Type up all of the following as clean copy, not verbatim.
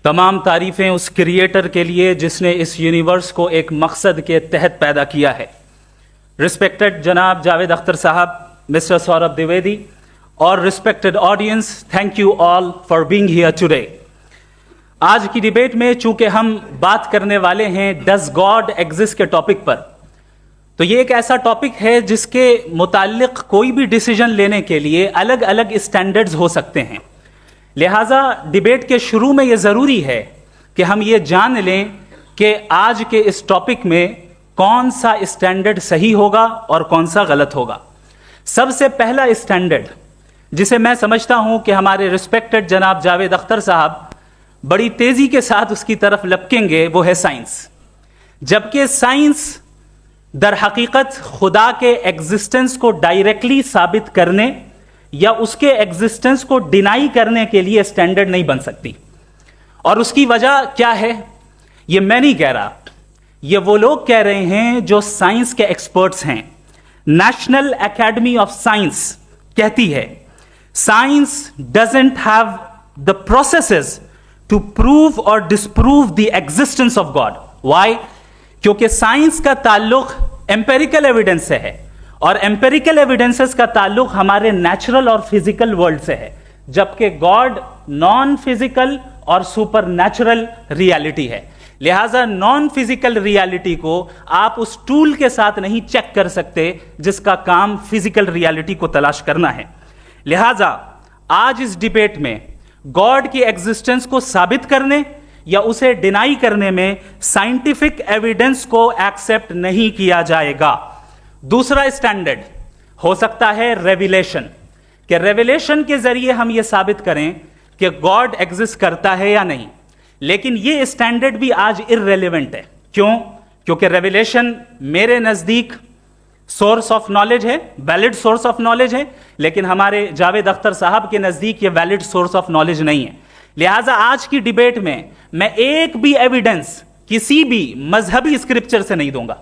तमाम तारीफ़ें उस क्रिएटर के लिए जिसने इस यूनिवर्स को एक मकसद के तहत पैदा किया है। रिस्पेक्टेड जनाब जावेद अख्तर साहब, मिस्टर सौरभ द्विवेदी और respected audience, thank you all for being here today. आज की डिबेट में चूंकि हम बात करने वाले हैं डज गॉड एग्जिस्ट के टॉपिक पर, तो ये एक ऐसा टॉपिक है जिसके मुताल्लिक कोई भी डिसीजन लेने के लिए अलग अलग स्टैंडर्ड्स हो सकते हैं। लिहाजा डिबेट के शुरू में ये ज़रूरी है कि हम ये जान लें कि आज के इस टॉपिक में कौन सा स्टैंडर्ड सही होगा और कौन सा गलत होगा। सबसे पहला स्टैंडर्ड जिसे मैं समझता हूं कि हमारे रिस्पेक्टेड जनाब जावेद अख्तर साहब बड़ी तेजी के साथ उसकी तरफ लपकेंगे, वो है साइंस। जबकि साइंस दर हकीकत खुदा के एग्जिस्टेंस को डायरेक्टली साबित करने या उसके एग्जिस्टेंस को डिनाई करने के लिए स्टैंडर्ड नहीं बन सकती। और उसकी वजह क्या है, ये मैं नहीं कह रहा, ये वो लोग कह रहे हैं जो साइंस के एक्सपर्ट्स हैं। नेशनल एकेडमी ऑफ साइंस कहती है science doesn't have the processes to prove और disprove the existence of God. Why? क्योंकि साइंस का ताल्लुक एम्पेरिकल एविडेंस से है और एम्पेरिकल एविडेंसेस का ताल्लुक हमारे नेचुरल और फिजिकल वर्ल्ड से है, जबकि गॉड नॉन फिजिकल और सुपर नेचुरल रियलिटी है। लिहाजा नॉन फिजिकल रियलिटी को आप उस टूल के साथ नहीं चेक कर सकते जिसका काम फिजिकल रियलिटी को तलाश करना है। लिहाजा आज इस डिबेट में गॉड की एग्जिस्टेंस को साबित करने या उसे डिनाई करने में साइंटिफिक एविडेंस को एक्सेप्ट नहीं किया जाएगा। दूसरा स्टैंडर्ड हो सकता है रेविलेशन, कि रेविलेशन के जरिए हम यह साबित करें कि गॉड एग्जिस्ट करता है या नहीं। लेकिन यह स्टैंडर्ड भी आज इररेलेवेंट है। क्यों? क्योंकि रेविलेशन मेरे नजदीक सोर्स ऑफ नॉलेज है, वैलिड सोर्स ऑफ नॉलेज है, लेकिन हमारे जावेद अख्तर साहब के नजदीक यह वैलिड सोर्स ऑफ नॉलेज नहीं है। लिहाजा आज की डिबेट में मैं एक भी एविडेंस किसी भी मजहबी स्क्रिप्चर से नहीं दूंगा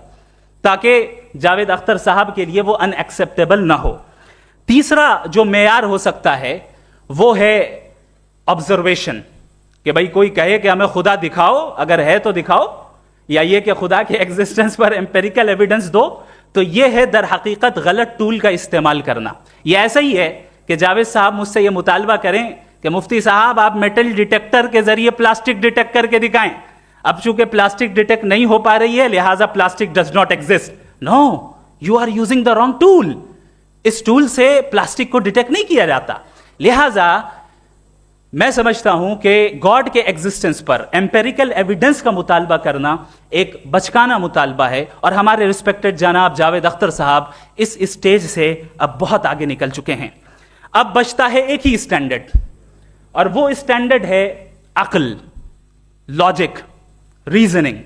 ताकि जावेद अख्तर साहब के लिए वो अनएक्सेप्टेबल ना हो। तीसरा जो मेयार हो सकता है वो है ऑब्जर्वेशन, कि भाई कोई कहे कि हमें खुदा दिखाओ, अगर है तो दिखाओ, या ये कि खुदा के एग्जिस्टेंस पर एम्पेरिकल एविडेंस दो, तो ये है दर हकीकत गलत टूल का इस्तेमाल करना। ये ऐसा ही है कि जावेद साहब मुझसे ये मुतालबा करें कि मुफ्ती साहब आप मेटल डिटेक्टर के जरिए प्लास्टिक डिटेक्ट करके दिखाएं। अब चूंकि प्लास्टिक डिटेक्ट नहीं हो पा रही है लिहाजा plastic does not exist. No, you are using the wrong tool. इस टूल से प्लास्टिक को डिटेक्ट नहीं किया जाता। लिहाजा मैं समझता हूं कि गॉड के एग्जिस्टेंस पर एम्पेरिकल एविडेंस का मुतालबा करना एक बचकाना मुतालबा है और हमारे रिस्पेक्टेड जनाब जावेद अख्तर साहब इस स्टेज से अब बहुत आगे निकल चुके हैं। अब बचता है एक ही स्टैंडर्ड, और वो स्टैंडर्ड है अक्ल, लॉजिक, रीजनिंग।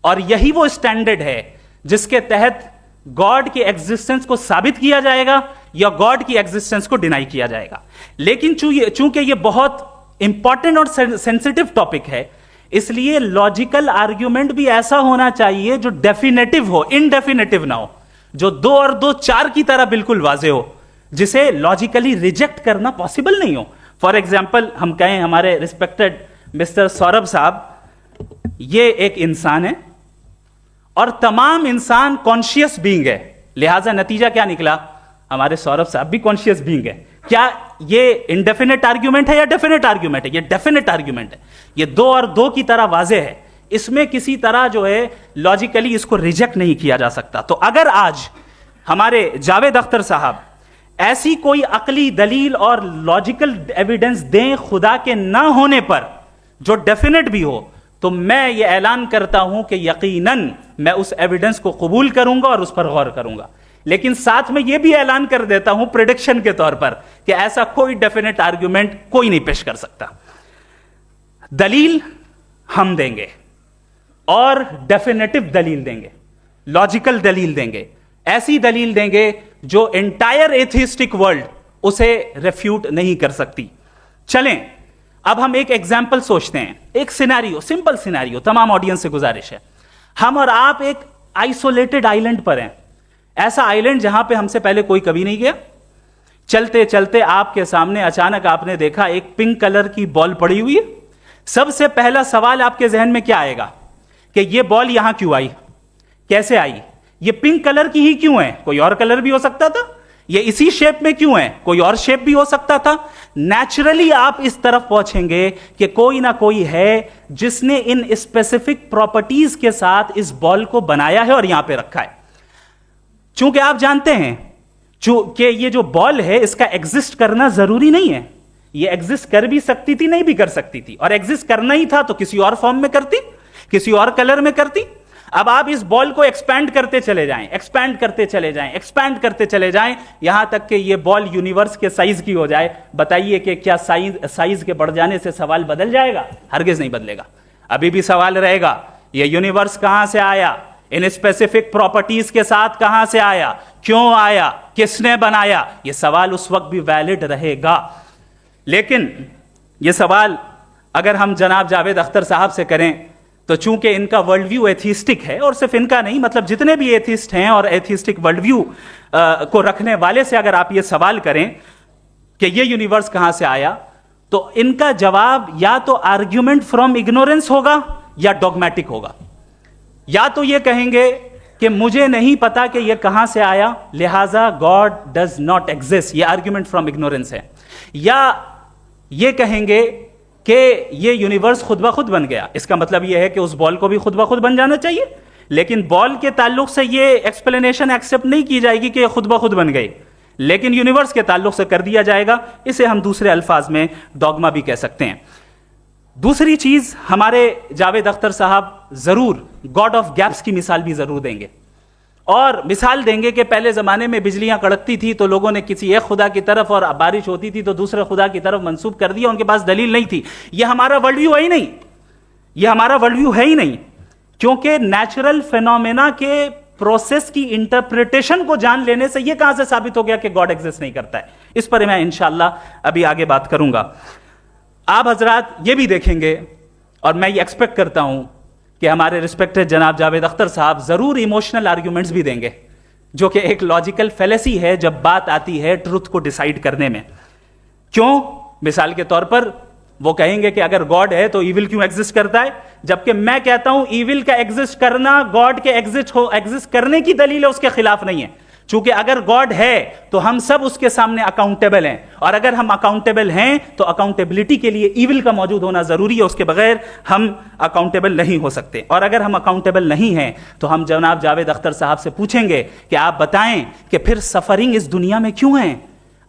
और यही वो स्टैंडर्ड है जिसके तहत गॉड की एग्जिस्टेंस को साबित किया जाएगा या गॉड की एग्जिस्टेंस को डिनाई किया जाएगा। लेकिन चूंकि ये बहुत इंपॉर्टेंट और सेंसिटिव टॉपिक है, इसलिए लॉजिकल आर्ग्यूमेंट भी ऐसा होना चाहिए जो डेफिनेटिव हो, इनडेफिनेटिव ना हो, जो 2 और 2 4 की तरह बिल्कुल वाजे हो, जिसे लॉजिकली रिजेक्ट करना पॉसिबल नहीं हो। फॉर एग्जाम्पल हम कहें हमारे रिस्पेक्टेड मिस्टर सौरभ साहब ये एक इंसान है और तमाम इंसान कॉन्शियस बीइंग है, लिहाजा नतीजा क्या निकला, हमारे सौरभ साहब भी कॉन्शियस बीइंग है। क्या ये इनडेफिनेट आर्ग्यूमेंट है या डेफिनेट आर्ग्यूमेंट है? ये डेफिनेट आर्ग्यूमेंट है। ये 2 और 2 की तरह वाजे है, इसमें किसी तरह जो है लॉजिकली इसको रिजेक्ट नहीं किया जा सकता। तो अगर आज हमारे जावेद अख्तर साहब ऐसी कोई अकली दलील और लॉजिकल एविडेंस दें खुदा के ना होने पर जो डेफिनेट भी हो, तो मैं ये ऐलान करता हूं कि यकीनन मैं उस एविडेंस को कबूल करूंगा और उस पर गौर करूंगा। लेकिन साथ में यह भी ऐलान कर देता हूं प्रेडिक्शन के तौर पर कि ऐसा कोई डेफिनेट आर्ग्यूमेंट कोई नहीं पेश कर सकता। दलील हम देंगे और डेफिनेटिव दलील देंगे, लॉजिकल दलील देंगे, ऐसी दलील देंगे जो एंटायर एथिस्टिक वर्ल्ड उसे रेफ्यूट नहीं कर सकती। चलें अब हम एक एग्जाम्पल सोचते हैं, एक सिनेरियो, सिंपल सिनेरियो, तमाम ऑडियंस से गुजारिश है, हम और आप एक आइसोलेटेड आइलैंड पर हैं, ऐसा आइलैंड जहां पे हमसे पहले कोई कभी नहीं गया। चलते चलते आपके सामने अचानक आपने देखा एक पिंक कलर की बॉल पड़ी हुई है, सबसे पहला सवाल आपके जहन में क्या आएगा कि ये बॉल यहां क्यों आई, कैसे आई, ये पिंक कलर की ही क्यों है, कोई और कलर भी हो सकता था, ये इसी शेप में क्यों है, कोई और शेप भी हो सकता था। नेचुरली आप इस तरफ पहुंचेंगे कि कोई ना कोई है जिसने इन स्पेसिफिक प्रॉपर्टीज के साथ इस बॉल को बनाया है और यहां पे रखा है। चूंकि आप जानते हैं कि ये जो बॉल है इसका एग्जिस्ट करना जरूरी नहीं है, ये एग्जिस्ट कर भी सकती थी, नहीं भी कर सकती थी, और एग्जिस्ट करना ही था तो किसी और फॉर्म में करती, किसी और कलर में करती। अब आप इस बॉल को एक्सपैंड करते चले जाएं, एक्सपैंड करते चले जाएं, एक्सपैंड करते चले जाएं, यहां तक कि ये बॉल यूनिवर्स के साइज की हो जाए। बताइए कि क्या साइज के बढ़ जाने से सवाल बदल जाएगा? हरगिज नहीं बदलेगा। अभी भी सवाल रहेगा, ये यूनिवर्स कहां से आया, इन स्पेसिफिक प्रॉपर्टीज के साथ कहां से आया, क्यों आया, किसने बनाया, यह सवाल उस वक्त भी वैलिड रहेगा। लेकिन यह सवाल अगर हम जनाब जावेद अख्तर साहब से करें तो चूंकि इनका वर्ल्ड व्यू एथिस्टिक है, और सिर्फ इनका नहीं, मतलब जितने भी एथिस्ट हैं और एथिस्टिक वर्ल्ड व्यू को रखने वाले से अगर आप ये सवाल करें कि ये यूनिवर्स कहां से आया, तो इनका जवाब या तो आर्ग्यूमेंट फ्रॉम इग्नोरेंस होगा या डॉगमेटिक होगा। या तो ये कहेंगे कि मुझे नहीं पता कि ये कहां से आया, लिहाजा गॉड डज नॉट एग्जिस्ट, ये आर्ग्यूमेंट फ्रॉम इग्नोरेंस है, या ये कहेंगे कि ये यूनिवर्स खुद ब खुद बन गया। इसका मतलब ये है कि उस बॉल को भी खुद ब खुद बन जाना चाहिए, लेकिन बॉल के ताल्लुक से ये एक्सप्लेनेशन एक्सेप्ट नहीं की जाएगी कि ये खुद ब खुद बन गई, लेकिन यूनिवर्स के ताल्लुक से कर दिया जाएगा। इसे हम दूसरे अल्फाज में डॉगमा भी कह सकते हैं। दूसरी चीज, हमारे जावेद अख्तर साहब जरूर गॉड ऑफ गैप्स की मिसाल भी जरूर देंगे, और मिसाल देंगे कि पहले जमाने में बिजलियां कड़कती थी तो लोगों ने किसी एक खुदा की तरफ, और बारिश होती थी तो दूसरे खुदा की तरफ मंसूब कर दिया, उनके पास दलील नहीं थी। यह हमारा वर्ल्ड व्यू है ही नहीं, यह हमारा वर्ल्ड व्यू है ही नहीं, क्योंकि नेचुरल फिनोमेना के प्रोसेस की इंटरप्रिटेशन को जान लेने से यह कहां से साबित हो गया कि गॉड एग्जिस्ट नहीं करता है। इस पर मैं इंशाअल्लाह अभी आगे बात करूंगा। आप हजरात ये भी देखेंगे, और मैं ये एक्सपेक्ट करता हूं कि हमारे रिस्पेक्टेड जनाब जावेद अख्तर साहब जरूर इमोशनल आर्ग्यूमेंट्स भी देंगे, जो कि एक लॉजिकल फेलेसी है जब बात आती है ट्रुथ को डिसाइड करने में। क्यों? मिसाल के तौर पर वो कहेंगे कि अगर गॉड है तो ईविल क्यों एग्जिस्ट करता है, जबकि मैं कहता हूं ईविल का एग्जिस्ट करना गॉड के एग्जिस्ट करने की दलील है, उसके खिलाफ नहीं है। चूंकि अगर गॉड है तो हम सब उसके सामने अकाउंटेबल हैं, और अगर हम अकाउंटेबल हैं तो अकाउंटेबिलिटी के लिए ईविल का मौजूद होना जरूरी है, उसके बगैर हम अकाउंटेबल नहीं हो सकते। और अगर हम अकाउंटेबल नहीं हैं तो हम जनाब जावेद अख्तर साहब से पूछेंगे कि आप बताएं कि फिर सफरिंग इस दुनिया में क्यों है?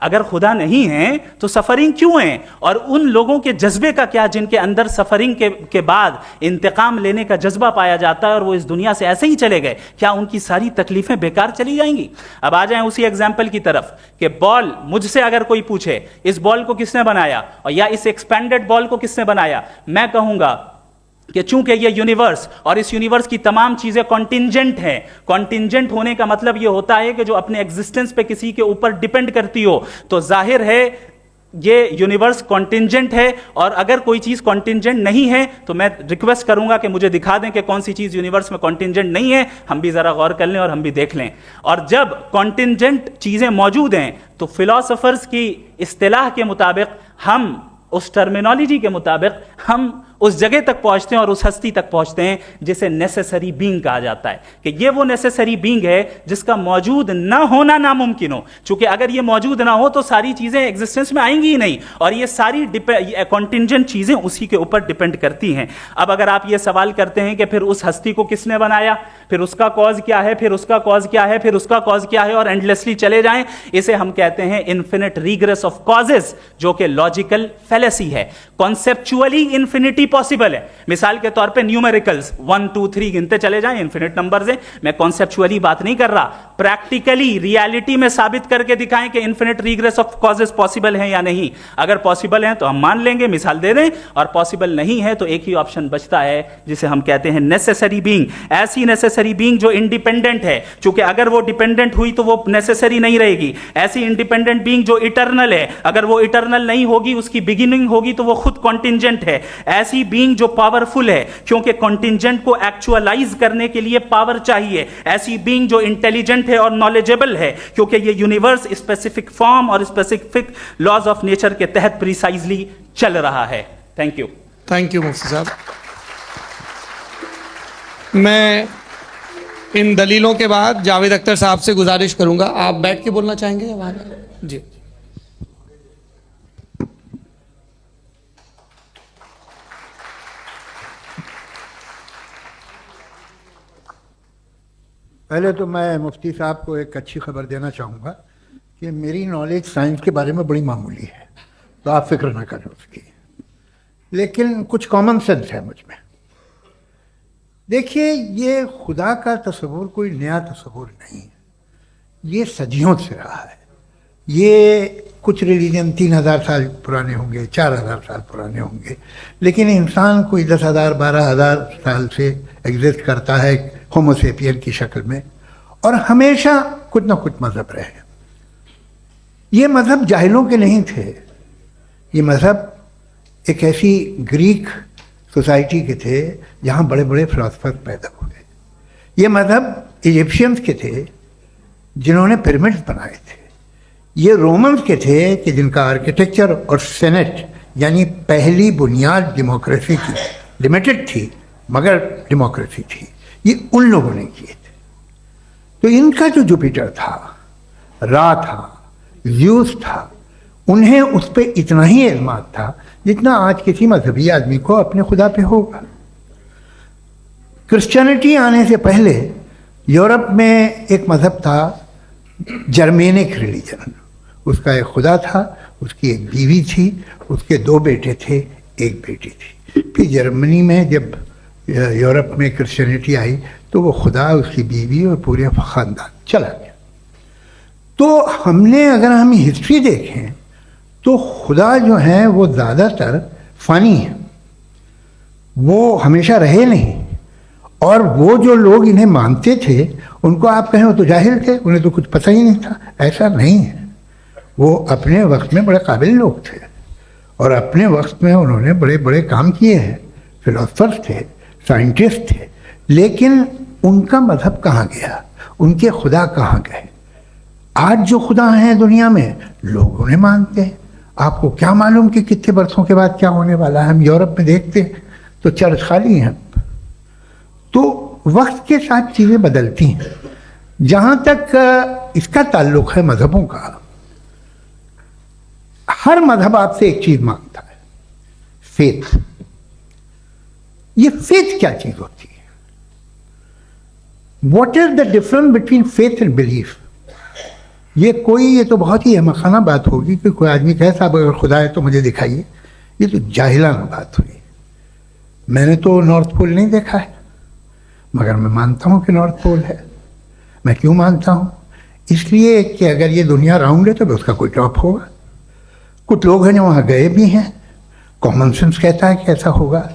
अगर खुदा नहीं है तो सफरिंग क्यों है? और उन लोगों के जज्बे का क्या जिनके अंदर सफरिंग के बाद इंतकाम लेने का जज्बा पाया जाता है और वो इस दुनिया से ऐसे ही चले गए, क्या उनकी सारी तकलीफें बेकार चली जाएंगी? अब आ जाएं उसी एग्जाम्पल की तरफ कि बॉल, मुझसे अगर कोई पूछे इस बॉल को किसने बनाया और या इस एक्सपेंडेड बॉल को किसने बनाया, मैं कहूंगा कि चूंकि ये यूनिवर्स और इस यूनिवर्स की तमाम चीजें कॉन्टिंजेंट हैं। कॉन्टिंजेंट होने का मतलब ये होता है कि जो अपने एग्जिस्टेंस पे किसी के ऊपर डिपेंड करती हो, तो जाहिर है ये यूनिवर्स कॉन्टिंजेंट है। और अगर कोई चीज कॉन्टिंजेंट नहीं है तो मैं रिक्वेस्ट करूंगा कि मुझे दिखा दें कि कौन सी चीज यूनिवर्स में कॉन्टिंजेंट नहीं है, हम भी जरा गौर कर लें और हम भी देख लें। और जब कॉन्टिंजेंट चीजें मौजूद हैं तो फिलोसोफर्स की इस्तिलाह के मुताबिक, हम उस टर्मिनोलॉजी के मुताबिक हम उस जगह तक पहुंचते हैं और उस हस्ती तक पहुंचते हैं जिसे नेसेसरी बीइंग कहा जाता है, कि ये वो नेसेसरी बीइंग है जिसका मौजूद ना होना नामुमकिन हो। क्योंकि अगर ये मौजूद ना हो तो सारी चीजें एग्जिस्टेंस में आएंगी ही नहीं, और ये सारी कॉन्टिंजेंट चीजें उसी के ऊपर डिपेंड करती हैं। अब अगर आप ये सवाल करते हैं कि फिर उस हस्ती को किसने बनाया, फिर उसका कॉज क्या है, फिर उसका कॉज क्या है, फिर उसका कॉज क्या है, और एंडलेसली चले जाएं, इसे हम कहते हैं इन्फिनिट रिग्रेस ऑफ कॉजेस, जो कि लॉजिकल फेलेसी है। कॉन्सेप्चुअली इन्फिनिटी पॉसिबल है। मिसाल के तौर पे न्यूमेरिकल्स 1 2 3 गिनते चले जाएं, इन्फिनिट नंबर्स हैं। मैं कॉन्सेप्चुअली बात नहीं कर रहा, प्रैक्टिकली रियलिटी में साबित करके दिखाएं कि infinite regress of causes possible है या नहीं। अगर पॉसिबल है तो हम मान लेंगे, मिसाल दे दें, और पॉसिबल नहीं है तो एक ही ऑप्शन बचता है जिसे हम कहते हैं नेसेसरी बीइंग। ऐसी नेसेसरी बीइंग जो इंडिपेंडेंट है, क्योंकि अगर वो डिपेंडेंट हुई तो वो नेसेसरी नहीं रहेगी। ऐसी इंडिपेंडेंट बीइंग जो इटर्नल है, अगर वो इटर्नल नहीं होगी, उसकी बिगिनिंग होगी तो वो खुद कॉन्टिंजेंट है। ऐसी बीइंग जो पावरफुल है, क्योंकि कॉन्टिंजेंट को एक्चुअलाइज करने के लिए पावर चाहिए। ऐसी बीइंग जो इंटेलिजेंट है और नॉलेजेबल है, क्योंकि ये यूनिवर्स स्पेसिफिक फॉर्म और स्पेसिफिक लॉज ऑफ नेचर के तहत प्रिसाइजली चल रहा है। Thank you. थैंक यू मुफ्ती साहब। मैं इन दलीलों के बाद जावेद अख्तर साहब से गुजारिश करूंगा, आप बैठ के बोलना चाहेंगे या वहाँ? जी। पहले तो मैं मुफ्ती साहब को एक अच्छी खबर देना चाहूँगा कि मेरी नॉलेज साइंस के बारे में बड़ी मामूली है, तो आप फिक्र ना करें उसकी, लेकिन कुछ कॉमन सेंस है मुझ में। देखिए, ये खुदा का तस्वुर कोई नया तस्वुर नहीं है, ये सदियों से रहा है। ये कुछ रिलीजन 3000 साल पुराने होंगे, 4000 साल पुराने होंगे, लेकिन इंसान कोई 10,000 12,000 साल से एग्जिस्ट करता है होमोसेपियन की शक्ल में, और हमेशा कुछ ना कुछ मज़हब रहे। ये मज़हब जाहिलों के नहीं थे, ये मज़हब एक ऐसी ग्रीक सोसाइटी के थे जहाँ बड़े बड़े फिलोसफर पैदा हुए। ये मज़हब इजिप्शियंस के थे जिन्होंने पिरामिड्स बनाए थे। ये रोमन्स के थे कि जिनका आर्किटेक्चर और सेनेट यानी पहली बुनियाद डेमोक्रेसी की, लिमिटेड थी मगर डेमोक्रेसी थी, ये उन लोगों ने किए थे। तो इनका जो जुपिटर था, रा था, ज़्यूस था, उन्हें उस पर इतना ही एतमाद था जितना आज किसी मजहबी आदमी को अपने खुदा पे होगा। क्रिश्चियनिटी आने से पहले यूरोप में एक मज़हब था जर्मेनिक रिलीजन। उसका एक खुदा था, उसकी एक बीवी थी, उसके 2 बेटे थे, एक बेटी थी। फिर जर्मनी में जब यूरोप में क्रिश्चियनिटी आई तो वो खुदा, उसकी बीवी और पूरे ख़ानदान चला गया। तो हमने, अगर हम हिस्ट्री देखें तो खुदा जो हैं वो ज़्यादातर फ़नी है, वो हमेशा रहे नहीं। और वो जो लोग इन्हें मानते थे उनको आप कहें वो तो जाहिल थे, उन्हें तो कुछ पता ही नहीं था, ऐसा नहीं है। वो अपने वक्त में बड़े काबिल लोग थे और अपने वक्त में उन्होंने बड़े बड़े काम किए हैं, फिलोसफर्स थे, साइंटिस्ट थे। लेकिन उनका मज़हब कहाँ गया, उनके खुदा कहाँ गए? आज जो खुदा हैं दुनिया में लोग उन्हें मानते हैं। आपको क्या मालूम कि कितने बरसों के बाद क्या होने वाला है? हम यूरोप में देखते हैं तो चर्च खाली हैं। तो वक्त के साथ चीज़ें बदलती हैं। जहाँ तक इसका ताल्लुक़ है मज़हबों का, हर मज़हब आपसे एक चीज़ मांगता है, फेथ। ये फेथ क्या चीज़ होती है? What is the difference between faith and belief? ये तो बहुत ही अहमकाना बात होगी कि कोई आदमी कहे साहब अगर खुदा है तो मुझे दिखाइए। ये तो जाहिलाना बात हुई। मैंने तो नॉर्थ पोल नहीं देखा है, मगर मैं मानता हूँ कि नॉर्थ पोल है। मैं क्यों मानता हूँ? इसलिए कि अगर ये दुनिया राउंड है तो उसका कोई टॉप होगा। कुछ लोग हैं जो वहाँ गए भी हैं, कॉमन सेंस कहता है कि ऐसा होगा,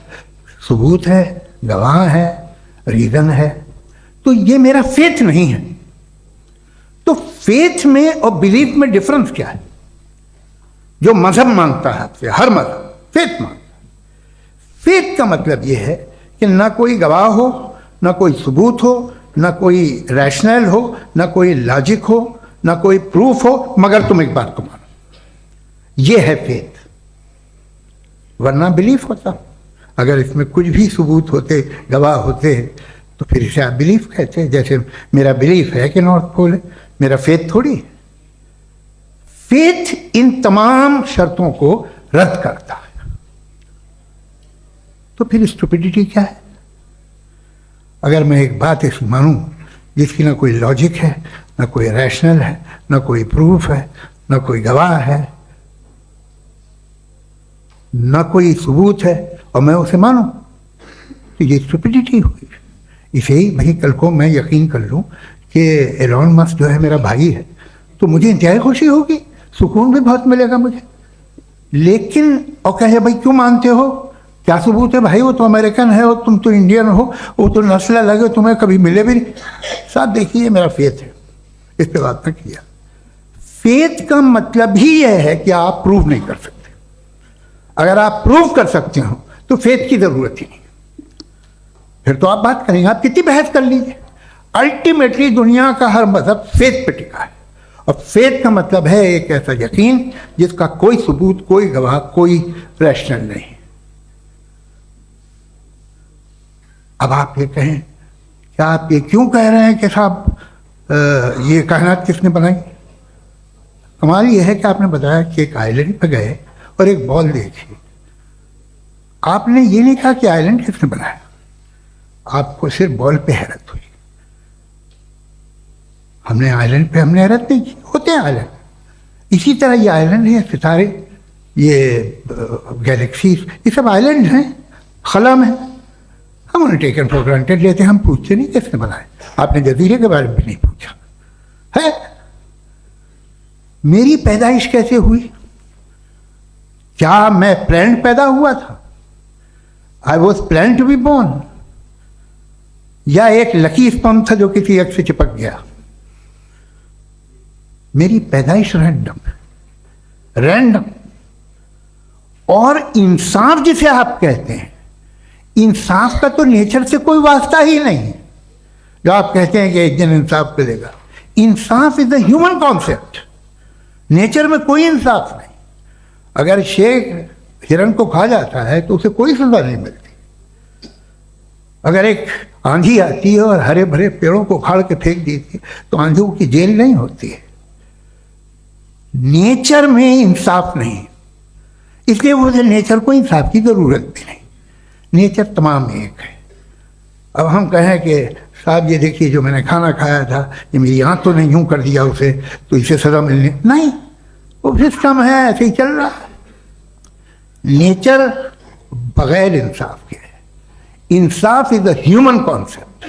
सबूत है, गवाह है, रीज़न है। तो ये मेरा फेथ नहीं है। तो फेथ में और बिलीफ में डिफरेंस क्या है? जो मजहब मांगता है आपसे, हर मजहब फेथ मांगता है। फेथ का मतलब ये है कि ना कोई गवाह हो, ना कोई सबूत हो, ना कोई रैशनल हो, ना कोई लॉजिक हो, ना कोई प्रूफ हो, मगर तुम एक बात को मानो। ये है फेथ। वरना बिलीफ होता। अगर इसमें कुछ भी सबूत होते, गवाह होते, तो फिर इसे आप बिलीफ कहते। जैसे मेरा बिलीफ है कि नॉर्थ पोल है, मेरा फेथ थोड़ी है। फेथ इन तमाम शर्तों को रद्द करता है। तो फिर स्टुपिडिटी क्या है? अगर मैं एक बात ऐसी मानूं जिसकी ना कोई लॉजिक है, ना कोई रैशनल है, ना कोई प्रूफ है, ना कोई गवाह है, ना कोई सबूत है, और मैं उसे मानूं, तो ये स्टुपिडिटी हुई। इसे ही भाई कल को मैं यकीन कर लूं कि एलोन मस्क जो है मेरा भाई है, तो मुझे इंतहाई खुशी होगी, सुकून भी बहुत मिलेगा मुझे। लेकिन और कहे भाई क्यों मानते हो, क्या सबूत है? भाई वो तो अमेरिकन है और तुम तो इंडियन हो, वो तो नस्ल अलग है, तुम्हें कभी मिले भी नहीं। साहब देखिए मेरा फेथ है, इस पर बात न किया। फेथ का मतलब ही यह है कि आप प्रूव नहीं कर सकते। अगर आप प्रूव कर सकते हो तो फेथ की जरूरत ही नहीं, फिर तो आप बात करेंगे, आप कितनी बहस कर लीजिए। अल्टीमेटली दुनिया का हर मजहब फेथ पे टिका है, और फेथ का मतलब है एक ऐसा यकीन जिसका कोई सबूत, कोई गवाह, कोई रैशनल नहीं। अब आप ये कहें, क्या आप ये क्यों कह रहे हैं कि साहब ये कायनात किसने बनाई? कमाल ये है कि आपने बताया कि एक आइलैंड पे गए और एक बॉल देखी। आपने ये नहीं कहा कि आइलैंड किसने बनाया, आपको सिर्फ बॉल पे हैरत हुई। हमने आइलैंड पे हमने हैरत नहीं की, होते हैं आइलैंड। इसी तरह ये आइलैंड है, सितारे, ये गैलेक्सीज, ये सब आइलैंड हैं, खला में। हम उन्हें टेकन फॉर ग्रांटेड लेते हैं, हम पूछते नहीं किसने बनाए। आपने जजीरे के बारे में भी नहीं पूछा है। मेरी पैदाइश कैसे हुई? क्या मैं प्लान्ड पैदा हुआ था? I was plan to be born, या एक लकी स्पर्म था जो किसी एग से चिपक गया? मेरी पैदाइश रैंडम। और इंसाफ जिसे आप कहते हैं, इंसाफ का तो नेचर से कोई वास्ता ही नहीं है। जो आप कहते हैं कि एक दिन इंसाफ करेगा, इंसाफ is the human concept. Nature में कोई इंसाफ नहीं। अगर शेर हिरन को खा जाता है तो उसे कोई सजा नहीं मिलती। अगर एक आंधी आती है और हरे भरे पेड़ों को उखाड़ के फेंक देती है तो आंधियों की जेल नहीं होती है। नेचर में इंसाफ नहीं, इसलिए मुझे नेचर को इंसाफ की जरूरत भी नहीं। नेचर तमाम एक है। अब हम कहें कि साहब ये देखिए जो मैंने खाना खाया था, ये मेरी आंख तो नहीं यूं कर दिया उसे, तो इसे सजा मिलने नहीं, वो सिस्टम है, ऐसे ही चल रहा है। नेचर बगैर इंसाफ के है। इंसाफ इज अ ह्यूमन कॉन्सेप्ट।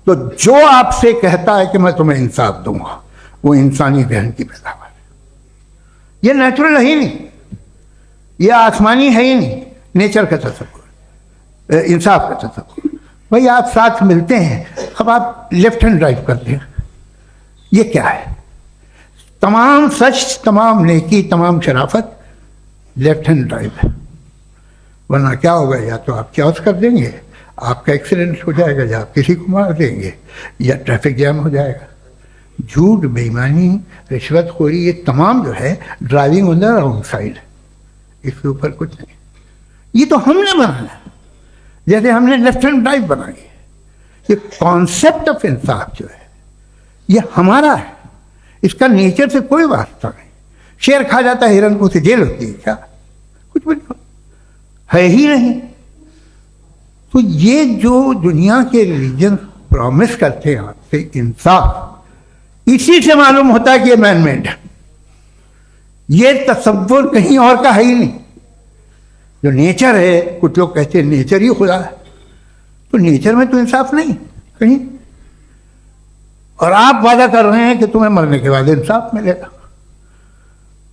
तो जो आपसे कहता है कि मैं तुम्हें इंसाफ दूंगा, वो इंसानी जहन की पैदावार है। ये नेचुरल है ही नहीं, ये आसमानी है ही नहीं। नेचर का तसव्वुर, इंसाफ का तसव्वुर। भाई आप साथ मिलते हैं, अब आप लेफ्ट हैंड ड्राइव करते हैं, ये क्या है? तमाम सच, तमाम नेकी, तमाम शराफत लेफ्ट हैंड ड्राइव है। वरना क्या होगा, या तो आप क्रॉस कर देंगे, आपका एक्सीडेंट हो जाएगा, या आप किसी को मार देंगे, या ट्रैफिक जैम हो जाएगा। झूठ, बेईमानी, रिश्वतखोरी, ये तमाम जो है driving on the wrong side, इसके ऊपर कुछ नहीं। ये तो हमने बनाया, जैसे हमने लेफ्ट हैंड ड्राइव बनाई है। ये कॉन्सेप्ट ऑफ इंसाफ जो है ये हमारा है, इसका नेचर से कोई वास्ता नहीं। शेर खा जाता है हिरन को, उसे जेल होती है क्या? कुछ भी नहीं, है ही नहीं। तो ये जो दुनिया के रिलीजन प्रॉमिस करते हैं आपसे इंसाफ, इसी से मालूम होता है कि ये मैनमेड है। ये तसव्वुर कहीं और का है ही नहीं। जो नेचर है, कुछ लोग कहते हैं नेचर ही खुदा है, तो नेचर में तो इंसाफ नहीं कहीं। और आप वादा कर रहे हैं कि तुम्हें मरने के बाद इंसाफ मिलेगा।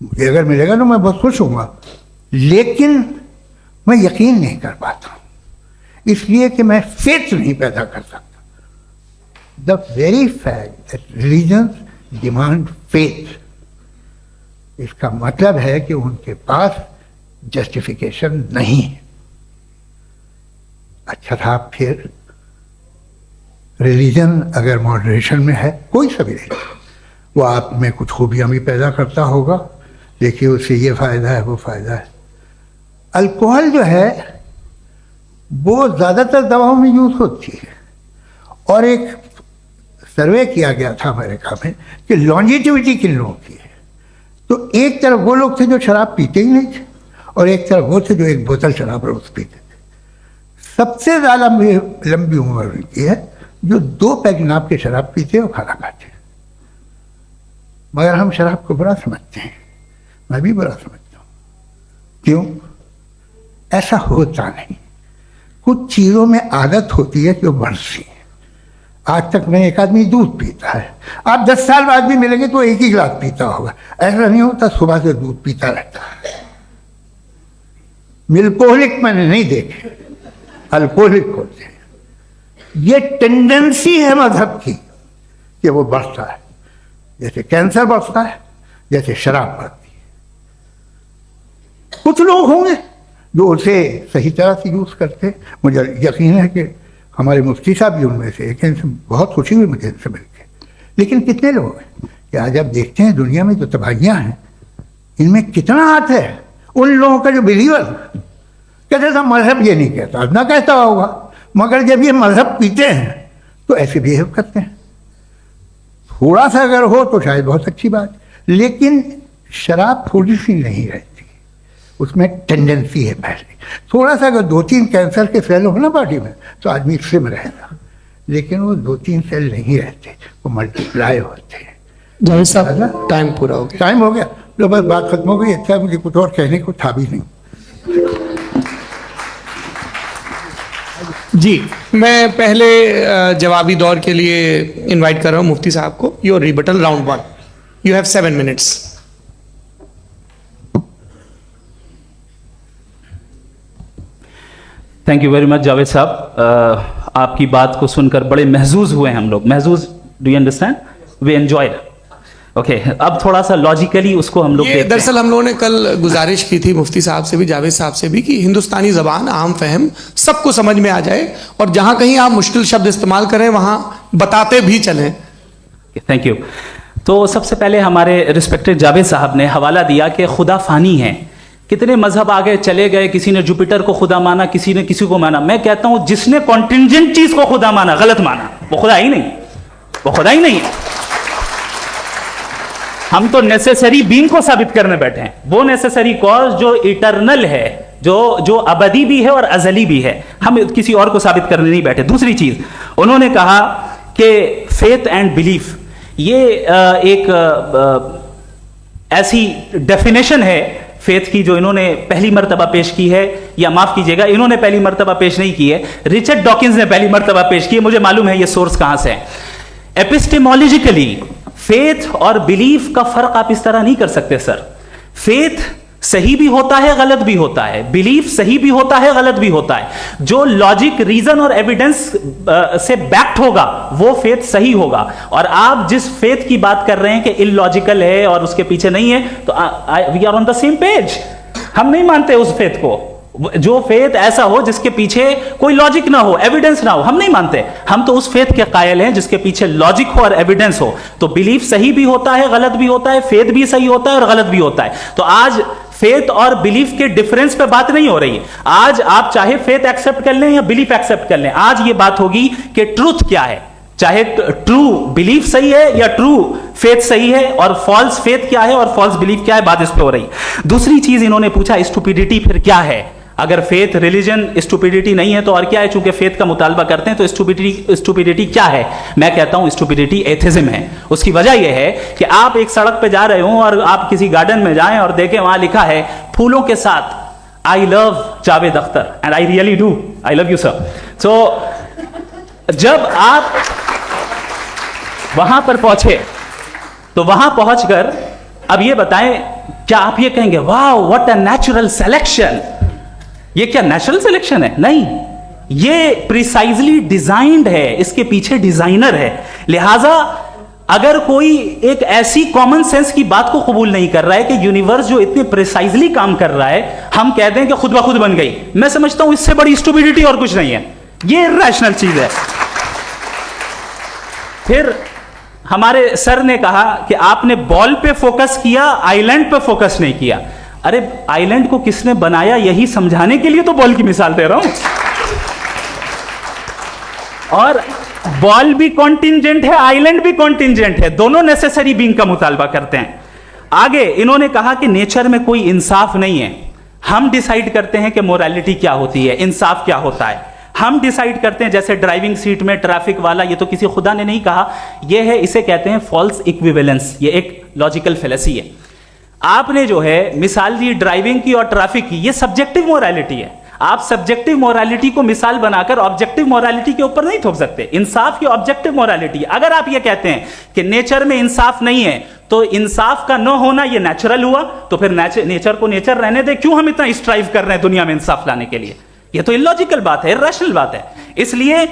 मुझे अगर मिलेगा तो मैं बहुत खुश होऊंगा, लेकिन मैं यकीन नहीं कर पाता, इसलिए कि मैं फेथ नहीं पैदा कर सकता। The very fact that religions demand faith, इसका मतलब है कि उनके पास जस्टिफिकेशन नहीं है। अच्छा था, फिर रिलीजन अगर मॉडरेशन में है, कोई सा भी नहीं, वो आप में कुछ खूबियां भी पैदा करता होगा, देखिए उससे ये फ़ायदा है, वो फ़ायदा है। अल्कोहल जो है वो ज़्यादातर दवाओं में यूज़ होती है, और एक सर्वे किया गया था अमेरिका में कि लॉन्जिटिविटी किन लोगों की है। तो एक तरफ वो लोग थे जो शराब पीते ही नहीं थे, और एक तरफ वो थे जो एक बोतल शराब रोज पीते थे। सबसे ज़्यादा लंबी उम्र उनकी है जो 2 पैग नाप के शराब पीते और खाना खाते हैं। मगर हम शराब को बुरा समझते हैं, मैं भी बुरा समझता हूँ। क्यों? ऐसा होता नहीं। कुछ चीज़ों में आदत होती है जो बढ़ती है। आज तक में एक आदमी दूध पीता है, आप 10 साल बाद भी मिलेंगे तो एक ही गिलास पीता होगा। ऐसा नहीं होता, सुबह से दूध पीता रहता है। मिल्कोहलिक मैंने नहीं देखे, अल्कोहलिक होते हैं। ये टेंडेंसी है मजहब की कि वो बढ़ता है, जैसे कैंसर बढ़ता है, जैसे शराब बढ़ती है। कुछ लोग होंगे जो उसे सही तरह से यूज करते। मुझे यकीन है कि हमारे मुफ्ती साहब भी उनमें से एक, इनसे बहुत खुशी हुई मुझे इनसे मिलकर। लेकिन कितने लोग हैं कि आज आप देखते हैं दुनिया में जो तबाहियां हैं, इनमें कितना हाथ है उन लोगों का जो बिलीवर। कहते था मजहब ये नहीं कहता, ना कहता होगा, मगर जब ये मजहब पीते हैं तो ऐसे बिहेव करते हैं। थोड़ा सा अगर हो तो शायद बहुत अच्छी बात, लेकिन शराब थोड़ी सी नहीं रहती, उसमें टेंडेंसी है पहले। थोड़ा सा अगर 2-3 कैंसर के सेल हो ना बॉडी में तो आदमी सिम रहेगा, लेकिन वो 2-3 सेल नहीं रहते, वो मल्टीप्लाई होते हैं। जावेद साहब टाइम पूरा हो गया। टाइम हो गया तो बस बात खत्म हो गई। अच्छा, मुझे कुछ और कहने को था भी नहीं। जी, मैं पहले जवाबी दौर के लिए इनवाइट कर रहा हूं मुफ्ती साहब को। Your rebuttal round 1, you have 7 minutes. Thank you very much Javed साहब, आपकी बात को सुनकर बड़े महजूज हुए हम लोग। महजूज, do you understand? We enjoyed. Okay, अब थोड़ा सा लॉजिकली उसको हम लोग देखते हैं। दरअसल हम लोगों ने कल गुजारिश की थी मुफ्ती साहब से भी, जावेद साहब से भी, कि हिंदुस्तानी ज़बान आम फहम सबको समझ में आ जाए, और जहां कहीं आप मुश्किल शब्द इस्तेमाल करें वहां बताते भी चलें। Thank you. तो सबसे पहले हमारे रिस्पेक्टेड जावेद साहब ने हवाला दिया कि खुदा फानी है, कितने मजहब आगे चले गए, किसी ने जुपिटर को खुदा माना, किसी ने किसी को माना। मैं कहता हूं जिसने कॉन्टिंजेंट चीज को खुदा माना, गलत माना, वो खुदा ही नहीं, वो खुदा ही नहीं है। हम तो नेसेसरी बीइंग को साबित करने बैठे हैं, वो नेसेसरी कॉज जो इटरनल है, जो अबदी भी है और अजली भी है। हम किसी और को साबित करने नहीं बैठे। दूसरी चीज उन्होंने कहा कि फेथ एंड बिलीफ, ये एक ऐसी डेफिनेशन है फेथ की जो इन्होंने पहली मर्तबा पेश की है, या माफ कीजिएगा इन्होंने पहली मर्तबा पेश नहीं की है, रिचर्ड डॉकिंस ने पहली मर्तबा पेश की है। मुझे मालूम है ये सोर्स कहां से है। एपिस्टेमोलॉजिकली फेथ और बिलीफ का फर्क आप इस तरह नहीं कर सकते सर। फेथ सही भी होता है, गलत भी होता है, बिलीफ सही भी होता है, गलत भी होता है। जो लॉजिक, रीजन और एविडेंस से बैक्ड होगा वो फेथ सही होगा। और आप जिस फेथ की बात कर रहे हैं कि इलॉजिकल है और उसके पीछे नहीं है, तो we are on the same page. हम नहीं मानते उस फेथ को, जो फेथ ऐसा हो जिसके पीछे कोई लॉजिक ना हो, एविडेंस ना हो, हम नहीं मानते। हम तो उस फेथ के कायल हैं जिसके पीछे लॉजिक हो और एविडेंस हो। तो बिलीफ सही भी होता है, गलत भी होता है, फेथ भी सही होता है और गलत भी होता है। तो आज फेथ और बिलीफ के डिफरेंस पे बात नहीं हो रही। आज आप चाहे फेथ एक्सेप्ट कर लें या बिलीफ एक्सेप्ट कर लें, आज ये बात होगी कि ट्रूथ क्या है, चाहे ट्रू बिलीफ सही है या ट्रू फेथ सही है, और फॉल्स फेथ क्या है और फॉल्स बिलीफ क्या है, बात इस पे हो रही। दूसरी चीज इन्होंने पूछा स्टुपिडिटी फिर क्या है। अगर फेथ रिलीजन स्टुपिडिटी नहीं है तो और क्या है? चूंकि फेथ का मुतालबा करते हैं तो स्टुपिडिटी क्या है? मैं कहता हूं स्टुपिडिटी एथिज्म है। उसकी वजह यह है कि आप एक सड़क पे जा रहे हो और आप किसी गार्डन में जाएं और देखें वहां लिखा है फूलों के साथ I love Javed Akhtar, and I really do, I love you sir. So जब आप वहां पर पहुंचे तो वहां पहुंचकर अब ये बताएं, क्या आप ये कहेंगे वाह व्हाट अ नेचुरल सिलेक्शन? ये क्या नेचुरल सिलेक्शन है? नहीं, ये प्रिसाइजली डिजाइंड है, इसके पीछे डिजाइनर है। लिहाजा अगर कोई एक ऐसी कॉमन सेंस की बात को कबूल नहीं कर रहा है कि यूनिवर्स जो इतने प्रिसाइजली काम कर रहा है, हम कह दें कि खुद ब खुद बन गई, मैं समझता हूं इससे बड़ी स्टुपिडिटी और कुछ नहीं है। ये रैशनल चीज है। फिर हमारे सर ने कहा कि आपने बॉल पे फोकस किया, आइलैंड पे फोकस नहीं किया। अरे आइलैंड को किसने बनाया यही समझाने के लिए तो बॉल की मिसाल दे रहा हूं। और बॉल भी कॉन्टिंजेंट है, आइलैंड भी कॉन्टिंजेंट है, दोनों नेसेसरी बीइंग का मुतालबा करते हैं। आगे इन्होंने कहा कि नेचर में कोई इंसाफ नहीं है। हम डिसाइड करते हैं कि मोरालिटी क्या होती है, इंसाफ क्या होता है। हम डिसाइड करते हैं, जैसे ड्राइविंग सीट में ट्रैफिक वाला, ये तो किसी खुदा ने नहीं कहा, ये है, इसे कहते हैं फॉल्स इक्विवेलेंस। ये एक लॉजिकल फेलेसी है। आपने जो है मिसाल दी ड्राइविंग की और ट्रैफिक की, ये सब्जेक्टिव मोरालिटी है। आप सब्जेक्टिव मोरालिटी को मिसाल बनाकर ऑब्जेक्टिव मोरालिटी के ऊपर नहीं थोप सकते। इंसाफ की ऑब्जेक्टिव मोरालिटी। अगर आप ये कहते हैं कि नेचर में इंसाफ नहीं है तो इंसाफ का न होना ये नेचुरल हुआ, तो फिर नेचर को नेचर रहने दे, क्यों हम इतना स्ट्राइव कर रहे हैं दुनिया में इंसाफ लाने के लिए? ये तो इलॉजिकल बात है, इरैशनल बात है। इसलिए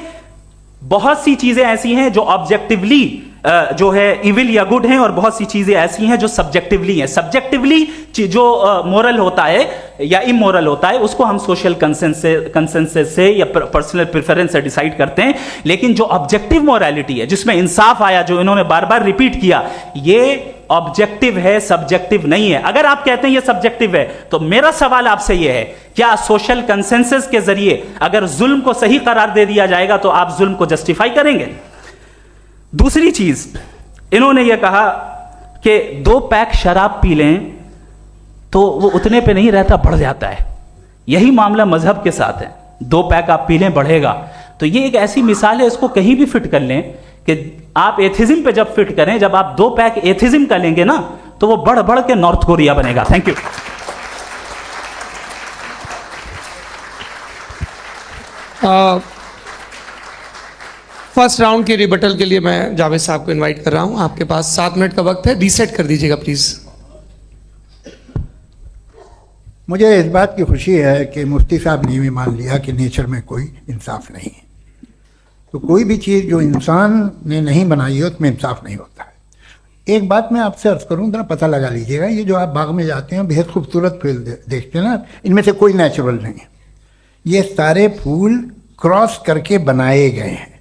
बहुत सी चीजें ऐसी हैं जो ऑब्जेक्टिवली जो है इविल या गुड हैं, और बहुत सी चीजें ऐसी हैं जो सब्जेक्टिवली हैं। सब्जेक्टिवली जो मोरल होता है या इमोरल होता है उसको हम सोशल कंसेंसस से या पर्सनल प्रेफरेंस से डिसाइड करते हैं, लेकिन जो ऑब्जेक्टिव मोरालिटी है जिसमें इंसाफ आया, जो इन्होंने बार बार रिपीट किया, ये ऑब्जेक्टिव है, सब्जेक्टिव नहीं है। अगर आप कहते हैं ये सब्जेक्टिव है तो मेरा सवाल आपसे ये है, क्या सोशल कंसेंसस के जरिए अगर जुल्म को सही करार दे दिया जाएगा तो आप जुल्म को जस्टिफाई करेंगे? दूसरी चीज, इन्होंने ये कहा कि 2 पैक शराब पी लें तो वो उतने पे नहीं रहता, बढ़ जाता है। यही मामला मजहब के साथ है, 2 पैक आप पी लें बढ़ेगा। तो ये एक ऐसी मिसाल है, इसको कहीं भी फिट कर लें कि आप एथिज्म पे जब फिट करें, जब आप 2 पैक एथिज्म का लेंगे ना तो वो बढ़ बढ़ के नॉर्थ कोरिया बनेगा। Thank you. फर्स्ट राउंड के रिबटल के लिए मैं जावेद साहब को इनवाइट कर रहा हूं। आपके पास 7 मिनट का वक्त है, रीसेट कर दीजिएगा प्लीज। मुझे इस बात की खुशी है कि मुफ्ती साहब ने भी मान लिया कि नेचर में कोई इंसाफ नहीं है। तो कोई भी चीज़ जो इंसान ने नहीं बनाई है उसमें इंसाफ नहीं होता है। एक बात मैं आपसे अर्ज करूँ, जरा पता लगा लीजिएगा, ये जो आप बाग में जाते हैं बेहद खूबसूरत फूल देखते हैं ना, इनमें से कोई नेचुरल नहीं है। ये सारे फूल क्रॉस करके बनाए गए हैं।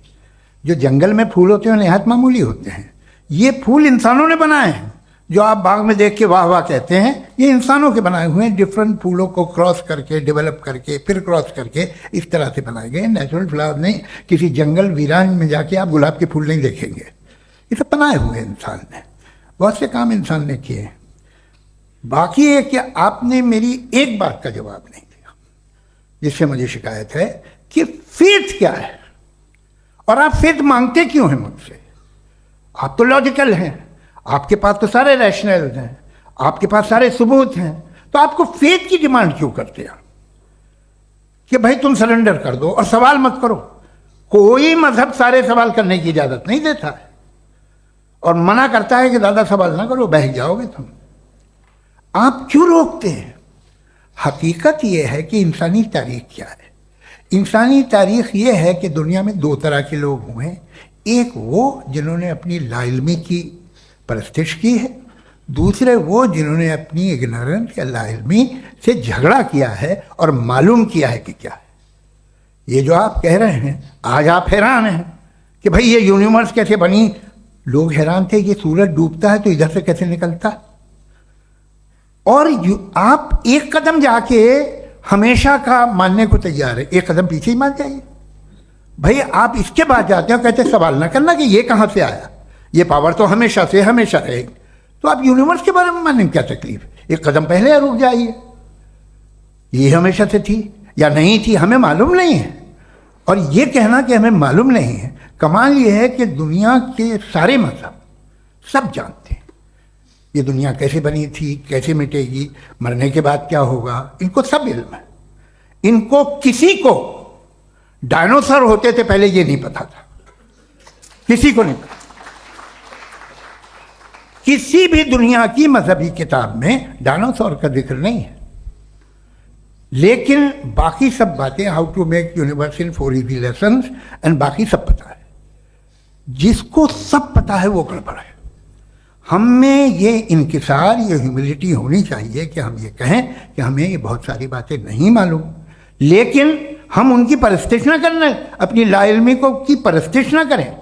जो जंगल में फूल होते हैं नहायत मामूली होते हैं, ये फूल इंसानों ने बनाए हैं। जो आप बाग में देख के वाह वाह कहते हैं, ये इंसानों के बनाए हुए हैं। डिफरेंट फूलों को क्रॉस करके, डेवलप करके, फिर क्रॉस करके इस तरह से बनाए गए। नेचुरल फ्लावर नहीं। किसी जंगल वीरान में जाके आप गुलाब के फूल नहीं देखेंगे। ये सब बनाए हुए इंसान ने, बहुत से काम इंसान ने किए। बाकी है कि आपने मेरी एक बात का जवाब नहीं दिया, जिससे मुझे शिकायत है कि फेथ क्या है और आप फेथ मांगते क्यों हैं मुझसे? आप तो लॉजिकल हैं, आपके पास तो सारे रैशनल हैं, आपके पास सारे सबूत हैं, तो आपको फेथ की डिमांड क्यों करते हैं कि भाई तुम सरेंडर कर दो और सवाल मत करो? कोई मजहब सारे सवाल करने की इजाजत नहीं देता है और मना करता है कि ज़्यादा सवाल ना करो, बह जाओगे तुम। आप क्यों रोकते हैं? हकीकत यह है कि इंसानी तारीख क्या है। इंसानी तारीख ये है कि दुनिया में 2 तरह के लोग हुए हैं। एक वो जिन्होंने अपनी लाइल्मी की परस्तिश की है, दूसरे वो जिन्होंने अपनी इग्नोरेंस या लाइल्मी से झगड़ा किया है और मालूम किया है कि क्या है। ये जो आप कह रहे हैं, आज आप हैरान हैं कि भाई ये यूनिवर्स कैसे बनी। लोग हैरान थे कि सूरज डूबता है तो इधर से कैसे निकलता। और आप एक कदम जाके हमेशा का मानने को तैयार है, एक कदम पीछे ही मान जाइए। भाई आप इसके बाद जाते हो, कहते सवाल ना करना कि ये कहाँ से आया, ये पावर तो हमेशा से हमेशा रहेगी। तो आप यूनिवर्स के बारे में मानने में क्या तकलीफ है? एक कदम पहले रुक जाइए। ये हमेशा से थी या नहीं थी हमें मालूम नहीं है। और ये कहना कि हमें मालूम नहीं है, कमाल ये है कि दुनिया के सारे मजहब सब जानते हैं ये दुनिया कैसे बनी थी, कैसे मिटेगी, मरने के बाद क्या होगा, इनको सब इल्म है। इनको किसी को डायनासोर होते थे पहले ये नहीं पता था, किसी को नहीं पता। किसी भी दुनिया की मजहबी किताब में डायनासोर का जिक्र नहीं है। लेकिन बाकी सब बातें, how to make universe in 4 easy lessons and बाकी सब पता है। जिसको सब पता है वो गड़बड़ है। हम में ये इंकिसार, ये ह्यूमिलिटी होनी चाहिए कि हम ये कहें कि हमें ये बहुत सारी बातें नहीं मालूम, लेकिन हम उनकी परस्तिश ना करें, अपनी लाइल्मी को की परस्तिश ना करें,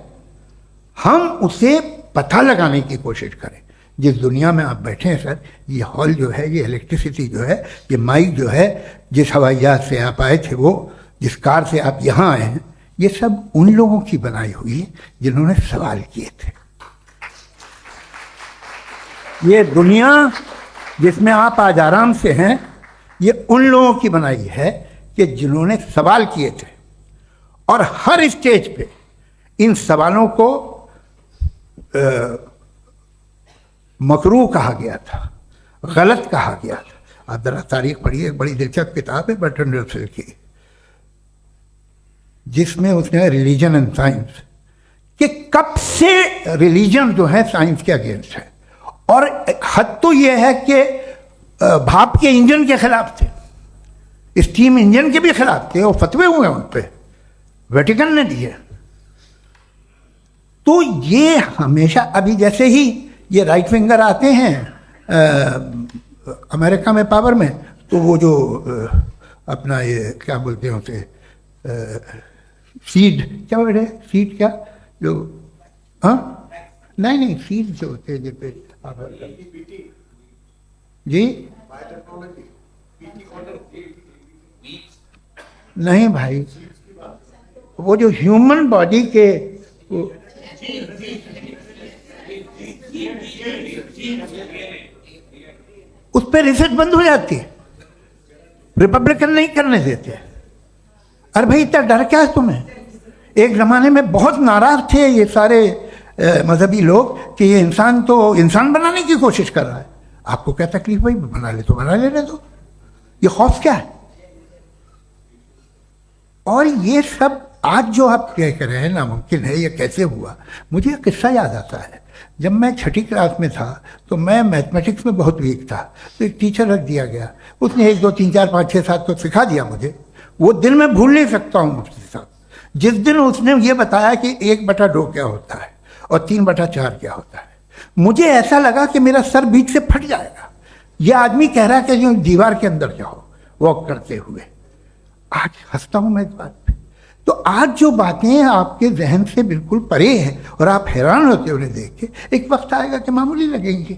हम उसे पता लगाने की कोशिश करें। जिस दुनिया में आप बैठे हैं सर, ये हॉल जो है, ये इलेक्ट्रिसिटी जो है, ये माइक जो है, जिस हवाई जहाज से आप आए थे, वो जिस कार से आप यहाँ आए हैं, ये सब उन लोगों की बनाई हुई है जिन्होंने सवाल किए थे। ये दुनिया जिसमें आप आज आराम से हैं, ये उन लोगों की बनाई है कि जिन्होंने सवाल किए थे। और हर स्टेज पे इन सवालों को मकरूह कहा गया था, गलत कहा गया था। आप जरा तारीख पढ़िए, एक बड़ी दिलचस्प किताब है बर्ट्रैंड रसेल की, जिसमें उसने रिलीजन एंड साइंस कि कब से रिलीजन जो है साइंस के अगेंस्ट है। और हद तो यह है कि भाप के इंजन के खिलाफ थे, स्टीम इंजन के भी खिलाफ थे, और फतवे हुए उन पर, वेटिकन ने दिए। तो ये हमेशा, अभी जैसे ही ये राइट विंगर आते हैं अमेरिका में पावर में, तो वो जो अपना ये क्या बोलते हैं उसे, सीड क्या बेटे, सीड क्या जो, हाँ नहीं सीड जो होते हैं जिस पे जी, नहीं भाई, वो जो ह्यूमन बॉडी के उस पर रिसर्च बंद हो जाती है, रिपब्लिकन नहीं करने देते। अरे भाई इतना डर क्या है तुम्हें? एक जमाने में बहुत नाराज थे ये सारे मजहबी लोग कि ये इंसान तो इंसान बनाने की कोशिश कर रहा है। आपको क्या तकलीफ भाई, बना ले तो बना लेने दो, ये खौफ क्या है? और ये सब आज जो आप कह रहे हैं नामुमकिन है, ये कैसे हुआ? मुझे एक किस्सा याद आता है। जब मैं छठी क्लास में था तो मैं मैथमेटिक्स में बहुत वीक था, तो एक टीचर रख दिया गया, उसने 1 2 3 4 5 6 7 तो सिखा दिया मुझे। वो दिन मैं भूल नहीं सकता हूँ मुफ्ती साहब, जिस दिन उसने ये बताया कि 1/2 क्या होता है और 3/4 क्या होता है, मुझे ऐसा लगा कि मेरा सर बीच से फट जाएगा। ये आदमी कह रहा है कि जो दीवार के अंदर जाओ वॉक करते हुए। आज हंसता हूँ मैं इस बात पे। तो आज जो बातें आपके जहन से बिल्कुल परे हैं और आप हैरान होते हो उन्हें देख के, एक वक्त आएगा कि मामूली लगेंगे।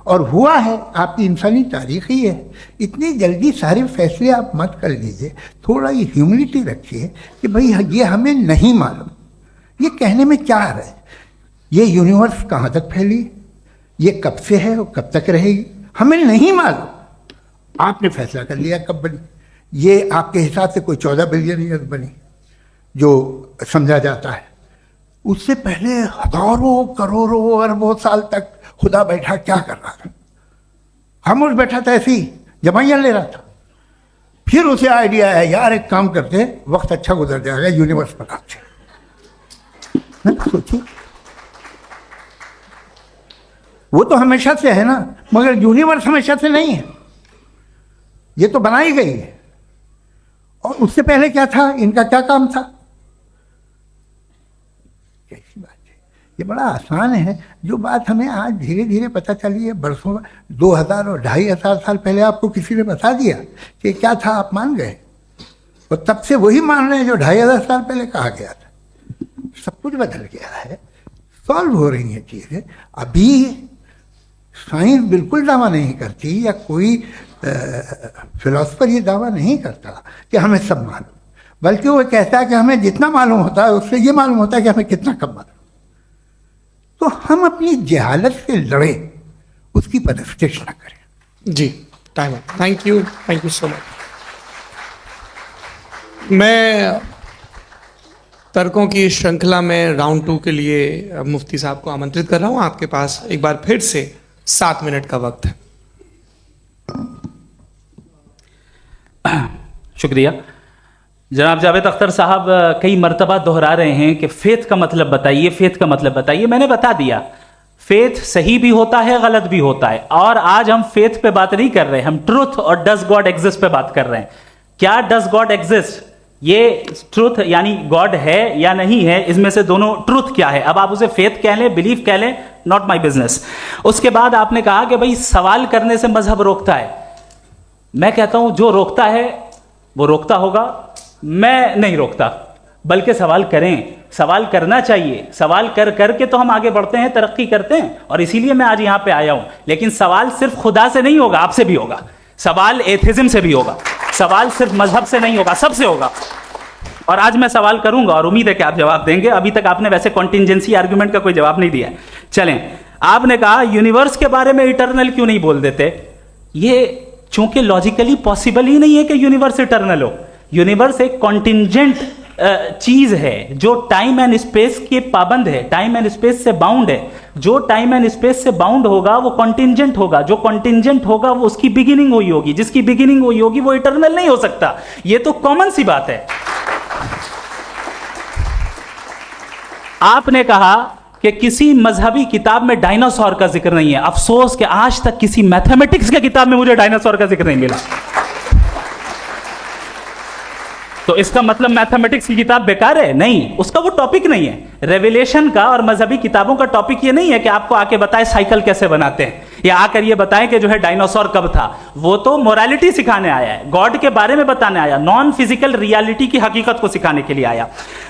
और हुआ है, आपकी इंसानी तारीख ही है। इतनी जल्दी सारे फैसले आप मत कर लीजिए, थोड़ा ये ह्यूमिलिटी रखिए कि भाई ये हमें नहीं मालूम। ये कहने में क्या आ रहा है? ये यूनिवर्स कहाँ तक फैली, ये कब से है और कब तक रहेगी, हमें नहीं मालूम। आपने फैसला कर लिया कब बनी। ये आपके हिसाब से कोई 14 बिलियन ईयर बनी जो समझा जाता है। उससे पहले हजारों करोड़ों अरबों साल तक खुदा बैठा क्या कर रहा था? खामोश बैठा था, ऐसी जमाइयाँ ले रहा था। फिर उसे आइडिया है, यार एक काम करते, वक्त अच्छा गुजर जाएगा, यूनिवर्स बनाते। सोचिए, वो तो हमेशा से है ना, मगर यूनिवर्स हमेशा से नहीं है, ये तो बनाई गई है। और उससे पहले क्या था, इनका क्या काम था? कैसी बात है, ये बड़ा आसान है। जो बात हमें आज धीरे धीरे पता चली है, बरसों 2000 और 2500 साल पहले आपको किसी ने बता दिया कि क्या था, आप मान गए, और तब से वही मान रहे हैं जो 2500 साल पहले कहा गया था। सब कुछ बदल गया है, सॉल्व हो रही हैं चीज़ें। अभी साइंस बिल्कुल दावा नहीं करती, या कोई फिलोसफर ये दावा नहीं करता कि हमें सब मालूम, बल्कि वो कहता है कि हमें जितना मालूम होता है उससे ये मालूम होता है कि हमें कितना कम मालूम। तो हम अपनी जहालत से लड़े, उसकी परस्तिश न करें। जी, टाइम है। Thank you so much. मैं तर्कों की श्रृंखला में राउंड 2 के लिए मुफ्ती साहब को आमंत्रित कर रहा हूँ। आपके पास एक बार फिर से 7 मिनट का वक्त है। शुक्रिया। जनाब जावेद अख्तर साहब कई मर्तबा दोहरा रहे हैं कि फेथ का मतलब बताइए, फेथ का मतलब बताइए। मैंने बता दिया, फेथ सही भी होता है, गलत भी होता है। और आज हम फेथ पे बात नहीं कर रहे, हम ट्रुथ और डज गॉड एग्जिस्ट पे बात कर रहे हैं। क्या डज गॉड एग्जिस्ट, ये ट्रुथ यानी गॉड है या नहीं है, इसमें से दोनों ट्रुथ क्या है। अब आप उसे फेथ कह लें, बिलीफ कह लें, नॉट माई बिजनेस। उसके बाद आपने कहा कि भाई सवाल करने से मजहब रोकता है। मैं कहता हूं जो रोकता है वो रोकता होगा, मैं नहीं रोकता, बल्कि सवाल करें, सवाल करना चाहिए। सवाल कर करके तो हम आगे बढ़ते हैं, तरक्की करते हैं, और इसीलिए मैं आज यहां पे आया हूं। लेकिन सवाल सिर्फ खुदा से नहीं होगा, आपसे भी होगा। सवाल एथिज्म से भी होगा, सवाल सिर्फ मजहब से नहीं होगा, सबसे होगा। और आज मैं सवाल करूंगा और उम्मीद है कि आप जवाब देंगे। अभी तक आपने वैसे कॉन्टिंजेंसी आर्गुमेंट का कोई जवाब नहीं दिया। चलें, आपने कहा यूनिवर्स के बारे में इटर्नल क्यों नहीं बोल देते। ये चूंकि लॉजिकली पॉसिबल ही नहीं है कि यूनिवर्स इटर्नल हो। यूनिवर्स एक कॉन्टिंजेंट चीज है जो टाइम एंड स्पेस के पाबंद है, टाइम एंड स्पेस से बाउंड है। जो टाइम एंड स्पेस से बाउंड होगा वो कॉन्टिंजेंट होगा, जो कॉन्टिंजेंट होगा वो उसकी बिगिनिंग हुई होगी, जिसकी बिगिनिंग हुई होगी वो इटर्नल नहीं हो सकता। ये तो कॉमन सी बात है। आपने कहा कि किसी मजहबी किताब में डायनासोर का जिक्र नहीं है। अफसोस कि आज तक किसी मैथमेटिक्स की किताब में मुझे डायनासोर का जिक्र नहीं मिला। तो इसका मतलब मैथमेटिक्स की किताब बेकार है? नहीं, उसका वो टॉपिक नहीं है। रेवलेशन का और मजहबी किताबों का टॉपिक ये नहीं है कि आपको आके बताए साइकिल कैसे बनाते हैं, या आकर ये बताएं कि जो है डायनासोर कब था। वो तो मोरालिटी सिखाने आया है, गॉड के बारे में बताने आया, नॉन फिजिकल रियलिटी की हकीकत को सिखाने के लिए आया।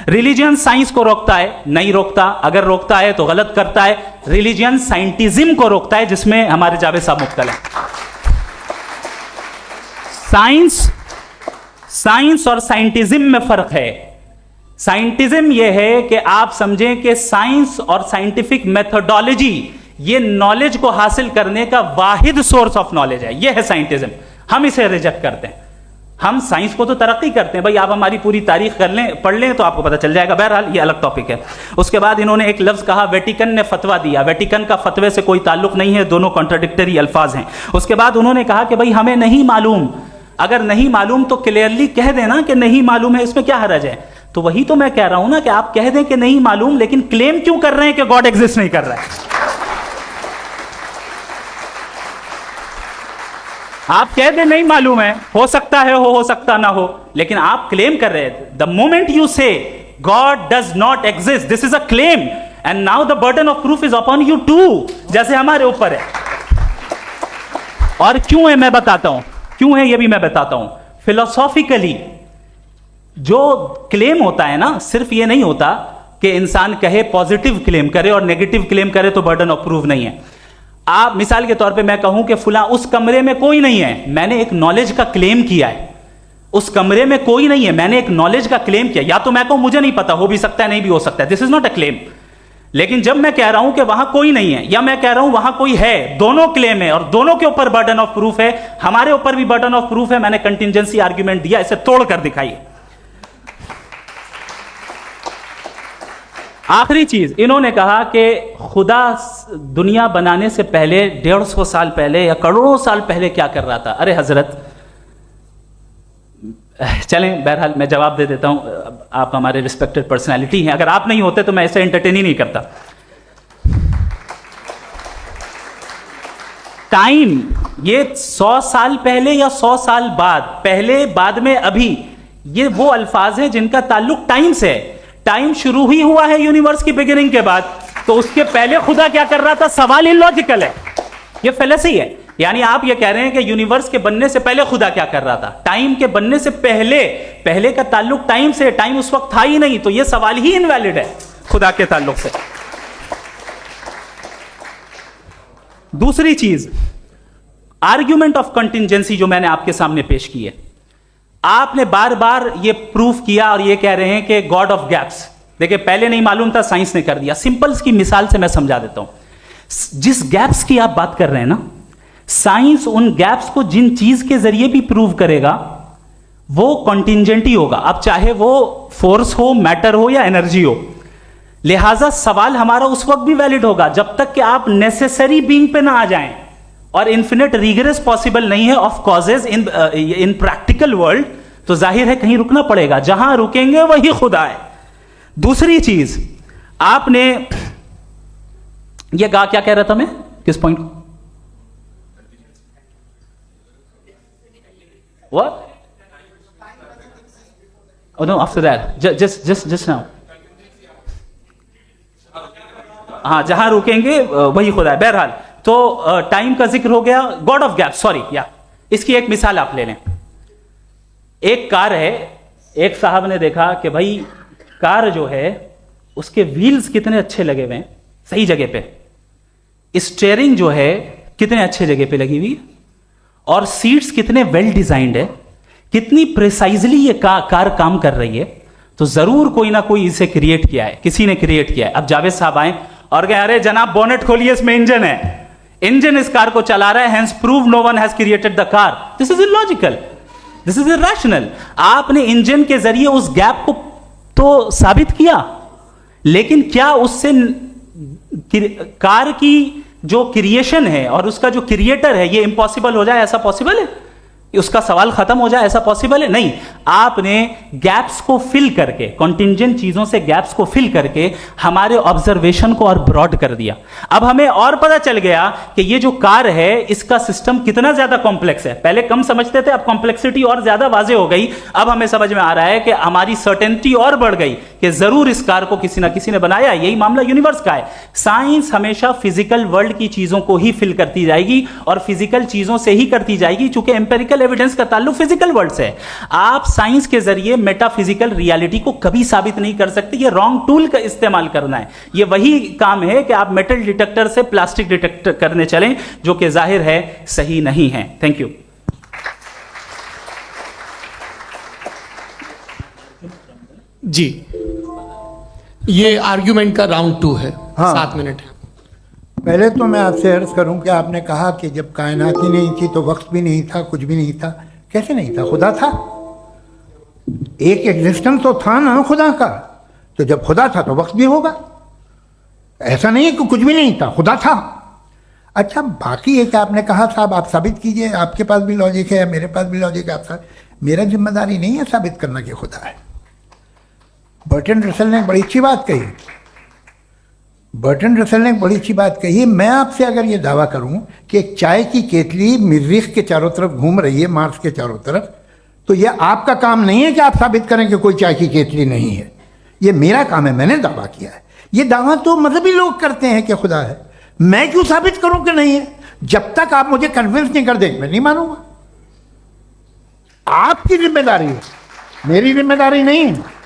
रिलीजियन साइंस को रोकता है? नहीं रोकता। अगर रोकता है तो गलत करता है। रिलीजियन साइंटिज्म को रोकता है, जिसमें हमारे जावेद साहब मुब्तला है। साइंस और साइंटिज्म में फर्क है। साइंटिज्म यह है कि आप समझें कि साइंस और साइंटिफिक मेथोडोलॉजी ये नॉलेज को हासिल करने का वाहिद सोर्स ऑफ नॉलेज है, यह है साइंटिज्म। हम इसे रिजेक्ट करते हैं। हम साइंस को तो तरक्की करते हैं, भाई आप हमारी पूरी तारीख कर लें, पढ़ लें तो आपको पता चल जाएगा। बहरहाल ये अलग टॉपिक है। उसके बाद इन्होंने एक लफ्ज कहा, वेटिकन ने फतवा दिया। वेटिकन का फतवे से कोई ताल्लुक नहीं है, दोनों कॉन्ट्राडिक्टरी अल्फाज हैं। उसके बाद उन्होंने कहा कि भाई हमें नहीं मालूम। अगर नहीं मालूम तो क्लियरली कह देना कि नहीं मालूम है, इसमें क्या हरज है? तो वही तो मैं कह रहा हूं ना कि आप कह दें कि नहीं मालूम, लेकिन क्लेम क्यों कर रहे हैं कि गॉड एग्जिस्ट नहीं कर रहा है? आप कह दें नहीं मालूम है, हो सकता है हो सकता ना हो, लेकिन आप क्लेम कर रहे हैं। The moment you say God does not exist, this is a claim, and now the burden of proof is upon you too, जैसे हमारे ऊपर है। और क्यों है मैं बताता हूं, क्यों है ये भी मैं बताता हूं। फिलोसॉफिकली जो क्लेम होता है ना, सिर्फ ये नहीं होता कि इंसान कहे पॉजिटिव क्लेम करे और नेगेटिव क्लेम करे तो बर्डन ऑफ प्रूफ नहीं है। आप मिसाल के तौर पे मैं कहूं कि फुला उस कमरे में कोई नहीं है, मैंने एक नॉलेज का क्लेम किया है। उस कमरे में कोई नहीं है, मैंने एक नॉलेज का क्लेम किया। या तो मैं कहूं मुझे नहीं पता, हो भी सकता है नहीं भी हो सकता है, this is not a claim. लेकिन जब मैं कह रहा हूं कि वहां कोई नहीं है, या मैं कह रहा हूं वहां कोई है, दोनों क्लेम है और दोनों के ऊपर बर्डन ऑफ प्रूफ है। हमारे ऊपर भी बर्डन ऑफ प्रूफ है, मैंने कंटिजेंसी आर्ग्यूमेंट दिया, इसे तोड़कर दिखाइए। आखिरी चीज, इन्होंने कहा कि खुदा दुनिया बनाने से पहले 150 साल पहले या करोड़ों साल पहले क्या कर रहा था। अरे हजरत, चलें बहरहाल मैं जवाब दे देता हूं। आप हमारे रिस्पेक्टेड पर्सनालिटी हैं, अगर आप नहीं होते तो मैं ऐसे एंटरटेन ही नहीं करता। टाइम, ये 100 साल पहले या 100 साल बाद, पहले बाद में अभी, ये वो अल्फाज हैं जिनका ताल्लुक टाइम से है। टाइम शुरू ही हुआ है यूनिवर्स की बिगिनिंग के बाद, तो उसके पहले खुदा क्या कर रहा था? सवाल इलॉजिकल है, ये फेलेसी है। यानी आप ये कह रहे हैं कि यूनिवर्स के बनने से पहले खुदा क्या कर रहा था? टाइम के बनने से पहले, पहले का ताल्लुक टाइम से, टाइम उस वक्त था ही नहीं, तो ये सवाल ही इनवैलिड है खुदा के ताल्लुक से। दूसरी चीज, आर्ग्यूमेंट ऑफ कंटिजेंसी जो मैंने आपके सामने पेश की है, आपने बार बार ये प्रूफ किया और ये कह रहे हैं कि गॉड ऑफ गैप्स। देखिए, पहले नहीं मालूम था, साइंस ने कर दिया। सिंपल्स की मिसाल से मैं समझा देता हूं। जिस गैप्स की आप बात कर रहे हैं ना, साइंस उन गैप्स को जिन चीज के जरिए भी प्रूव करेगा वो कॉन्टिंजेंट ही होगा। अब चाहे वो फोर्स हो, मैटर हो या एनर्जी हो। लिहाजा सवाल हमारा उस वक्त भी वैलिड होगा जब तक कि आप नेसेसरी बीइंग पे ना आ जाएं, और इन्फिनिट रिग्रेस पॉसिबल नहीं है of causes in practical world, तो जाहिर है कहीं रुकना पड़ेगा। जहां रुकेंगे वही खुदा है। दूसरी चीज, आपने ये कहा, क्या कह रहा था मैं, किस पॉइंट को? What? Oh no, after that, just now. हाँ, जहां रुकेंगे वही खुदा है। बहरहाल, तो टाइम का जिक्र हो गया, गॉड ऑफ गैप, सॉरी, या इसकी एक मिसाल आप ले लें। एक कार है, एक साहब ने देखा कि भाई कार जो है उसके व्हील्स कितने अच्छे लगे हुए हैं सही जगह पे, स्टीयरिंग जो है कितने अच्छे जगह पे लगी हुई, और सीट्स कितने वेल डिजाइंड है, कितनी प्रिसाइजली ये कार काम कर रही है। तो जरूर कोई ना कोई इसे क्रिएट किया है, किसी ने क्रिएट किया है। अब जावेद साहब आए और कहे, अरे जनाब बोनेट खोलिए, इसमें इंजन है, इंजन इस कार को चला रहा है, hence prove no one has created the car. This is illogical, this is irrational. आपने इंजन के जरिए उस गैप को तो साबित किया, लेकिन क्या उससे कार की जो क्रिएशन है और उसका जो क्रिएटर है ये इम्पॉसिबल हो जाए? ऐसा पॉसिबल है? उसका सवाल खत्म हो जाए? ऐसा पॉसिबल है? नहीं। आपने गैप्स को फिल करके, कॉन्टिंजेंट चीजों से गैप्स को फिल करके हमारे ऑब्जर्वेशन को और ब्रॉड कर दिया। अब हमें और पता चल गया कि ये जो कार है इसका सिस्टम कितना ज्यादा कॉम्प्लेक्स है। पहले कम समझते थे, अब कॉम्प्लेक्सिटी और ज्यादा वाजे हो गई। अब हमें समझ में आ रहा है कि हमारी सर्टेनिटी और बढ़ गई कि जरूर इस कार को किसी ना किसी ने बनाया। यही मामला यूनिवर्स का है। साइंस हमेशा फिजिकल वर्ल्ड की चीजों को ही फिल करती जाएगी और फिजिकल चीजों से ही करती जाएगी, चूंकि एम्पेरिकल एविडेंस का ताल्लुक फिजिकल वर्ल्ड से है। आप साइंस के जरिए मेटाफिजिकल रियलिटी को कभी साबित नहीं कर सकते। ये रॉन्ग टूल का इस्तेमाल करना है। ये वही काम है कि आप मेटल डिटेक्टर से प्लास्टिक डिटेक्टर करने चलें, जो कि जाहिर है सही नहीं है। Thank you. जी, ये आर्ग्यूमेंट का राउंड 2 है। हाँ। 7 मिनट है। पहले तो मैं आपसे अर्ज करूं कि आपने कहा कि जब कायनात ही नहीं थी तो वक्त भी नहीं था, कुछ भी नहीं था। कैसे नहीं था? खुदा था। एक एग्जिस्टेंस तो था ना खुदा का। तो जब खुदा था तो वक्त भी होगा। ऐसा नहीं है कि कुछ भी नहीं था, खुदा था। अच्छा, बाकी एक आपने कहा साहब आप साबित कीजिए, आपके पास भी लॉजिक है, मेरे पास भी लॉजिक है। आप मेरा जिम्मेदारी नहीं है साबित करना कि खुदा है। बर्टन रसल ने एक बड़ी अच्छी बात कही। बर्टन रसल ने एक बड़ी अच्छी बात कही। मैं आपसे अगर ये दावा करूं कि एक चाय की केतली मरीख के चारों तरफ घूम रही है, मार्स के चारों तरफ, तो यह आपका काम नहीं है कि आप साबित करें कि कोई चाय की केतली नहीं है। ये मेरा काम है, मैंने दावा किया है। ये दावा तो मजहबी लोग करते हैं कि खुदा है। मैं क्यों साबित करूं कि नहीं है? जब तक आप मुझे कन्विंस नहीं कर देंगे मैं नहीं मानूंगा। आपकी जिम्मेदारी है, मेरी जिम्मेदारी नहीं है।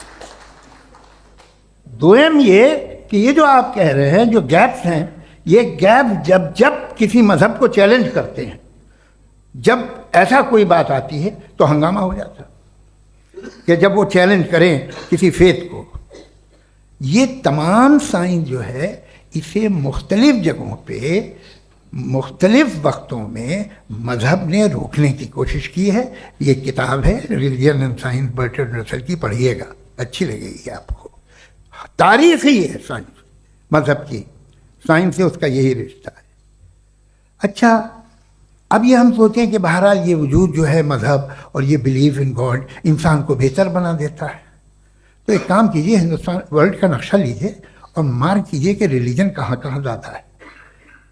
दोयम ये कि ये जो आप कह रहे हैं, जो गैप्स हैं, ये गैप जब जब किसी मजहब को चैलेंज करते हैं, जब ऐसा कोई बात आती है तो हंगामा हो जाता है कि जब वो चैलेंज करें किसी फेथ को। ये तमाम साइंस जो है इसे मुख्तलिफ जगहों पे मुख्तलिफ वक्तों में मजहब ने रोकने की कोशिश की है। ये किताब है religion and science, Burton Russell की, पढ़िएगा, अच्छी लगेगी आपको। तारीख ही है साइंस, मजहब की साइंस से उसका यही रिश्ता है। अच्छा, अब ये हम सोचें कि बहरहाल ये वजूद जो है मजहब और ये बिलीव इन गॉड इंसान को बेहतर बना देता है। तो एक काम कीजिए, हिंदुस्तान वर्ल्ड का नक्शा लीजिए और मार्क कीजिए कि रिलीजन कहाँ कहाँ ज़्यादा है,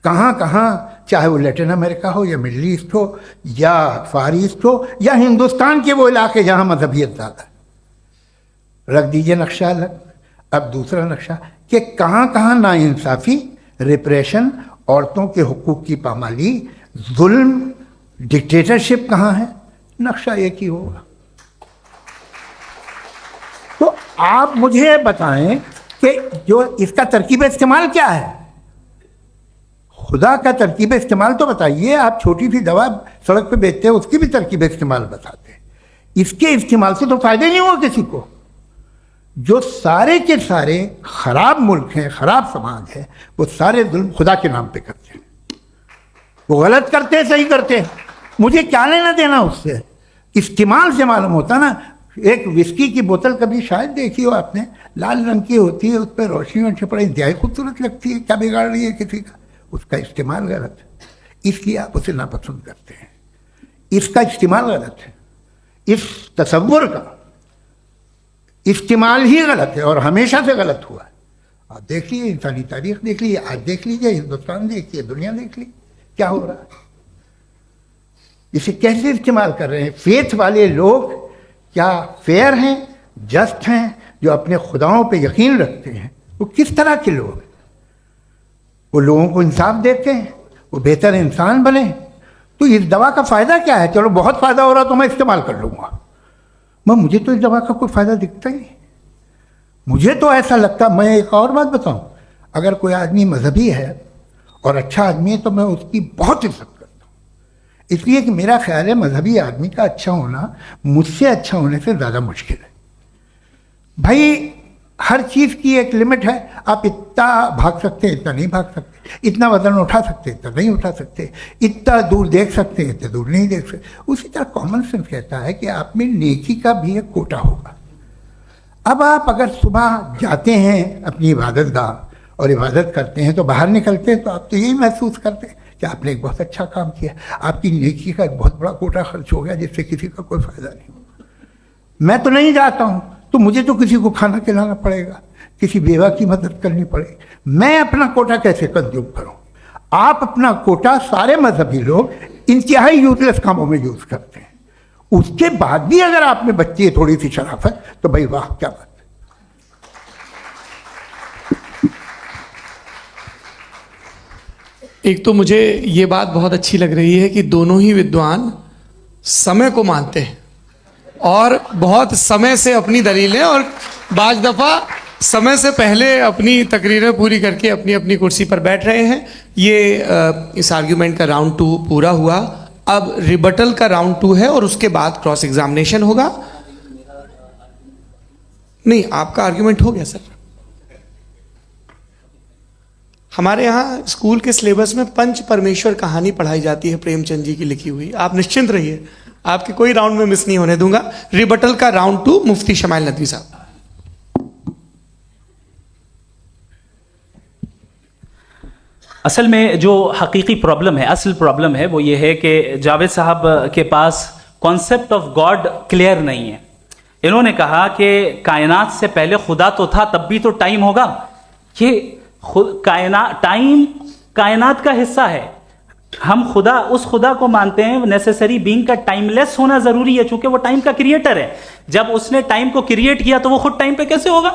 कहाँ कहाँ, चाहे वो लैटिन अमेरिका हो या मिडल ईस्ट हो या फार ईस्ट हो या हिंदुस्तान के वो इलाके जहाँ मजहबियत ज़्यादा है। रख दीजिए नक्शा अलग। अब दूसरा नक्शा कि कहाँ कहाँ नाइंसाफ़ी, रिप्रेशन, औरतों के हुकूक की पामाली, जुल्म, डिक्टेटरशिप कहाँ है, नक्शा एक ही होगा। तो आप मुझे बताएं कि जो इसका तरकीब इस्तेमाल क्या है, खुदा का तरकीब इस्तेमाल तो बताइए। आप छोटी सी दवा सड़क पे बेचते हैं, उसकी भी तरकीब इस्तेमाल बताते हैं। इसके इस्तेमाल से तो फायदे नहीं हुआ किसी को। जो सारे के सारे खराब मुल्क हैं, खराब समाज है, वो सारे जुल्म खुदा के नाम पे करते हैं। वो गलत करते हैं, सही करते हैं, मुझे क्या लेना देना उससे। इस्तेमाल से मालूम होता ना। एक विस्की की बोतल कभी शायद देखी हो आपने, लाल रंग की होती है, उस पर रोशनी और छपड़ा इंतहाई खूबसूरत लगती है, क्या बिगाड़ रही है किसी का? उसका इस्तेमाल गलत है, इसलिए आप उसे नापसंद करते हैं। इसका इस्तेमाल गलत है, इस तसव्वुर का इस्तेमाल ही गलत है और हमेशा से गलत हुआ है। आप देख लीजिए, इंसानी तारीख देख लीजिए, आज देख लीजिए, हिंदुस्तान देखिए, दुनिया देख लीजिए, क्या हो रहा है। इसे कैसे इस्तेमाल कर रहे हैं फेथ वाले लोग? क्या फेयर हैं, जस्ट हैं, जो अपने खुदाओं पे यकीन रखते हैं? वो किस तरह के लोग हैं? वो लोगों को इंसाफ देते हैं, वो बेहतर इंसान बने। तो इस दवा का फ़ायदा क्या है? चलो बहुत फ़ायदा हो रहा तो मैं इस्तेमाल कर लूँगा। मुझे तो इस दवा का कोई फ़ायदा दिखता ही नहीं। मुझे तो ऐसा लगता, मैं एक और बात बताऊं, अगर कोई आदमी मजहबी है और अच्छा आदमी है तो मैं उसकी बहुत इज्जत करता हूँ, इसलिए कि मेरा ख्याल है मजहबी आदमी का अच्छा होना मुझसे अच्छा होने से ज़्यादा मुश्किल है। भाई हर चीज़ की एक लिमिट है। आप इतना भाग सकते हैं, इतना नहीं भाग सकते, इतना वजन उठा सकते, इतना नहीं उठा सकते, इतना दूर देख सकते हैं, इतना दूर नहीं देख सकते। उसी तरह कॉमन सेंस कहता है कि आप में नेकी का भी एक कोटा होगा। अब आप अगर सुबह जाते हैं अपनी इबादत गाह और इबादत करते हैं तो बाहर निकलते हैं तो आप तो यही महसूस करते हैं कि आपने एक बहुत अच्छा काम किया, आपकी नेकी का एक बहुत बड़ा कोटा खर्च हो गया जिससे किसी का कोई फ़ायदा नहीं होगा। मैं तो नहीं जाता हूँ, तो मुझे तो किसी को खाना खिलाना पड़ेगा, किसी बेवा की मदद करनी पड़ेगी। मैं अपना कोटा कैसे कंज्यूम करूँ? आप अपना कोटा सारे मजहबी लोग इंतहाई यूजलेस कामों में यूज करते हैं। उसके बाद भी अगर आप में बच्ची है थोड़ी सी शराफत, तो भाई वाह, क्या बात। एक तो मुझे ये बात बहुत अच्छी लग रही है कि दोनों ही विद्वान समय को मानते हैं और बहुत समय से अपनी दलीलें और बाज दफ़ा समय से पहले अपनी तकरीरें पूरी करके अपनी अपनी कुर्सी पर बैठ रहे हैं। ये इस आर्ग्यूमेंट का राउंड 2 पूरा हुआ। अब रिबटल का राउंड 2 है और उसके बाद क्रॉस एग्जामिनेशन होगा। नहीं, आपका आर्ग्यूमेंट हो गया सर। हमारे यहाँ स्कूल के सिलेबस में पंच परमेश्वर कहानी पढ़ाई जाती है, प्रेमचंद जी की लिखी हुई। आप निश्चिंत रहिए, आपके कोई राउंड में मिस नहीं होने दूंगा। रिबटल का राउंड 2 मुफ्ती शमाइल नदवी साहब। असल में जो हकीकी प्रॉब्लम है, असल प्रॉब्लम है, वो ये है कि जावेद साहब के पास कॉन्सेप्ट ऑफ गॉड क्लियर नहीं है। इन्होंने कहा कि कायनात से पहले खुदा तो था, तब भी तो टाइम होगा। ये टाइम कायनात का हिस्सा है। हम खुदा, उस खुदा को मानते हैं, नेसेसरी बीइंग का टाइमलेस होना जरूरी है, चूंकि वो टाइम का क्रिएटर है। जब उसने टाइम को क्रिएट किया तो वो खुद टाइम पे कैसे होगा?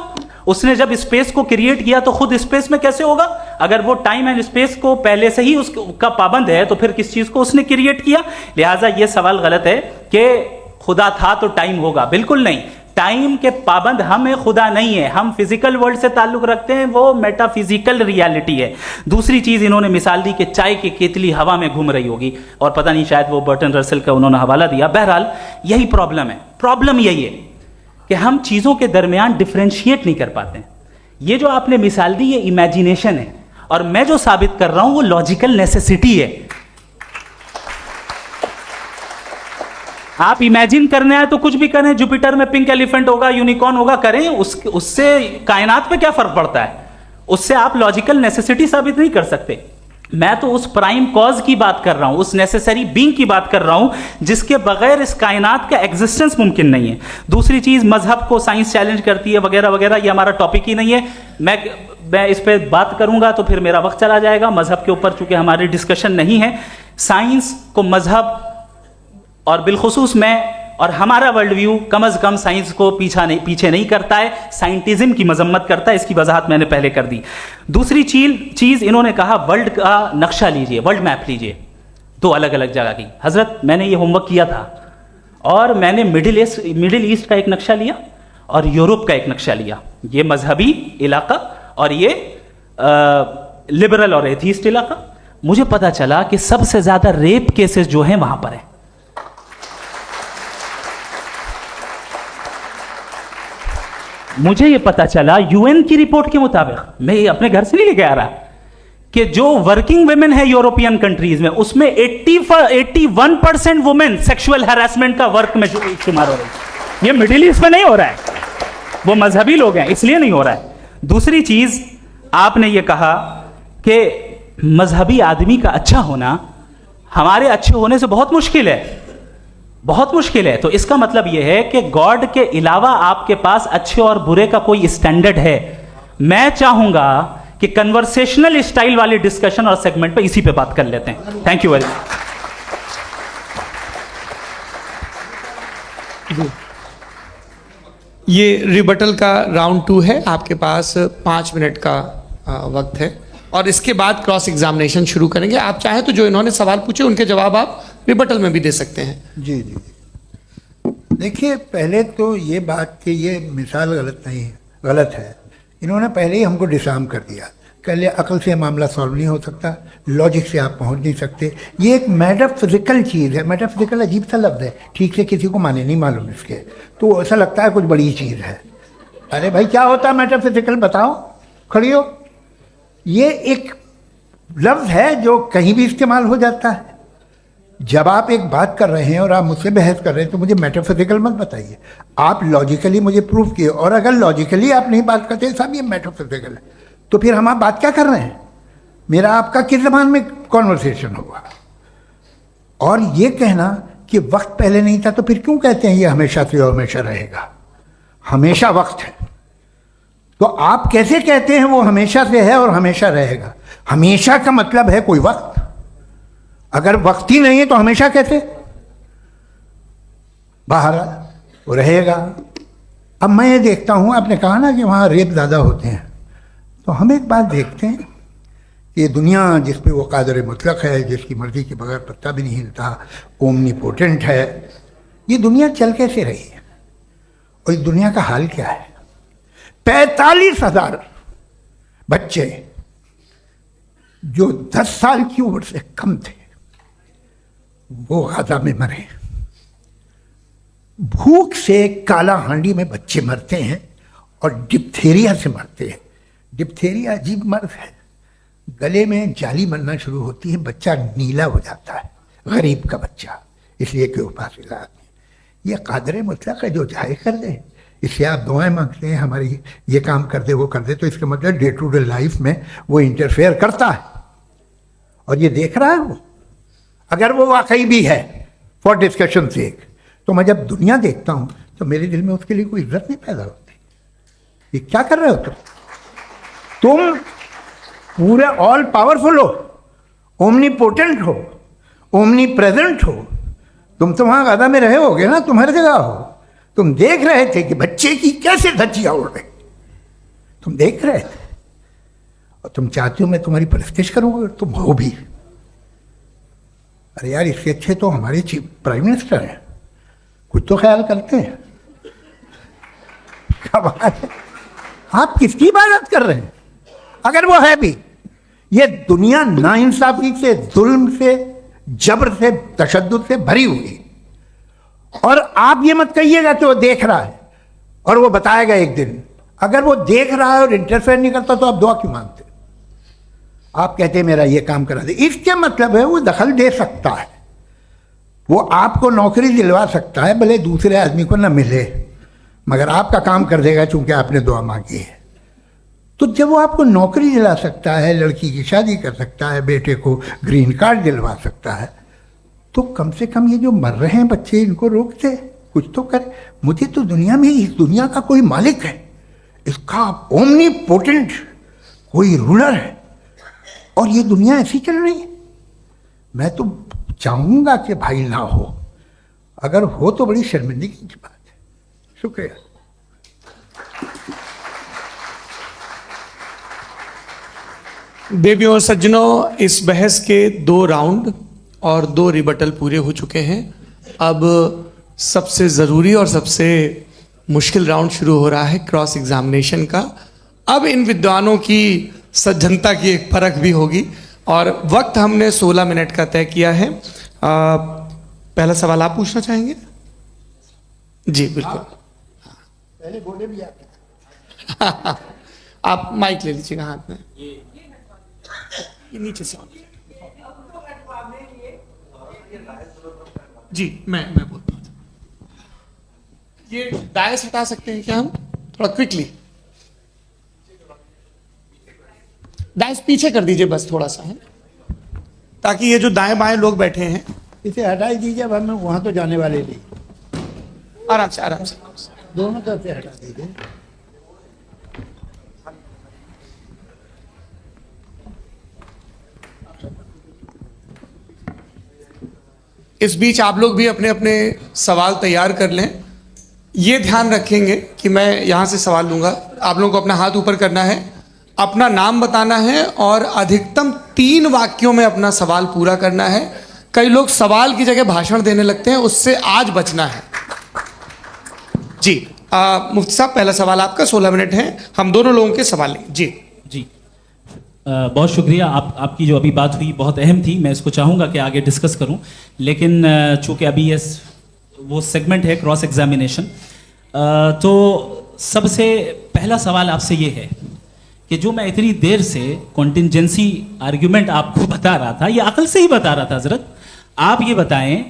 उसने जब स्पेस को क्रिएट किया तो खुद स्पेस में कैसे होगा? अगर वो टाइम एंड स्पेस को पहले से ही उसका पाबंद है तो फिर किस चीज को उसने क्रिएट किया? लिहाजा ये सवाल गलत है कि खुदा था तो टाइम होगा। बिल्कुल नहीं, टाइम के पाबंद हम है, खुदा नहीं है। हम फिजिकल वर्ल्ड से ताल्लुक रखते हैं, वो मेटाफिजिकल रियलिटी है। दूसरी चीज इन्होंने मिसाल दी कि चाय की केतली हवा में घूम रही होगी, और पता नहीं शायद वो बर्टन रसल का उन्होंने हवाला दिया। बहरहाल यही प्रॉब्लम है। प्रॉब्लम यही है कि हम चीजों के दरमियान डिफरेंशिएट नहीं कर पाते। ये जो आपने मिसाल दी ये इमेजिनेशन है, और मैं जो साबित कर रहा हूं वो लॉजिकल नेसेसिटी है। आप इमेजिन करने आए तो कुछ भी करें, जुपिटर में पिंक एलिफेंट होगा, यूनिकॉर्न होगा, करें, उससे कायनात पे क्या फर्क पड़ता है? उससे आप लॉजिकल नेसेसिटी साबित नहीं कर सकते। मैं तो उस प्राइम कॉज की बात कर रहा हूं, उस नेसेसरी बीइंग की बात कर रहा हूं जिसके बगैर इस कायनात का एग्जिस्टेंस मुमकिन नहीं है। दूसरी चीज, मजहब को साइंस चैलेंज करती है वगैरह वगैरह, ये हमारा टॉपिक ही नहीं है। मैं इस पे बात करूंगा तो फिर मेरा वक्त चला जाएगा। मजहब के ऊपर चूंकि हमारी डिस्कशन नहीं है, साइंस को मजहब और बिलखुसूस मैं और हमारा वर्ल्ड व्यू कम अज कम साइंस को पीछे नहीं करता है, साइंटिज्म की मजम्मत करता है। इसकी वजाहत मैंने पहले कर दी। दूसरी चीज इन्होंने कहा वर्ल्ड का नक्शा लीजिए, वर्ल्ड मैप लीजिए, 2 अलग अलग जगह की। हजरत, मैंने ये होमवर्क किया था और मैंने मिडिल ईस्ट का एक नक्शा लिया और यूरोप का एक नक्शा लिया। ये मजहबी इलाका और ये लिबरल और एथीस्ट इलाका। मुझे पता चला कि सबसे ज्यादा रेप केसेस जो हैं वहां पर है। मुझे ये पता चला यूएन की रिपोर्ट के मुताबिक, मैं ये अपने घर से नहीं लेके आ रहा, कि जो वर्किंग वुमेन है यूरोपियन कंट्रीज में, उसमें 81% वुमेन सेक्सुअल हैरेसमेंट का वर्क में शुमार हो रही है। ये मिडिल ईस्ट में नहीं हो रहा है, वो मजहबी लोग हैं इसलिए नहीं हो रहा है। दूसरी चीज, आपने ये कहा कि मजहबी आदमी का अच्छा होना हमारे अच्छे होने से बहुत मुश्किल है, बहुत मुश्किल है। तो इसका मतलब यह है कि गॉड के अलावा आपके पास अच्छे और बुरे का कोई स्टैंडर्ड है। मैं चाहूंगा कि कन्वर्सेशनल स्टाइल वाली डिस्कशन और सेगमेंट पे इसी पे बात कर लेते हैं। Thank you very much. ये रिबटल का राउंड 2 है। आपके पास 5 मिनट का वक्त है और इसके बाद क्रॉस एग्जामिनेशन शुरू करेंगे। आप चाहें तो जो इन्होंने सवाल पूछे उनके जवाब आप रिबटल में भी दे सकते हैं। जी जी, देखिए, पहले तो ये बात कि ये मिसाल गलत है। इन्होंने पहले ही हमको डिसार्म कर दिया। कह लिया अकल से मामला सॉल्व नहीं हो सकता, लॉजिक से आप पहुंच नहीं सकते। ये एक मेटाफिजिकल चीज़ है। मेटाफिजिकल अजीब सा लफ्ज़ है, ठीक से किसी को माने नहीं मालूम इसके, तो ऐसा लगता है कुछ बड़ी चीज़ है। अरे भाई, क्या होता है मेटाफिजिकल? बताओ, खड़ी हो। ये एक लफ्ज़ है जो कहीं भी इस्तेमाल हो जाता है। जब आप एक बात कर रहे हैं और आप मुझसे बहस कर रहे हैं तो मुझे मेटाफिजिकल मत बताइए, आप लॉजिकली मुझे प्रूव किए। और अगर लॉजिकली आप नहीं बात करते साहब ये मेटाफिजिकल है, तो फिर हम आप बात क्या कर रहे हैं? मेरा आपका किस ज़बान में कॉन्वर्सेशन होगा? और ये कहना कि वक्त पहले नहीं था तो फिर क्यों कहते हैं ये हमेशा से और हमेशा रहेगा? हमेशा वक्त है, तो आप कैसे कहते हैं वो हमेशा से है और हमेशा रहेगा? हमेशा का मतलब है कोई वक्त, अगर वक्त ही नहीं है तो हमेशा कैसे? बाहर वो रहेगा। अब मैं ये देखता हूँ, आपने कहा ना कि वहाँ रेप ज़्यादा होते हैं, तो हम एक बात देखते हैं कि ये दुनिया जिस पे वो कादर मुतलक है, जिसकी मर्जी के बगैर पत्ता भी नहीं हिलता, ओमनीपोटेंट है, ये दुनिया चल कैसे रही है? और इस दुनिया का हाल क्या है? 45,000 बच्चे जो 10 साल की उम्र से कम थे वो गाजा में मरे। भूख से काला हांडी में बच्चे मरते हैं और डिप्थेरिया से मरते हैं। डिप्थेरिया अजीब मर्ज है, गले में जाली मरना शुरू होती है, बच्चा नीला हो जाता है, गरीब का बच्चा, इसलिए कि उपास इलाज में। ये कादर मुतलक है जो चाहे कर दे, इससे आप दुआएं मांगते हैं हमारी ये काम कर दे वो कर दे, तो इसका मतलब डे टू डे लाइफ में वो इंटरफेयर करता है और ये देख रहा है वो। अगर वो वाकई भी है फॉर डिस्कशन सेक, तो मैं जब दुनिया देखता हूं तो मेरे दिल में उसके लिए कोई इज्जत नहीं पैदा होती। ये क्या कर रहे हो तुम पूरे ऑल पावरफुल हो, ओमनीपोटेंट हो, ओमनी प्रेजेंट हो, तुम तो वहां गादा में रहे होगे ना, तुम हर जगह हो। तुम देख रहे थे कि बच्चे की कैसे धज्जियां उड़ रही, तुम देख रहे थे और तुम चाहते हो मैं तुम्हारी परस्तिश करूंगा, तुम हो भी। अरे यार, इससे अच्छे तो हमारे चीफ प्राइम मिनिस्टर हैं, कुछ तो ख्याल करते हैं। कमाल है, आप किसकी इबादत कर रहे हैं? अगर वो है भी, ये दुनिया नाइंसाफी से, जुल्म से, जबर से, तशद्दुद से भरी हुई, और आप ये मत कहिएगा कि वो देख रहा है और वो बताएगा एक दिन। अगर वो देख रहा है और इंटरफेयर नहीं करता तो आप दुआ क्यों मांगते? आप कहते हैं मेरा ये काम करा दे, इसके मतलब है वो दखल दे सकता है, वो आपको नौकरी दिलवा सकता है, भले दूसरे आदमी को ना मिले, मगर आपका काम कर देगा चूंकि आपने दुआ मांगी है। तो जब वो आपको नौकरी दिला सकता है, लड़की की शादी कर सकता है, बेटे को ग्रीन कार्ड दिलवा सकता है, तो कम से कम ये जो मर रहे हैं बच्चे, इनको रोक दे, कुछ तो करे। मुझे तो दुनिया में इस दुनिया का कोई मालिक है, इसका ओमनीपोटेंट कोई रूलर है, और ये दुनिया ऐसी चल रही है। मैं तो चाहूंगा कि भाई ना हो, अगर हो तो बड़ी शर्मिंदगी की बात है। शुक्रिया। देवियों और सज्जनों, इस बहस के 2 राउंड और 2 रिबटल पूरे हो चुके हैं। अब सबसे ज़रूरी और सबसे मुश्किल राउंड शुरू हो रहा है, क्रॉस एग्जामिनेशन का। अब इन विद्वानों की सज्जनता की एक परख भी होगी, और वक्त हमने 16 मिनट का तय किया है। पहला सवाल आप पूछना चाहेंगे? जी बिल्कुल। पहले बोले भी आप आप माइक ले लीजिएगा हाथ में, ये नीचे से ऑन। जी मैं बोलता हूँ, ये डायस हटा सकते हैं क्या हम थोड़ा क्विकली? डायस पीछे कर दीजिए बस थोड़ा सा, है, ताकि ये जो दाएं बाएं लोग बैठे हैं, इसे हटा ही दीजिए। अब हम वहां तो जाने वाले नहीं, आराम से आराम से। दोनों तरफ से हटा दीजिए। इस बीच आप लोग भी अपने अपने सवाल तैयार कर लें। ये ध्यान रखेंगे कि मैं यहाँ से सवाल लूँगा, आप लोगों को अपना हाथ ऊपर करना है, अपना नाम बताना है और अधिकतम 3 वाक्यों में अपना सवाल पूरा करना है। कई लोग सवाल की जगह भाषण देने लगते हैं, उससे आज बचना है। जी मुफ्ती साहब, पहला सवाल आपका, 16 मिनट हैं, हम दोनों लोगों के सवाल लेंगे। जी बहुत शुक्रिया। आपकी जो अभी बात हुई बहुत अहम थी, मैं इसको चाहूँगा कि आगे डिस्कस करूँ, लेकिन चूँकि अभी ये वो सेगमेंट है क्रॉस एग्जामिनेशन, तो सबसे पहला सवाल आपसे ये है कि जो मैं इतनी देर से कॉन्टिंजेंसी आर्ग्यूमेंट आपको बता रहा था, ये अकल से ही बता रहा था हजरत, आप ये बताएं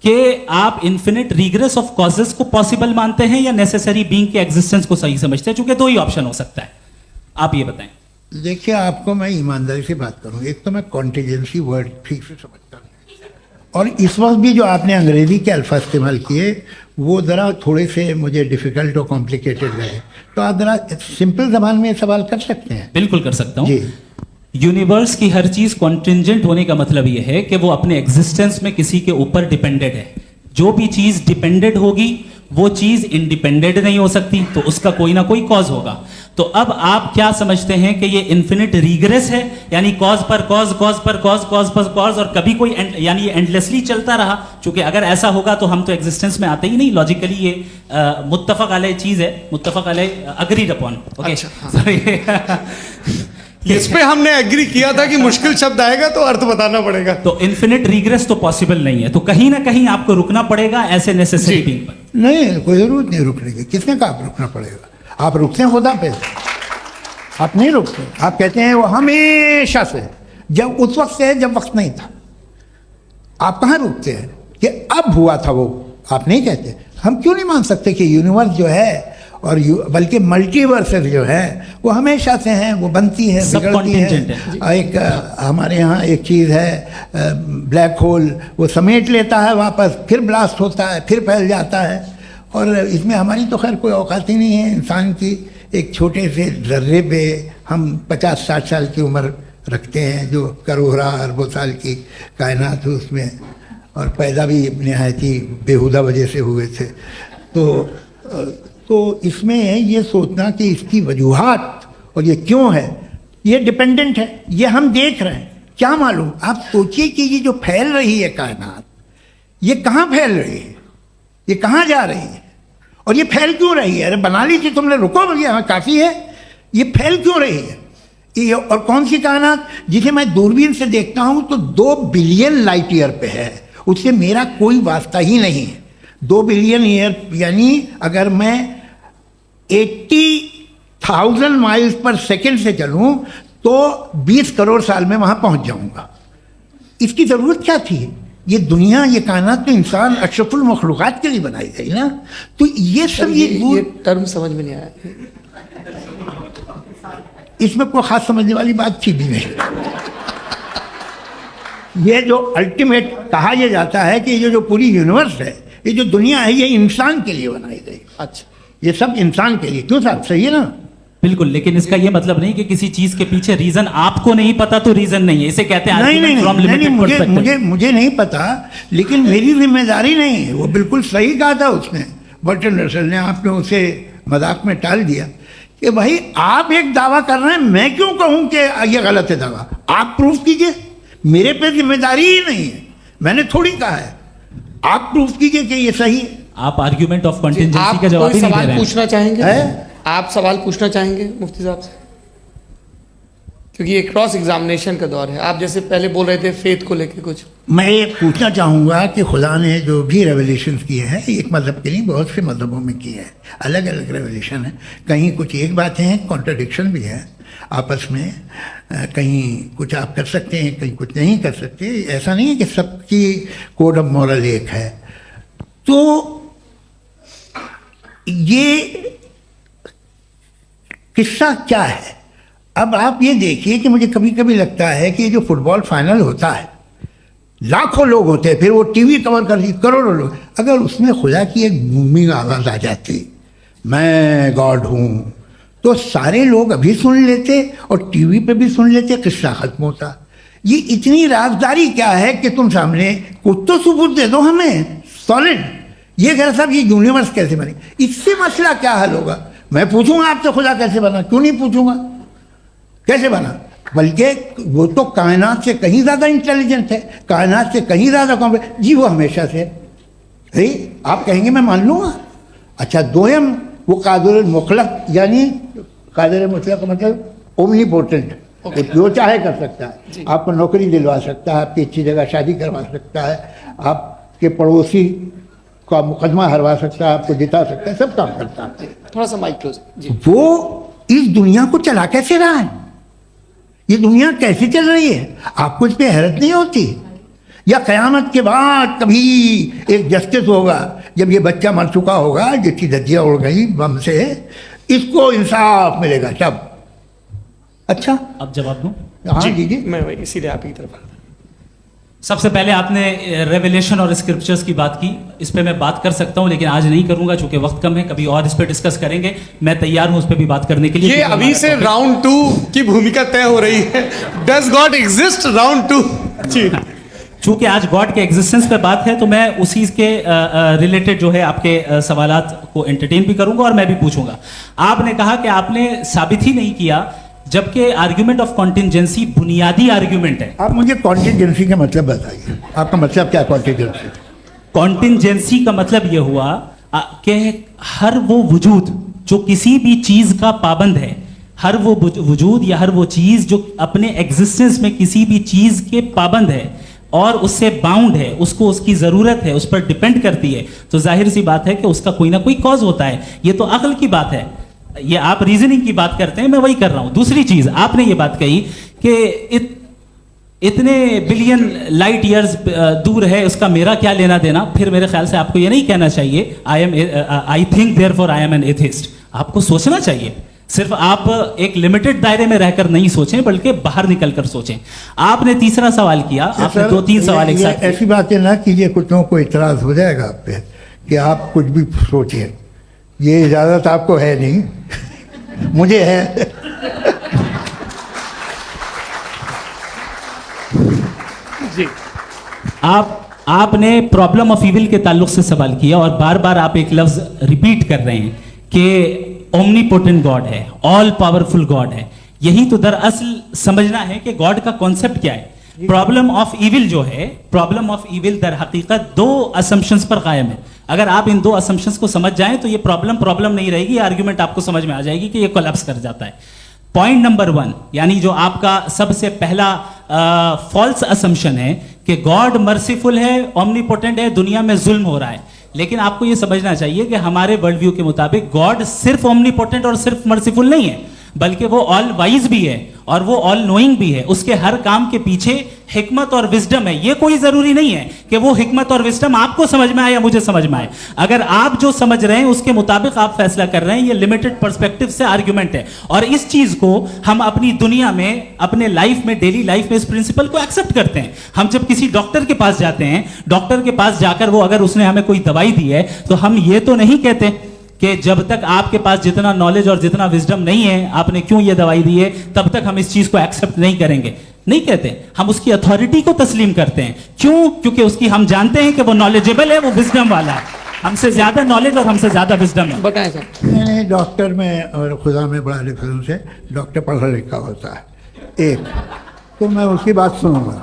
कि आप इन्फिनिट रिग्रेस ऑफ कॉजेस को पॉसिबल मानते हैं या नेसेसरी बीइंग के एग्जिस्टेंस को सही समझते हैं? चूंकि 2 ही ऑप्शन हो सकता है, आप ये बताएं। देखिए, आपको मैं ईमानदारी से बात करूं, एक तो मैं कॉन्टिजेंसी वर्ड ठीक से समझता नहीं, और इस वक्त भी जो आपने अंग्रेजी के अल्फाज इस्तेमाल किए वो ज़रा थोड़े से मुझे डिफ़िकल्ट और कॉम्प्लिकेटेड लगे, तो आप ज़रा सिंपल ज़बान में सवाल कर सकते हैं। बिल्कुल कर सकता हूँ। जी। यूनिवर्स की हर चीज कॉन्टिंजेंट होने का मतलब यह है कि वो अपने एग्जिस्टेंस में किसी के ऊपर डिपेंडेंट है। जो भी चीज डिपेंडेंट होगी वो चीज इंडिपेंडेंट नहीं हो सकती, तो उसका कोई ना कोई कॉज होगा। तो अब आप क्या समझते हैं कि ये इन्फिनिट रीग्रेस है, यानी कॉज पर कॉज, कॉज पर कॉज, कॉज पर कॉज, और कभी कोई यानी ये एंडलेसली चलता रहा? क्योंकि अगर ऐसा होगा तो हम तो एग्जिस्टेंस में आते ही नहीं। लॉजिकली ये मुत्तफक अलैह चीज है, मुत्तफक अलैह अग्रीड अपॉन। ओके, इस पे हमने एग्री किया था कि मुश्किल शब्द आएगा तो अर्थ बताना पड़ेगा। तो इन्फिनिट रिग्रेस तो पॉसिबल नहीं है, तो कहीं ना कहीं आपको रुकना पड़ेगा ऐसे नेसेसरी थिंग पर। नहीं, कोई ज़रूरत नहीं रुकने की। किसने कहा आप रुकना पड़ेगा? आप रुकते हैं खुदा पे, आप नहीं रुकते। आप कहते हैं वो हमेशा से, जब उस वक्त से है जब वक्त नहीं था। आप कहाँ रुकते हैं कि अब हुआ था वो? आप नहीं कहते। हम क्यों नहीं मान सकते कि यूनिवर्स जो है और बल्कि मल्टीवर्सेस जो है वो हमेशा से हैं, वो बनती है, बिगड़ती है। एक हमारे यहाँ एक चीज़ है ब्लैक होल, वो समेट लेता है वापस, फिर ब्लास्ट होता है, फिर फैल जाता है। और इसमें हमारी तो खैर कोई औकात ही नहीं है इंसान की। एक छोटे से ज़र्रे पे हम 50-60 साल की उम्र रखते हैं, जो करोड़ों अरबों साल की कायनात है उसमें, और पैदा भी नहायत ही बेहुदा वजह से हुए थे। तो इसमें ये सोचना कि इसकी वजूहात और ये क्यों है, ये डिपेंडेंट है, ये हम देख रहे हैं। क्या मालूम, आप सोचिए कि ये जो फैल रही है कायनात, ये कहाँ फैल रही है, ये कहाँ जा रही है, और ये फैल क्यों रही है? अरे बना ली थी तुमने, रुको भैया, हाँ काफ़ी है। ये फैल क्यों रही है? ये और कौन सी कायनात जिसे मैं दूरबीन से देखता हूँ तो 2 बिलियन लाइट ईयर पे है, उससे मेरा कोई वास्ता ही नहीं है। 2 बिलियन ईयर यानी अगर मैं 80,000 माइल्स पर सेकेंड से चलूं तो 20 करोड़ साल में वहां पहुंच जाऊंगा। इसकी ज़रूरत क्या थी? ये दुनिया, ये कायनात तो इंसान अशरफुल मखलूक़ात के लिए बनाई गई ना। तो ये सब ये टर्म समझ में नहीं आया। इसमें कोई खास समझने वाली बात थी भी नहीं। ये जो अल्टीमेट कहा यह जाता है कि ये जो पूरी यूनिवर्स है, ये जो दुनिया है, ये इंसान के लिए बनाई गई। अच्छा, ये सब इंसान के लिए। क्यों साहब, सही है ना? बिल्कुल, लेकिन इसका ये मतलब नहीं कि किसी चीज के पीछे रीजन आपको नहीं पता तो रीजन नहीं है। इसे कहते हैं नहीं, मुझे नहीं पता, लेकिन मेरी जिम्मेदारी नहीं है। वो बिल्कुल सही कहा था उसने, बर्टन रसल ने। आपने उसे मजाक में टाल दिया कि भाई आप एक दावा कर रहे हैं, मैं क्यों कहूं कि ये गलत है दावा? आप प्रूफ कीजिए, मेरे पे जिम्मेदारी ही नहीं है, मैंने थोड़ी कहा है। आप प्रूफ कीजिए कि ये सही है। आप आर्ग्यूमेंट ऑफ कंटिंजेंसी का जवाब ही नहीं दे रहे हैं। पूछना चाहेंगे है? आप सवाल पूछना चाहेंगे मुफ्ती साहब से? क्योंकि ये क्रॉस एग्जामिनेशन का दौर है। आप जैसे पहले बोल रहे थे फेथ को लेके कुछ, मैं ये पूछना चाहूँगा कि खुदा ने जो भी रेवल्यूशन किए हैं, एक मज़हब के नहीं बहुत से मज़हबों में किए हैं, अलग अलग रेवल्यूशन है। कहीं कुछ एक बातें हैं, कॉन्ट्रडिक्शन भी है आपस में, कहीं कुछ आप कर सकते हैं, कहीं कुछ नहीं कर सकते। ऐसा नहीं है कि सबकी कोड ऑफ मॉरल एक है। तो ये किस्सा क्या है? अब आप ये देखिए कि मुझे कभी कभी लगता है कि जो फुटबॉल फाइनल होता है, लाखों लोग होते हैं, फिर वो टीवी कवर करती करोड़ों लोग, अगर उसमें खुदा की एक बूमिंग आवाज़ आ जाती, मैं गॉड हूँ, तो सारे लोग अभी सुन लेते और टीवी पे भी सुन लेते, किस्सा खत्म होता। ये इतनी राजदारी क्या है कि तुम सामने कुछ तो सबूत दे दो हमें सॉलिड। ये कह साहब ये यूनिवर्स कैसे बनी, इससे मसला क्या हल होगा? मैं पूछूंगा आपसे खुदा कैसे बना? क्यों नहीं पूछूंगा कैसे बना? बल्कि वो तो कायनात से कहीं ज़्यादा इंटेलिजेंट है, कायनात से कहीं ज़्यादा कॉम्प्लेक्स। जी वो हमेशा से है। आप कहेंगे मैं मान लूँगा। अच्छा, दोयम वो कादिर मुतलक, यानी कादिर मुतलक मतलब ओमनीपोटेंट, वो जो चाहे कर सकता है। आपको नौकरी दिलवा सकता है, आपकी अच्छी जगह शादी करवा सकता है, आपके पड़ोसी का मुकदमा हरवा सकता है, आपको जिता सकता है, सब काम करता है। थोड़ा सा माइक क्लोज जी। वो इस दुनिया को चला कैसे रहा है? ये दुनिया कैसे चल रही है? आपको इस पर हैरत नहीं होती? या क़यामत के बाद कभी एक जस्टिस होगा, जब ये बच्चा मर चुका होगा जिसकी धज्जियाँ उड़ गई बम से, इसको इंसाफ मिलेगा तब? अच्छा, अब जवाब दूं? हाँ दीजिए। मैं वही सीधे आप की तरफ सबसे पहले आपने रेवलेशन और स्क्रिप्चर्स की बात की, इस पे मैं बात कर सकता हूं लेकिन आज नहीं करूंगा चूंकि वक्त कम है, कभी और इस पे डिस्कस करेंगे। मैं तैयार हूं उस पे भी बात करने के लिए। ये क्योंकि अभी हमारा से topic- राउंड 2 की भूमिका तय हो रही है। Does God exist round 2? जी चूंकि आज गॉड के एग्जिस्टेंस पे बात है तो मैं उसी के रिलेटेड जो है आपके सवालात को एंटरटेन भी करूंगा और मैं भी पूछूंगा। आपने कहा कि आपने साबित ही नहीं किया, जबकि आर्ग्यूमेंट ऑफ कॉन्टिंजेंसी बुनियादी आर्ग्यूमेंट है। आप मुझे कॉन्टिजेंसी का मतलब बताइए, आपका मतलब क्या कॉन्टिजेंसी? कॉन्टिंजेंसी का मतलब यह हुआ कि हर वो वजूद जो किसी भी चीज का पाबंद है, हर वो वजूद या हर वो चीज जो अपने एग्जिस्टेंस में किसी भी चीज के पाबंद है और उससे बाउंड है, उसको उसकी जरूरत है, उस पर डिपेंड करती है, तो जाहिर सी बात है कि उसका कोई ना कोई कॉज होता है। ये तो अक्ल की बात है, ये आप रीजनिंग की बात करते हैं, मैं वही कर रहा हूं। दूसरी चीज आपने ये बात कही कि इतने बिलियन लाइट ईयर्स दूर है, उसका मेरा क्या लेना देना। फिर मेरे ख्याल से आपको ये नहीं कहना चाहिए I think therefore I am an atheist. आपको सोचना चाहिए, सिर्फ आप एक लिमिटेड दायरे में रहकर नहीं सोचें बल्कि बाहर निकलकर सोचें। आपने तीसरा सवाल किया, आपने 2-3 सवाल एक साथ किए। ऐसी बातें ना कीजिए, कुछ लोगों को इतराज हो जाएगा आप पे कि आप कुछ भी सोचिए। ये इजाजत आपको है नहीं, मुझे है। जी आपने प्रॉब्लम ऑफ इविल के ताल्लुक से सवाल किया और बार बार आप एक लफ्ज रिपीट कर रहे हैं कि ओमनीपोटेंट गॉड है, ऑल पावरफुल गॉड है। यही तो दरअसल समझना है कि गॉड का कॉन्सेप्ट क्या है। प्रॉब्लम ऑफ इविल जो है, प्रॉब्लम ऑफ इविल दर हकीकत 2 असम्पशंस पर कायम है। अगर आप इन 2 असम्पशंस को समझ जाएं तो ये प्रॉब्लम नहीं रहेगी, आर्ग्यूमेंट आपको समझ में आ जाएगी कि ये कोलैप्स कर जाता है। पॉइंट नंबर 1 यानी जो आपका सबसे पहला फॉल्स असम्पशन है कि गॉड मर्सीफुल है, ओमनीपोटेंट है, दुनिया में जुल्म हो रहा है। लेकिन आपको यह समझना चाहिए कि हमारे वर्ल्ड व्यू के मुताबिक गॉड सिर्फ ओमनीपोटेंट और सिर्फ मर्सीफुल नहीं है, बल्कि वो ऑल वाइज भी है और वो ऑल नोइंग भी है। उसके हर काम के पीछे हिकमत और विजडम है। ये कोई जरूरी नहीं है कि वो हिकमत और विजडम आपको समझ में आए या मुझे समझ में आए। अगर आप जो समझ रहे हैं उसके मुताबिक आप फैसला कर रहे हैं, ये लिमिटेड पर्सपेक्टिव से आर्ग्यूमेंट है। और इस चीज को हम अपनी दुनिया में, अपने लाइफ में, डेली लाइफ में इस प्रिंसिपल को एक्सेप्ट करते हैं। हम जब किसी डॉक्टर के पास जाते हैं, डॉक्टर के पास जाकर वो अगर उसने हमें कोई दवाई दी है तो हम ये तो नहीं कहते कि जब तक आपके पास जितना नॉलेज और जितना विजडम नहीं है, आपने क्यों ये दवाई दी है, तब तक हम इस चीज को एक्सेप्ट नहीं करेंगे। नहीं कहते, हम उसकी अथॉरिटी को तस्लीम करते हैं। क्यों? क्योंकि उसकी हम जानते हैं कि वो नॉलेजेबल है, वो विजडम वाला है, हमसे ज्यादा नॉलेज और हमसे ज्यादा विजडम है। बताएं सर। नहीं, डॉक्टर में और खुदा में बड़ा डिफरेंस है। डॉक्टर पढ़ा लिखा होता है एक, तो मैं उसकी बात सुनूंगा।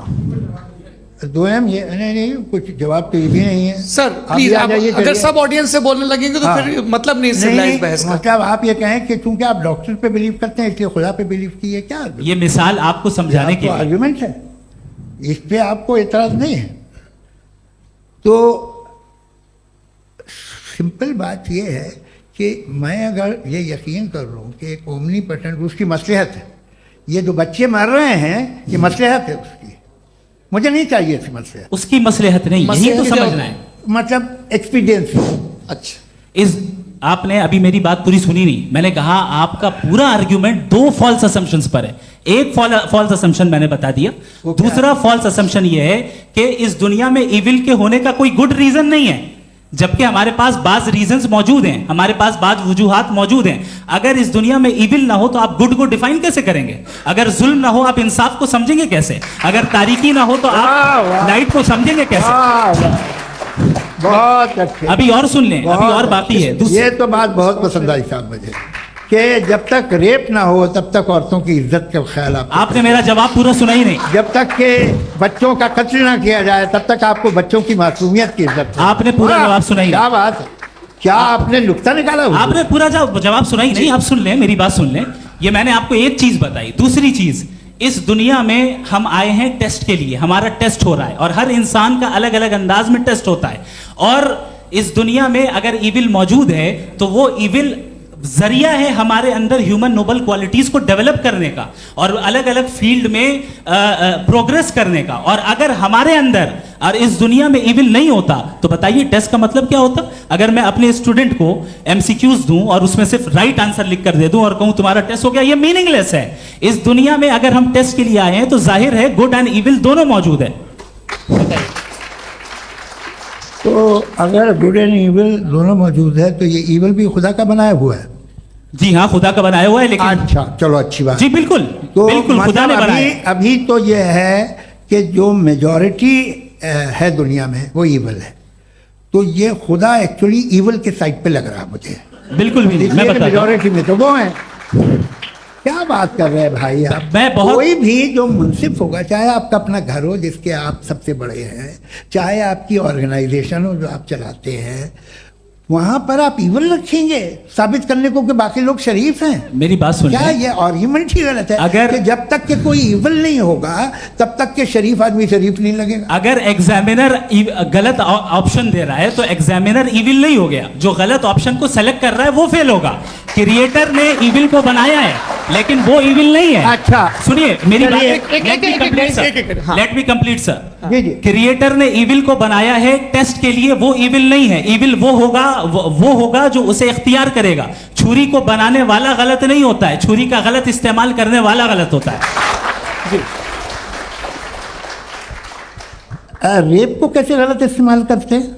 2 ये नहीं, कुछ जवाब तो ये भी नहीं है सर आप प्लीज, ये आ आप जाइए, अगर चलिए। सब ऑडियंस से बोलने लगेंगे तो हाँ। फिर मतलब नहीं सिविलाइज्ड बहस का। मतलब आप ये कहें कि चूंकि आप डॉक्टर पे बिलीव करते हैं इसलिए खुदा पे बिलीव किए, क्या ये मिसाल आपको समझाने के लिए। आर्ग्यूमेंट है, इस पे आपको एतराज नहीं है। तो सिंपल बात ये है कि मैं अगर ये यकीन कर लूँ कि एक ओमनीपोटेंट, उसकी मसलहत है, ये जो बच्चे मर रहे हैं ये मसलहत है उसकी, मुझे नहीं चाहिए थी मसलहत। उसकी मसलहत नहीं, यही तो मसलहत समझना है। मतलब एक्सपीडियंसी। अच्छा, इस आपने अभी मेरी बात पूरी सुनी नहीं। मैंने कहा आपका पूरा आर्ग्यूमेंट 2 फॉल्स असम्पशंस पर है। एक फॉल्स असम्पशन मैंने बता दिया, दूसरा फॉल्स असम्पशन यह है कि इस दुनिया में इविल के होने का कोई गुड रीजन नहीं है, जबकि हमारे पास बाज रीजंस मौजूद हैं, हमारे पास बाज वजूहात मौजूद हैं। अगर इस दुनिया में इविल ना हो तो आप गुड को डिफाइन कैसे करेंगे? अगर जुल्म ना हो आप इंसाफ को समझेंगे कैसे? अगर तारीकी ना हो तो आप लाइट को समझेंगे कैसे? बहुत अच्छे। अभी और सुन लें, अभी और बाकी है। ये तो बात बहुत पसंद आई साहब मुझे कि जब तक रेप ना हो तब तक औरतों की इज्जत का ख्याल आपने मेरा जवाब पूरा सुना ही नहीं। जब तक के बच्चों का कत्ल ना किया जाए तब तक आपको बच्चों की मासूमियत की इज्जत है। आपने पूरा जवाब सुना ही नहीं। क्या बात है, क्या आपने नुक्ता निकाला हुआ? आपने पूरा जवाब सुना ही नहीं। आप सुन लें, मेरी बात सुन लें। ये मैंने आपको एक चीज बताई। दूसरी चीज, इस दुनिया में हम आए हैं टेस्ट के लिए, हमारा टेस्ट हो रहा है और हर इंसान का अलग अलग अंदाज में टेस्ट होता है। और इस दुनिया में अगर इविल मौजूद है तो वो इविल जरिया है हमारे अंदर ह्यूमन नोबल क्वालिटीज को डेवलप करने का और अलग अलग फील्ड में प्रोग्रेस करने का। और अगर हमारे अंदर और इस दुनिया में इविल नहीं होता तो बताइए टेस्ट का मतलब क्या होता? अगर मैं अपने स्टूडेंट को एमसीक्यूज दूं और उसमें सिर्फ राइट आंसर लिख कर दे दूं और कहूं तुम्हारा टेस्ट हो गया, ये मीनिंगलेस है। इस दुनिया में अगर हम टेस्ट के लिए आए हैं तो जाहिर है गुड एंड इविल दोनों मौजूद है। तो अगर गुड एंड इविल दोनों मौजूद है तो ये इविल भी खुदा का बनाया हुआ है। जी हाँ, खुदा का बनाया हुआ है, लेकिन अच्छा, चलो अच्छी बात। जी बिल्कुल, तो बिल्कुल खुदा ने मतलब बनाया। अभी तो ये है कि जो मेजॉरिटी है दुनिया में वो इविल है, तो ये खुदा एक्चुअली इविल के साइड पे लग रहा है मुझे। बिल्कुल भी नहीं, मैं बताता हूं। मेजॉरिटी में तो वो है। क्या बात कर रहे हैं भाई आप? मैं बहुत- कोई भी जो मुंसिफ होगा, चाहे आपका अपना घर हो जिसके आप सबसे बड़े हैं, चाहे आपकी ऑर्गेनाइजेशन हो जो आप चलाते हैं, वहां पर आप इवल रखेंगे साबित करने को कि बाकी लोग शरीफ हैं। मेरी बात सुन क्या ये आर्ग्यूमेंट ही गलत है? अगर- कि जब तक के कोई इवल नहीं होगा तब तक के शरीफ आदमी शरीफ नहीं लगेगा। अगर एग्जामिनर गलत ऑप्शन दे रहा है तो एग्जामिनर इविल नहीं हो गया, जो गलत ऑप्शन को सेलेक्ट कर रहा है वो फेल होगा। क्रिएटर ने इविल को बनाया है, लेकिन वो इविल नहीं है। अच्छा। सुनिए मेरी बात, चलिए, लेट मी कंप्लीट सर, हाँ। Let me complete sir. जी, जी। क्रिएटर ने इविल को बनाया है टेस्ट के लिए, वो इविल नहीं है। इविल वो होगा जो उसे इख्तियार करेगा। छुरी को बनाने वाला गलत नहीं होता है, छुरी का गलत इस्तेमाल करने वाला गलत होता है। रेप को कैसे गलत इस्तेमाल करते हैं?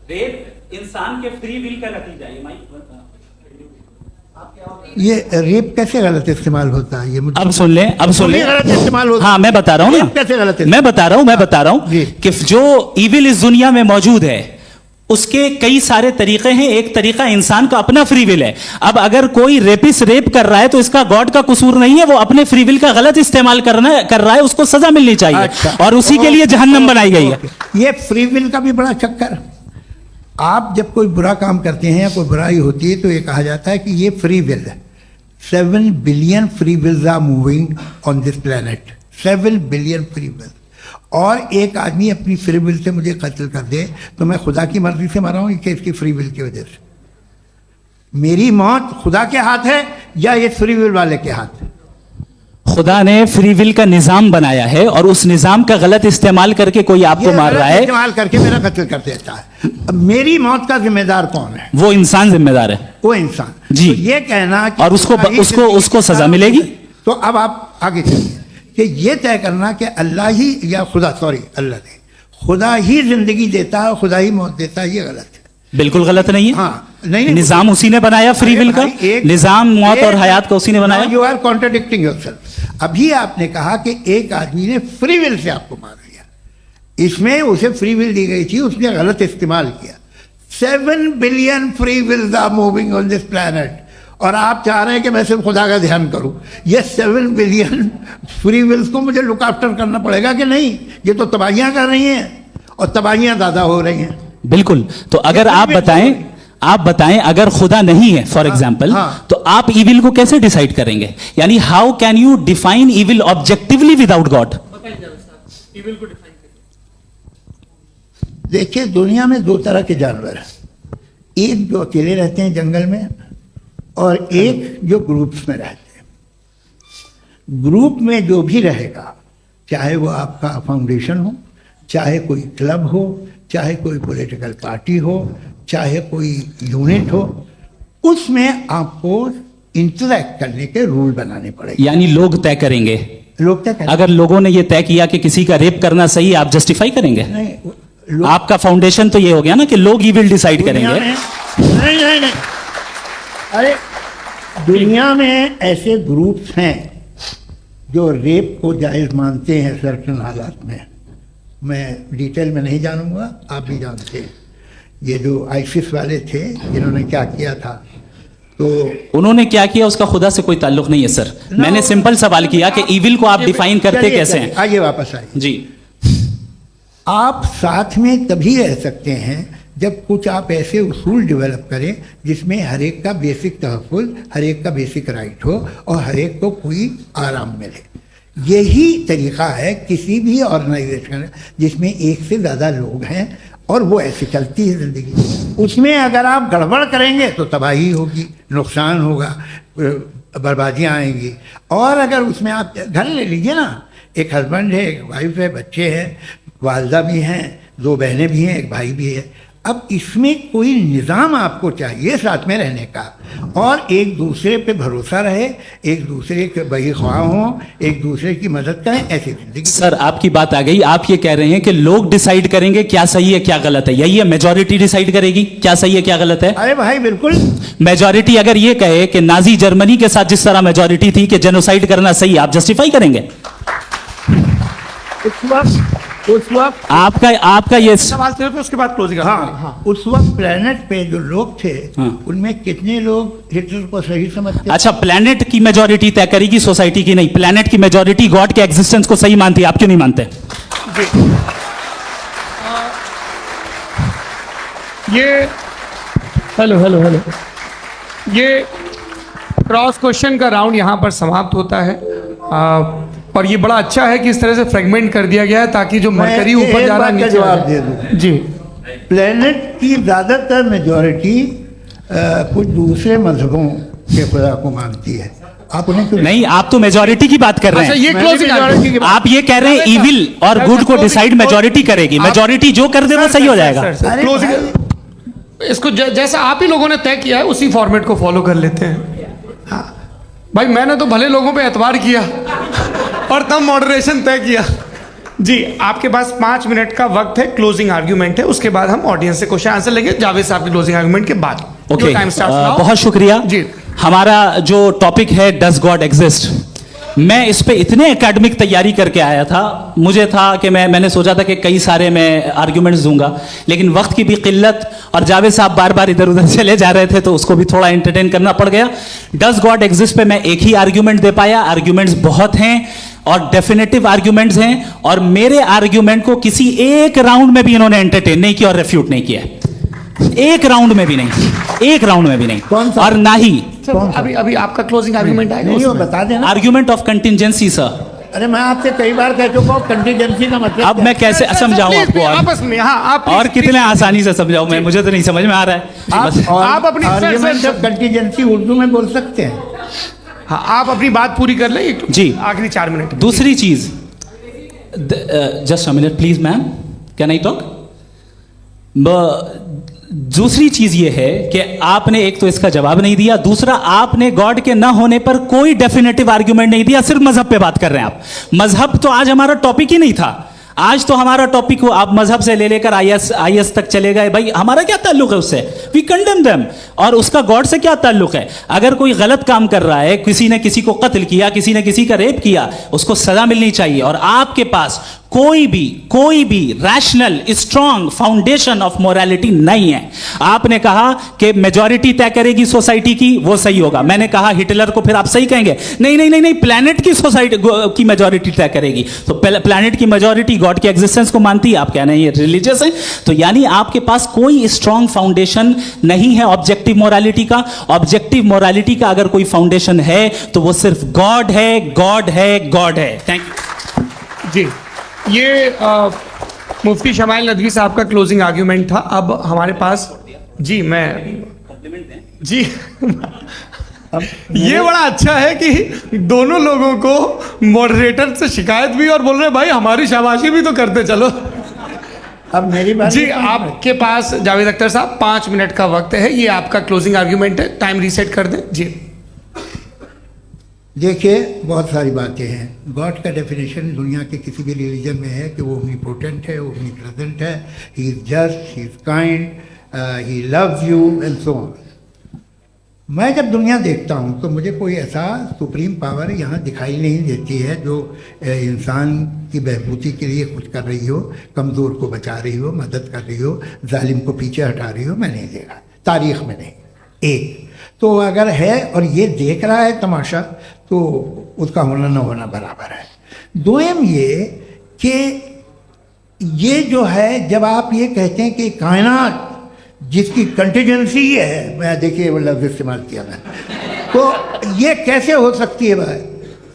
रेप इंसान के फ्री विल का नतीजा है। ये रेप कैसे गलत इस्तेमाल होता है? ये मुझे अब सुन लें, अब सुन लें। गलत इस्तेमाल होता है। हाँ मैं बता रहा हूँ रेप कैसे गलत ना, इस्तेमाल? मैं बता रहा हूँ जी। कि जो इविल इस दुनिया में मौजूद है उसके कई सारे तरीके हैं। एक तरीका इंसान का अपना फ्री विल है। अब अगर कोई रेपिस्ट रेप कर रहा है तो इसका गॉड का कसूर नहीं है, वो अपने फ्री विल का गलत इस्तेमाल कर रहा है, उसको सजा मिलनी चाहिए। अच्छा। और उसी के लिए जहन्नम बनाई गई है। ये फ्री विल का भी बड़ा चक्कर। आप जब कोई बुरा काम करते हैं या कोई बुराई होती है तो ये कहा जाता है कि ये फ्री विल है। 7 billion free wills are moving on this planet. 7 billion free will. और एक आदमी अपनी फ्री विल से मुझे कत्ल कर दे तो मैं खुदा की मर्जी से मरा हूं कि इसकी फ्री विल की वजह से? मेरी मौत खुदा के हाथ है या ये फ्री विल वाले के हाथ है? खुदा ने फ्री विल का निजाम बनाया है और उस निजाम का गलत इस्तेमाल करके कोई आपको ये मार गलत रहा है, इस्तेमाल करके मेरा कत्ल कर देता है। अब मेरी मौत का जिम्मेदार कौन है? वो इंसान जिम्मेदार है। वो इंसान। जी। तो ये कहना कि और उसको सजा मिलेगी। तो अब आप आगे चलिए कि ये तय करना कि अल्लाह ही या अल्लाह ने खुदा ही जिंदगी देता है, खुदा ही मौत देता है, ये गलत है। बिल्कुल गलत नहीं है। हाँ, नहीं, निजाम उसी ने बनाया फ्री विल का। निजाम मौत और हयात को उसी ने बनाया। You are contradicting yourself. अभी आपने कहा कि एक आदमी ने फ्री विल से आपको मार दिया, इसमें उसे फ्री विल दी गई थी, उसने गलत इस्तेमाल किया। 7 billion free wills are moving on this planet और आप चाह रहे हैं कि मैं सिर्फ खुदा का ध्यान करूं। ये 7 बिलियन फ्री विल्स को मुझे लुक आफ्टर करना पड़ेगा कि नहीं? ये तो तबाहियां कर रही हैं और तबाहियां ज़्यादा हो रही हैं। बिल्कुल। तो अगर आप बताएं अगर खुदा नहीं है फॉर एग्जाम्पल, हाँ। तो आप इविल को कैसे डिसाइड करेंगे? यानी how can you define evil objectively without God? देखिए, दुनिया में 2 तरह के जानवर हैं। एक जो अकेले रहते हैं जंगल में और एक जो ग्रुप्स में रहते हैं। ग्रुप में जो भी रहेगा, चाहे वो आपका फाउंडेशन हो, चाहे कोई क्लब हो, चाहे कोई पॉलिटिकल पार्टी हो, चाहे कोई यूनिट हो, उसमें आपको इंटरैक्ट करने के रूल बनाने पड़ेंगे। यानी लोग तय करेंगे। लोग तय करेंगे। अगर लोगों ने यह तय किया कि किसी का रेप करना सही है, आप जस्टिफाई करेंगे? नहीं, लोग आपका फाउंडेशन तो ये हो गया ना कि लोग ही विल डिसाइड दुनिया करेंगे। में- नहीं, अरे दुनिया में ऐसे ग्रुप्स हैं जो रेप को जायज़ मानते हैं सर्टन हालात में। मैं डिटेल में नहीं जानूंगा, आप भी जानते हैं। ये जो आईसिस वाले थे जिन्होंने क्या किया था, तो उन्होंने क्या किया उसका खुदा से कोई ताल्लुक नहीं है सर। मैंने सिंपल सवाल किया कि इविल को आप डिफाइन करते चलिए, कैसे चलिए, हैं? आइए वापस आइए। जी। आप साथ में तभी रह सकते हैं जब कुछ आप ऐसे उसूल डेवलप करें जिसमें हर एक का बेसिक तहफ़्फ़ुज़, हर एक का बेसिक राइट हो और हर एक को कोई आराम मिले। यही तरीका है किसी भी ऑर्गेनाइजेशन जिसमें एक से ज़्यादा लोग हैं और वो ऐसे चलती है ज़िंदगी। उसमें अगर आप गड़बड़ करेंगे तो तबाही होगी, नुकसान होगा, बर्बादियाँ आएंगी। और अगर उसमें आप घर ले लीजिए ना, एक हस्बैंड है, एक वाइफ है, बच्चे हैं, वालदा भी हैं, 2 बहनें भी हैं, एक भाई भी है। अब इसमें कोई निज़ाम आपको चाहिए साथ में रहने का, और एक दूसरे पे भरोसा रहे, एक दूसरे के बहीख्वाह हों, एक दूसरे की मदद करें, ऐसी जिंदगी। सर आपकी बात आ गई, आप ये कह रहे हैं कि लोग डिसाइड करेंगे क्या सही है क्या गलत है, यही है मेजॉरिटी डिसाइड करेगी क्या सही है क्या गलत है? अरे भाई बिल्कुल। मेजॉरिटी अगर ये कहे कि नाजी जर्मनी के साथ जिस तरह मेजॉरिटी थी कि जेनोसाइड करना सही, आप जस्टिफाई करेंगे? उस वक्त आपका ये सवाल सिर्फ उसके बाद क्लोजिंग। हाँ, उस वक्त प्लेनेट पे जो लोग थे, हाँ। उनमें कितने लोग हिटलर को सही समझते? अच्छा, प्लेनेट की मेजॉरिटी तय करेगी सोसाइटी की नहीं, प्लेनेट की मेजॉरिटी गॉड के एग्जिस्टेंस को सही मानती है, आप क्यों नहीं मानते? ये हेलो ये क्रॉस क्वेश्चन का राउंड यहाँ पर समाप्त होता है। और ये बड़ा अच्छा है कि इस तरह से फ्रेगमेंट कर दिया गया है ताकि जो मरकरी मैं ऊपर एक जा रहा है बात का नीचे आ जवाब जाए। दे दूं। जी, प्लेनेट की ज़्यादातर मेजॉरिटी कुछ दूसरे मजहबों के खुदा को मानती है। आप उन्हें क्यों नहीं, आप तो मेजॉरिटी की बात कर रहे अच्छा हैं। ये मैंने क्लोजिंग majority की बात- आप ये कह रहे हैं इविल और गुड को डिसाइड मेजॉरिटी करेगी, मेजॉरिटी जो कर दे वो सही हो जाएगा। अरे क्लोजिंग इसको जैसा आप ही लोगों ने तय किया है उसी फॉर्मेट को फॉलो कर लेते हैं। हाँ भाई, मैंने तो भले लोगों पे एतबार किया और तब मॉडरेशन तय किया। जी, आपके पास 5 मिनट का वक्त है, क्लोजिंग आर्ग्यूमेंट है, उसके बाद हम ऑडियंस से क्वेश्चन आंसर लेंगे जावेद साहब की क्लोजिंग आर्ग्यूमेंट के बाद। Okay, time starts now. बहुत शुक्रिया जी। हमारा जो टॉपिक है डज गॉड एग्जिस्ट, मैं इस पे इतने एकेडमिक तैयारी करके आया था, मुझे था कि मैंने सोचा था कि कई सारे मैं आर्ग्यूमेंट्स दूंगा, लेकिन वक्त की भी किल्लत और जावेद साहब बार बार इधर उधर चले जा रहे थे तो उसको भी थोड़ा एंटरटेन करना पड़ गया। डज गॉड एग्जिस्ट पे मैं एक ही आर्ग्यूमेंट दे पाया, आर्ग्यूमेंट्स बहुत हैं और डेफिनेटिव आर्ग्यूमेंट्स हैं, और मेरे आर्ग्यूमेंट को किसी एक राउंड में भी इन्होंने एंटरटेन नहीं किया और रेफ्यूट नहीं किया, एक राउंड में भी नहीं, एक राउंड में भी नहीं। कौन सा? और ना ही अभी आपका क्लोजिंग आर्ग्यूमेंट आएगा नहीं, वो उसमें। बता देना। Argument of contingency sir. अरे मैं आपसे कई बार कह चुका हूँ कंटीजेंसी का मतलब अब मैं कैसे समझाऊं Please, आपको आपस में हाँ आप और कितने आसानी से समझाऊं मैं, मुझे तो नहीं समझ में आ रहा है। बस- आप अपनी आर्ग्यूमेंट ऑफ कंटीजेंसी उर्दू में बोल सकते हैं। हाँ, आप अपनी बात पूरी कर लें एक जी। आखिरी 4 मिनट। दूसरी चीज, just a minute please ma'am, can I talk? दूसरी चीज ये है कि आपने एक तो इसका जवाब नहीं दिया, दूसरा आपने गॉड के ना होने पर कोई डेफिनेटिव आर्ग्यूमेंट नहीं दिया, सिर्फ मजहब पे बात कर रहे हैं आप। मजहब तो आज हमारा टॉपिक ही नहीं था, आज तो हमारा टॉपिक हो आप मजहब से ले लेकर आईएस तक चले गए। भाई हमारा क्या ताल्लुक है उससे? We condemn them. और उसका गॉड से क्या ताल्लुक है? अगर कोई गलत काम कर रहा है, किसी ने किसी को कत्ल किया, किसी ने किसी का रेप किया, उसको सजा मिलनी चाहिए। और आपके पास कोई भी rational strong foundation of morality नहीं है। आपने कहा कि मेजॉरिटी तय करेगी सोसाइटी की, वो सही होगा। मैंने कहा हिटलर को फिर आप सही कहेंगे, नहीं, प्लैनेट की सोसाइटी की मेजॉरिटी तय करेगी। तो प्लैनेट की मेजॉरिटी गॉड के एग्जिस्टेंस को मानती है, आप कह रहे हैं ये रिलीजियस है। तो यानी आपके पास कोई स्ट्रॉन्ग फाउंडेशन नहीं है ऑब्जेक्टिव मोरालिटी का। ऑब्जेक्टिव मोरालिटी का अगर कोई फाउंडेशन है तो वो सिर्फ गॉड है, गॉड है, गॉड है। थैंक यू जी, ये मुफ्ती शमाइल नदवी साहब का क्लोजिंग आर्ग्यूमेंट था। अब हमारे पास जी ये बड़ा अच्छा है कि दोनों लोगों को मॉडरेटर से शिकायत भी और बोल रहे भाई हमारी शाबाशी भी तो करते चलो। अब मेरी बात जी, आपके पास जावेद अख्तर साहब 5 मिनट का वक्त है, ये आपका क्लोजिंग आर्ग्यूमेंट है, टाइम रीसेट कर दें। जी देखिए, बहुत सारी बातें हैं। गॉड का डेफिनेशन दुनिया के किसी भी रिलीजन में है कि वो ओमनीपोटेंट है, ओमनी प्रेजेंट है, he is just, he is kind, he loves you and so on. मैं जब दुनिया देखता हूँ तो मुझे कोई ऐसा सुप्रीम पावर यहाँ दिखाई नहीं देती है जो इंसान की बहबूदी के लिए कुछ कर रही हो, कमज़ोर को बचा रही हो, मदद कर रही हो, जालिम को पीछे हटा रही हो। मैं नहीं देखा, तारीख़ में नहीं। एक तो अगर है और ये देख रहा है तमाशा, तो उसका होना न होना बराबर है। दोयम ये कि ये जो है, जब आप ये कहते हैं कि कायनात जिसकी कंटीजेंसी है, मैं देखिए वो लफ्ज़ इस्तेमाल किया मैं, तो ये कैसे हो सकती है भाई?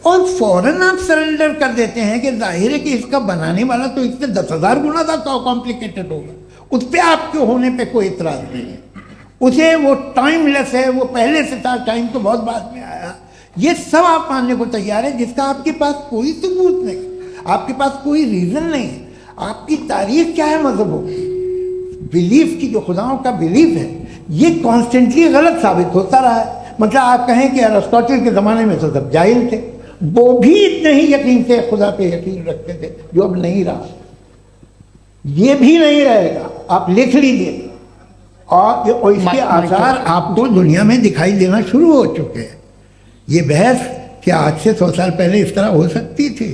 और फौरन आप सरेंडर कर देते हैं कि जाहिर है कि इसका बनाने वाला तो इससे 10,000 गुना ज़्यादा कॉम्प्लिकेटेड होगा। उस पर आपके होने पे कोई इतराज़ नहीं है। उसे वो टाइमलेस है, वो पहले से था, टाइम तो बहुत बाद में आया। ये सब आप मानने को तैयार है जिसका आपके पास कोई सबूत नहीं, आपके पास कोई रीज़न नहीं है। आपकी तारीख क्या है मजहबों की? बिलीफ की, जो खुदाओं का बिलीफ है, ये कॉन्स्टेंटली गलत साबित होता रहा है। मतलब आप कहें कि अरिस्टोटल के ज़माने में तो सब जाहिल थे, वो भी इतने ही यकीन से खुदा पे यकीन रखते थे, जो अब नहीं रहा, ये भी नहीं रहेगा। आप लिख लीजिए, और इसके आसार आपको दुनिया में दिखाई देना शुरू हो चुके हैं। ये बहस क्या आज से 100 साल पहले इस तरह हो सकती थी?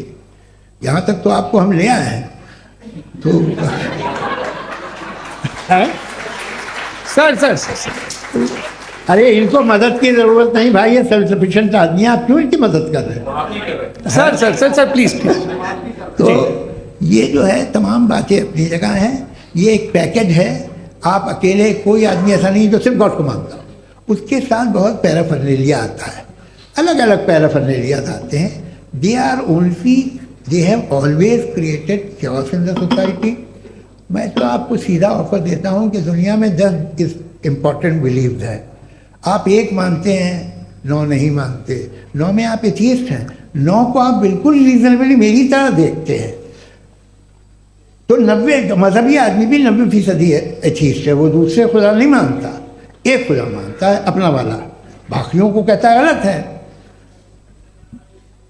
यहाँ तक तो आपको हम ले आए हैं। तो सर अरे इनको मदद की जरूरत नहीं भाई, ये सेल्फ सफिशिएंट आदमी है, आप क्यों इनकी मदद कर रहे हैं? Sir please. तो ये जो है तमाम बातें अपनी जगह हैं। ये एक पैकेज है। आप अकेले, कोई आदमी ऐसा नहीं जो सिर्फ गॉड को मानता हो, उसके साथ बहुत पैराफर्नेलिया आता है, अलग अलग पैराफर्नेलिया आते हैं। They have always created chaos in the society. मैं तो आपको सीधा ऑफर देता हूँ कि दुनिया में 10 इम्पॉर्टेंट बिलीव्स हैं। आप एक मानते हैं, 9 नहीं मानते, 9 में आप एथियस्ट हैं, 9 को आप बिल्कुल रीजनेबली मेरी तरह देखते हैं। तो 90 मजहबी आदमी भी 90% एथियस्ट है, वो दूसरे खुदा नहीं मानता, एक खुदा मानता है अपना वाला, बाकियों को कहता है गलत है।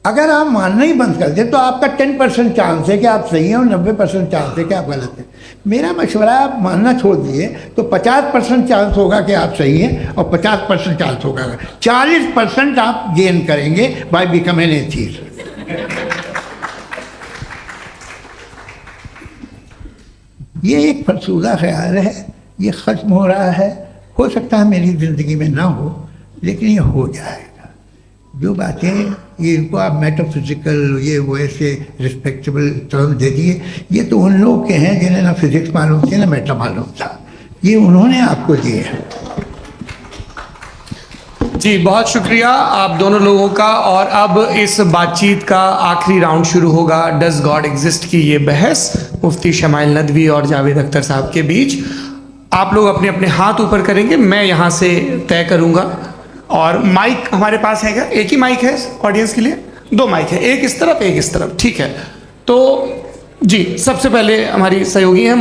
अगर आप मानना ही बंद कर दें तो आपका 10% चांस है कि आप सही हैं और 90% चांस है कि आप गलत हैं। मेरा मशवरा है, आप मानना छोड़ दिए तो 50% चांस होगा कि आप सही हैं और 50% चांस होगा, 40% आप गेन करेंगे बाय बिकमिंग एथियस्ट। ये एक फरसूदा ख्याल है, ये ख़त्म हो रहा है। हो सकता है मेरी ज़िंदगी में ना हो, लेकिन ये हो जाएगा। जो बातें ये इनको आप मेटाफिजिकल, ये वो ऐसे रिस्पेक्टेबल टर्म दे दिए, ये तो उन लोग के हैं जिन्हें ना फिजिक्स मालूम थी ना मेटा मालूम था, ये उन्होंने आपको दिए हैं। जी बहुत शुक्रिया आप दोनों लोगों का। और अब इस बातचीत का आखिरी राउंड शुरू होगा, डज गॉड एग्जिस्ट की ये बहस मुफ्ती शमाइल नदवी और जावेद अख्तर साहब के बीच। आप लोग अपने अपने हाथ ऊपर करेंगे, मैं यहाँ से तय करूँगा। और माइक हमारे पास है क्या? एक ही माइक है ऑडियंस के लिए? 2 माइक है, एक इस तरफ एक इस तरफ, ठीक है। तो जी सबसे पहले हमारी सहयोगी है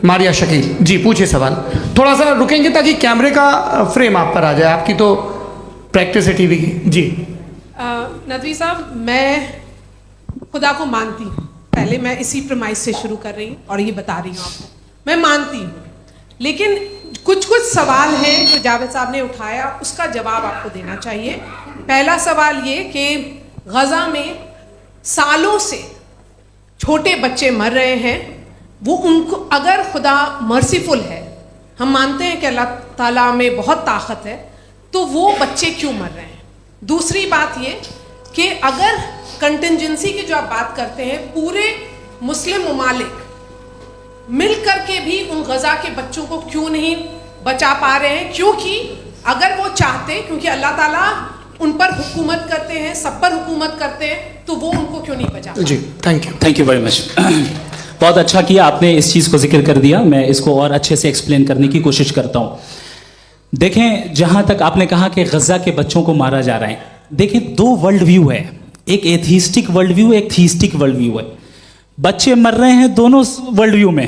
मारिया शकील जी, पूछिए सवाल। थोड़ा सा रुकेंगे ताकि कैमरे का फ्रेम आप पर आ जाए, आपकी तो प्रैक्टिस है टीवी की। जी नदवी साहब, मैं खुदा को मानती हूँ, पहले मैं इसी प्रमाइस से शुरू कर रही हूँ और ये बता रही हूँ आपको, मैं मानती हूँ। लेकिन कुछ सवाल हैं जो जावेद साहब ने उठाया, उसका जवाब आपको देना चाहिए। पहला सवाल ये कि गज़ा में सालों से छोटे बच्चे मर रहे हैं, वो उनको, अगर खुदा मर्सीफुल है, हम मानते हैं कि अल्लाह ताला में बहुत ताकत है, तो वो बच्चे क्यों मर रहे हैं? दूसरी बात ये कि अगर कंटिजेंसी की जो आप बात करते हैं, पूरे मुस्लिम ममालिक मिल करके भी उन गज़ा के बच्चों को क्यों नहीं बचा पा रहे हैं? क्योंकि अगर वो चाहते, क्योंकि अल्लाह ताला उन पर हुकूमत करते हैं, सब पर हुकूमत करते हैं, तो वो उनको क्यों नहीं बचा? जी थैंक यू वेरी मच। बहुत अच्छा किया आपने इस चीज़ को जिक्र कर दिया, मैं इसको और अच्छे से एक्सप्लेन करने की कोशिश करता हूँ। देखें, जहाँ तक आपने कहा कि गज़ा के बच्चों को मारा जा रहा है, देखें 2 वर्ल्ड व्यू है, एक एथिस्टिक वर्ल्ड व्यू, एक थीस्टिक वर्ल्ड व्यू है। बच्चे मर रहे हैं दोनों वर्ल्ड व्यू में,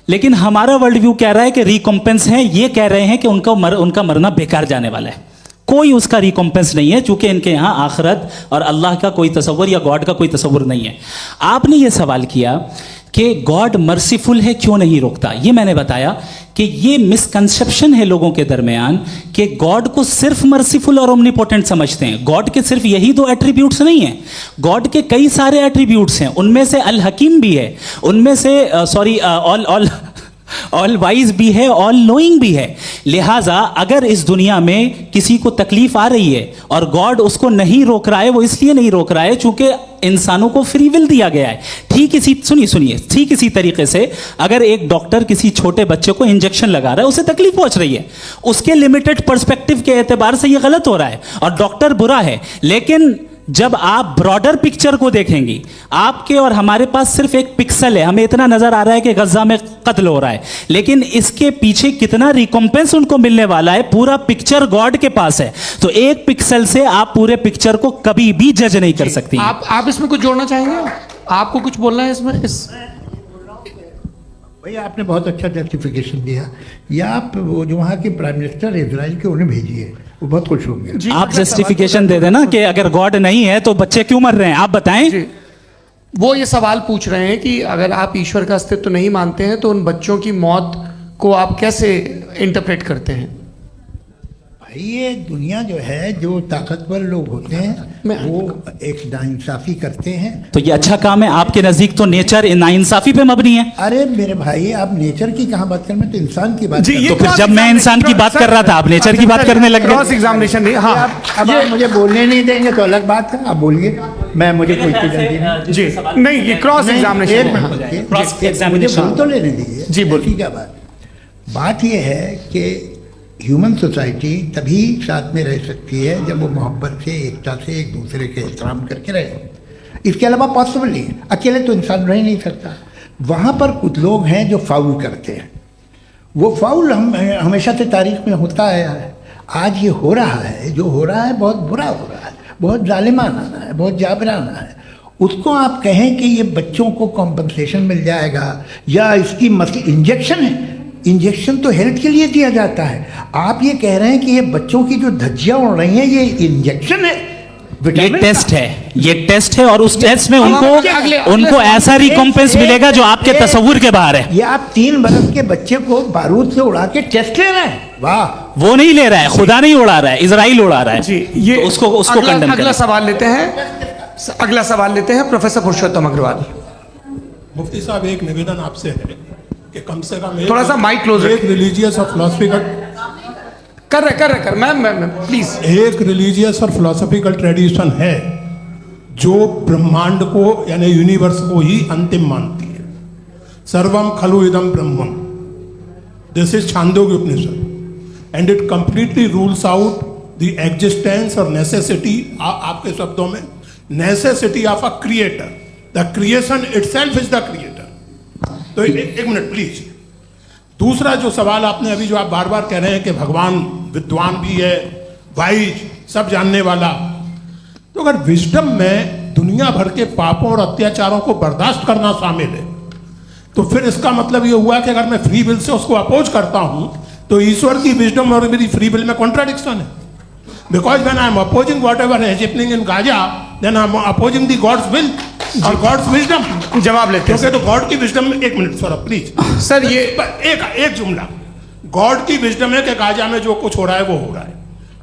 लेकिन हमारा वर्ल्ड व्यू कह रहा है कि रिकॉम्पेंस है, ये कह रहे हैं कि उनका मरना बेकार जाने वाला है, कोई उसका रिकॉम्पेंस नहीं है, चूंकि इनके यहाँ आखिरत और अल्लाह का कोई तसव्वुर या गॉड का कोई तसव्वुर नहीं है। आपने ये सवाल किया कि गॉड मर्सीफुल है, क्यों नहीं रोकता? ये मैंने बताया कि ये मिसकंसेप्शन है लोगों के दरमियान कि गॉड को सिर्फ मर्सीफुल और ओमनीपोटेंट समझते हैं। गॉड के सिर्फ यही 2 एट्रीब्यूट्स नहीं हैं, गॉड के कई सारे एट्रीब्यूट्स हैं, उनमें से अल हकीम भी है, उनमें से ऑल वाइज भी है, ऑल नोइंग भी है। लिहाजा अगर इस दुनिया में किसी को तकलीफ आ रही है और गॉड उसको नहीं रोक रहा है, वो इसलिए नहीं रोक रहा है चूंकि इंसानों को फ्री विल दिया गया है। ठीक इसी तरीके से अगर एक डॉक्टर किसी छोटे बच्चे को इंजेक्शन लगा रहा है, उसे तकलीफ पहुंच रही है, उसके लिमिटेड पर्सपेक्टिव के एतबार से यह गलत हो रहा है और डॉक्टर बुरा है। लेकिन जब आप ब्रॉडर पिक्चर को देखेंगी, आपके और हमारे पास सिर्फ एक पिक्सल है, हमें इतना नजर आ रहा है कि गज़ा में कत्ल हो रहा है, लेकिन इसके पीछे कितना रिकॉम्पेंस उनको मिलने वाला है, पूरा पिक्चर गॉड के पास है। तो एक पिक्सल से आप पूरे पिक्चर को कभी भी जज नहीं कर सकती। आप इसमें कुछ जोड़ना चाहेंगे? आपको कुछ बोलना है इसमें? भैया आपने बहुत अच्छा जस्टिफिकेशन दिया। या आप वो जो वहाँ के प्राइम मिनिस्टर इजराइल के उन्हें भेजिए, वो बहुत खुश होंगे। आप जस्टिफिकेशन दे देना कि अगर गॉड नहीं है तो बच्चे क्यों मर रहे हैं, आप बताएं। जी, वो ये सवाल पूछ रहे हैं कि अगर आप ईश्वर का अस्तित्व नहीं मानते हैं तो उन बच्चों की मौत को आप कैसे इंटरप्रेट करते हैं? भाई ये दुनिया जो है, जो ताकतवर लोग होते हैं वो एक नाइंसाफी करते हैं। तो ये अच्छा काम है आपके नजदीक, तो नेचर नाइंसाफी पे मबनी है। अरे मेरे भाई, आप नेचर की कहाँ बात कर रहे हैं, तो इंसान की बात कर रहे हैं। तो फिर जब मैं इंसान की बात कर रहा था आप नेचर की बात करने लग क्रॉस गए। एग्जामिनेशन नहीं, हाँ अब आप मुझे बोलने नहीं देंगे तो अलग बात है, आप बोलिए, मैं मुझे कोई चीज़ जल्दी नहीं। जी नहीं, ये क्रॉस एक एग्जामिनेशन मिनट है। रुकिए, क्रॉस मुझे एग्जामिनेशन। बोल तो लेने दीजिए। जी, बोलिए। ठीक है। बात ये है कि ह्यूमन सोसाइटी तभी साथ में रह सकती है जब वो मोहब्बत से, एकता से, एक दूसरे के एहतराम करके रहे। इसके अलावा पॉसिबल नहीं है, अकेले तो इंसान रह नहीं सकता। वहाँ पर कुछ लोग हैं जो फाउल करते हैं। वो फाउल हम हमेशा से तारीख में होता आया है। आज ये हो रहा है, जो हो रहा है बहुत बुरा हो रहा है, बहुत जालिमाना है, बहुत जाबराना है। उसको आप कहें कि ये बच्चों को कॉम्पनसेशन मिल जाएगा या इसकी इंजेक्शन है, इंजेक्शन तो हेल्थ के लिए दिया जाता है। आप ये कह रहे हैं कि ये बच्चों की जो धज्जियां उड़ रही हैं ये इंजेक्शन है, ये विटामिन टेस्ट का। है, ये टेस्ट है और उस टेस्ट में अगले उनको ऐसा रिकॉम्पेंस मिलेगा जो आपके तस्वुर के बाहर है। ये आप 3 बरस के बच्चे को बारूद से उड़ा के टेस्ट ले रहे हैं। वाह, वो नहीं ले रहा है, खुदा नहीं उड़ा रहा है, इजराइल उड़ा रहा है। जी, ये तो उसको कंडेम अगला करें। सवाल लेते हैं। अगला सवाल लेते हैं प्रोफेसर पुरुषोत्तम अग्रवाल। मुफ्ती साहब, एक निवेदन आपसे है कि कम से कम थोड़ा सा माइक क्लोज एक रिलीजियस और फिलोसफिकल कर मैं प्लीज। एक रिलीजियस और फिलोसफिकल ट्रेडिशन है जो ब्रह्मांड को यानी यूनिवर्स को ही अंतिम मानती है। सर्वम खलु इदम ब्रह्मम, this is Chandogya Upanishad, and it completely rules out the existence और नेसेसिटी, आपके शब्दों में necessity of a creator. The creation itself is the creator. तो एक मिनट प्लीज। दूसरा जो सवाल आपने अभी, जो आप बार बार कह रहे हैं कि भगवान विद्वान भी है, वाइज, सब जानने वाला, तो अगर विजडम में दुनिया भर के पापों और अत्याचारों को बर्दाश्त करना शामिल है, तो फिर इसका मतलब ये हुआ कि अगर मैं फ्री विल से उसको अपोज करता हूं तो ईश्वर की विजडम और मेरी फ्री विल में कॉन्ट्राडिक्शन है। Because when I am opposing whatever is happening in Gaza, then I am opposing the God's will और गॉड्स विजडम। जवाब लेते हैं क्योंकि तो गॉड की विजडम में, एक मिनट सर प्लीज सर, ये एक जुमला, गॉड की विजडम है कि गाजा में जो कुछ हो रहा है वो हो रहा है,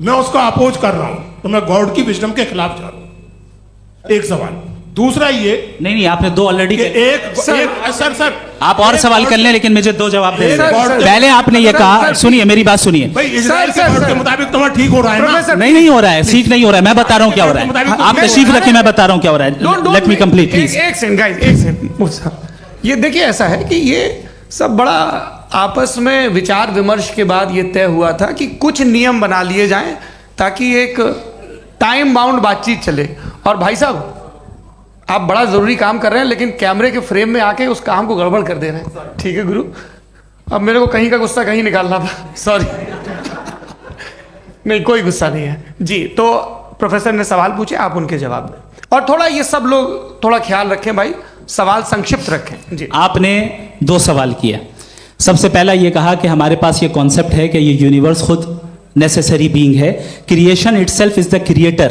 मैं उसका अपोज कर रहा हूं, तो मैं गॉड की विजडम के खिलाफ जा रहा हूं। एक सवाल। दूसरा ये नहीं, आपने 2 ऑलरेडी। सर आप और सवाल कर लें, लेकिन मुझे 2 जवाब दे सर, दें। सर, पहले आपने ये कहा, सुनिए मेरी बात सुनिए। भाई इजराइल के सर, गॉड सर, के मुताबिक तुम्हारा ठीक हो रहा है ना? नहीं हो रहा है, सीख नहीं हो रहा है, मैं बता रहा हूँ क्या हो रहा है। आप तशरीफ रखिए, मैं बता रहा हूँ क्या हो रहा है। Late me complete please. एक सेकंड गाइस, एक सेकंड। ये देखिए, ऐसा है कि ये सब बड़ा आपस में विचार विमर्श के बाद ये तय हुआ था कि कुछ नियम बना लिए जाएं ताकि एक टाइम बाउंड बातचीत चले। और भाई साहब, आप बड़ा जरूरी काम कर रहे हैं लेकिन कैमरे के फ्रेम में आके उस काम को गड़बड़ कर दे रहे हैं। ठीक है गुरु, अब मेरे को कहीं का गुस्सा कहीं निकालना था, सॉरी। नहीं, कोई गुस्सा नहीं है जी। तो प्रोफेसर ने सवाल पूछे, आप उनके जवाब दें। और थोड़ा ये सब लोग थोड़ा ख्याल रखें भाई, सवाल संक्षिप्त रखें जी। आपने 2 सवाल किया। सबसे पहला ये कहा कि हमारे पास ये कॉन्सेप्ट है कि ये यूनिवर्स खुद नेसेसरी बीइंग है, creation itself is the creator.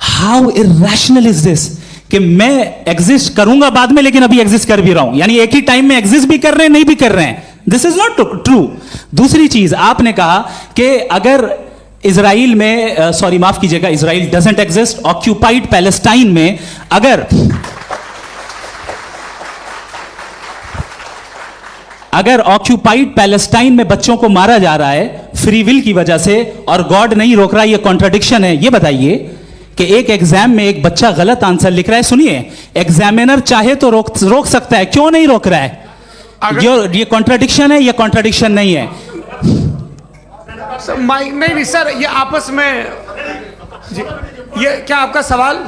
How irrational is this कि मैं एग्जिस्ट करूंगा बाद में, लेकिन अभी एग्जिस्ट कर भी रहा हूं, यानी एक ही टाइम में एग्जिस्ट भी कर रहे हैं, नहीं भी कर रहे हैं। This is not true. दूसरी चीज आपने कहा कि अगर इजराइल में, सॉरी माफ कीजिएगा, Israel doesn't exist, occupied Palestine में अगर ऑक्यूपाइड पैलेस्टाइन में बच्चों को मारा जा रहा है फ्री विल की वजह से और गॉड नहीं रोक रहा, ये कॉन्ट्रडिक्शन है। ये बताइए कि एक एग्जाम में एक बच्चा गलत आंसर लिख रहा है, सुनिए, एग्जामिनर चाहे तो रोक सकता है, क्यों नहीं रोक रहा है? ये कॉन्ट्रडिक्शन है, ये कॉन्ट्रडिक्शन नहीं है। सर, माइक नहीं सर, ये आपस में जी, ये क्या आपका सवाल?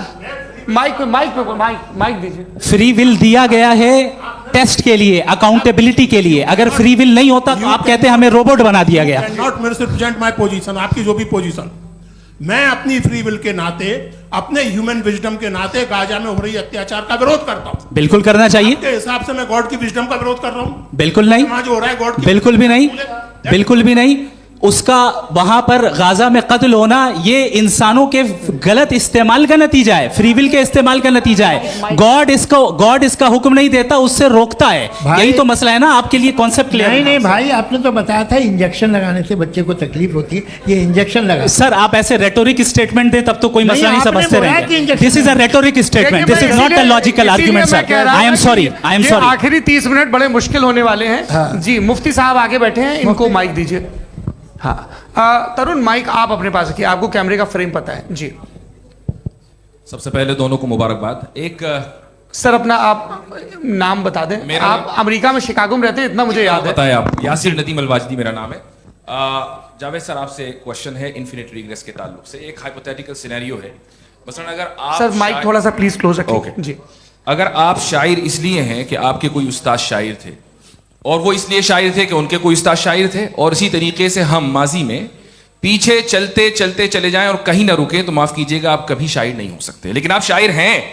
माइक दीजिए। फ्री विल दिया गया है टेस्ट के लिए, अकाउंटेबिलिटी के लिए। अगर फ्री विल नहीं होता तो आप कहते हैं हमें रोबोट बना दिया गया। नॉट मिसरिप्रेजेंट माय पोजीशन, आपकी जो भी पोजीशन, मैं अपनी फ्री विल के नाते अपने ह्यूमन विजडम के नाते गाजा में हो रही अत्याचार का विरोध करता हूं। बिल्कुल करना चाहिए। के हिसाब से मैं गॉड की विजडम का विरोध कर रहा हूं। बिल्कुल नहीं, वहां जो हो रहा है गॉड की बिल्कुल भी नहीं, बिल्कुल भी नहीं। उसका वहां पर गाजा में कत्ल होना ये इंसानों के गलत इस्तेमाल का नतीजा है, फ्री विल के इस्तेमाल का नतीजा है। गॉड इसका हुक्म नहीं देता, उससे रोकता है। यही तो मसला है ना। आपके लिए कॉन्सेप्ट क्लियर नहीं है? नहीं भाई, आपने तो बताया था इंजेक्शन लगाने से बच्चे को तकलीफ होती है, ये इंजेक्शन लगा। सर आप ऐसे रेटोरिक स्टेटमेंट दें तब तो कोई मसला नहीं आपने समझते बोला कि रहेंगे। injection this is a rhetoric statement, this is not a logical argument sir. I am sorry, I am sorry. आखिरी 30 मिनट बड़े मुश्किल होने वाले हैं। हाँ। जी मुफ्ती साहब आगे बैठे हैं, इनको माइक दीजिए। हाँ तरुण माइक आप अपने पास रखिए, आपको कैमरे का फ्रेम पता है जी। सबसे पहले दोनों को मुबारकबाद। एक सर अपना आप नाम बता दें। मेरा आप अमेरिका में शिकागो में रहते हैं, इतना मुझे याद है। बताया आप, यासिर नदीम अलवाजदी मेरा नाम है। जावेद सर आपसे एक क्वेश्चन है इन्फिनिट रिग्रेस के ताल्लुक से। एक हाइपोथेटिकल सिनेरियो है, मसलन अगर आप सर माइक थोड़ा सा प्लीज क्लोज रखिए। ओके जी अगर आप शायर इसलिए हैं कि आपके कोई उस्ताद शायर थे, और वो इसलिए शायर थे कि उनके कोई उस्ताद शायर थे, और इसी तरीके से हम माजी में पीछे चलते चलते चले जाएं और कहीं ना रुके, तो माफ कीजिएगा आप कभी शायर नहीं हो सकते। लेकिन आप शायर हैं,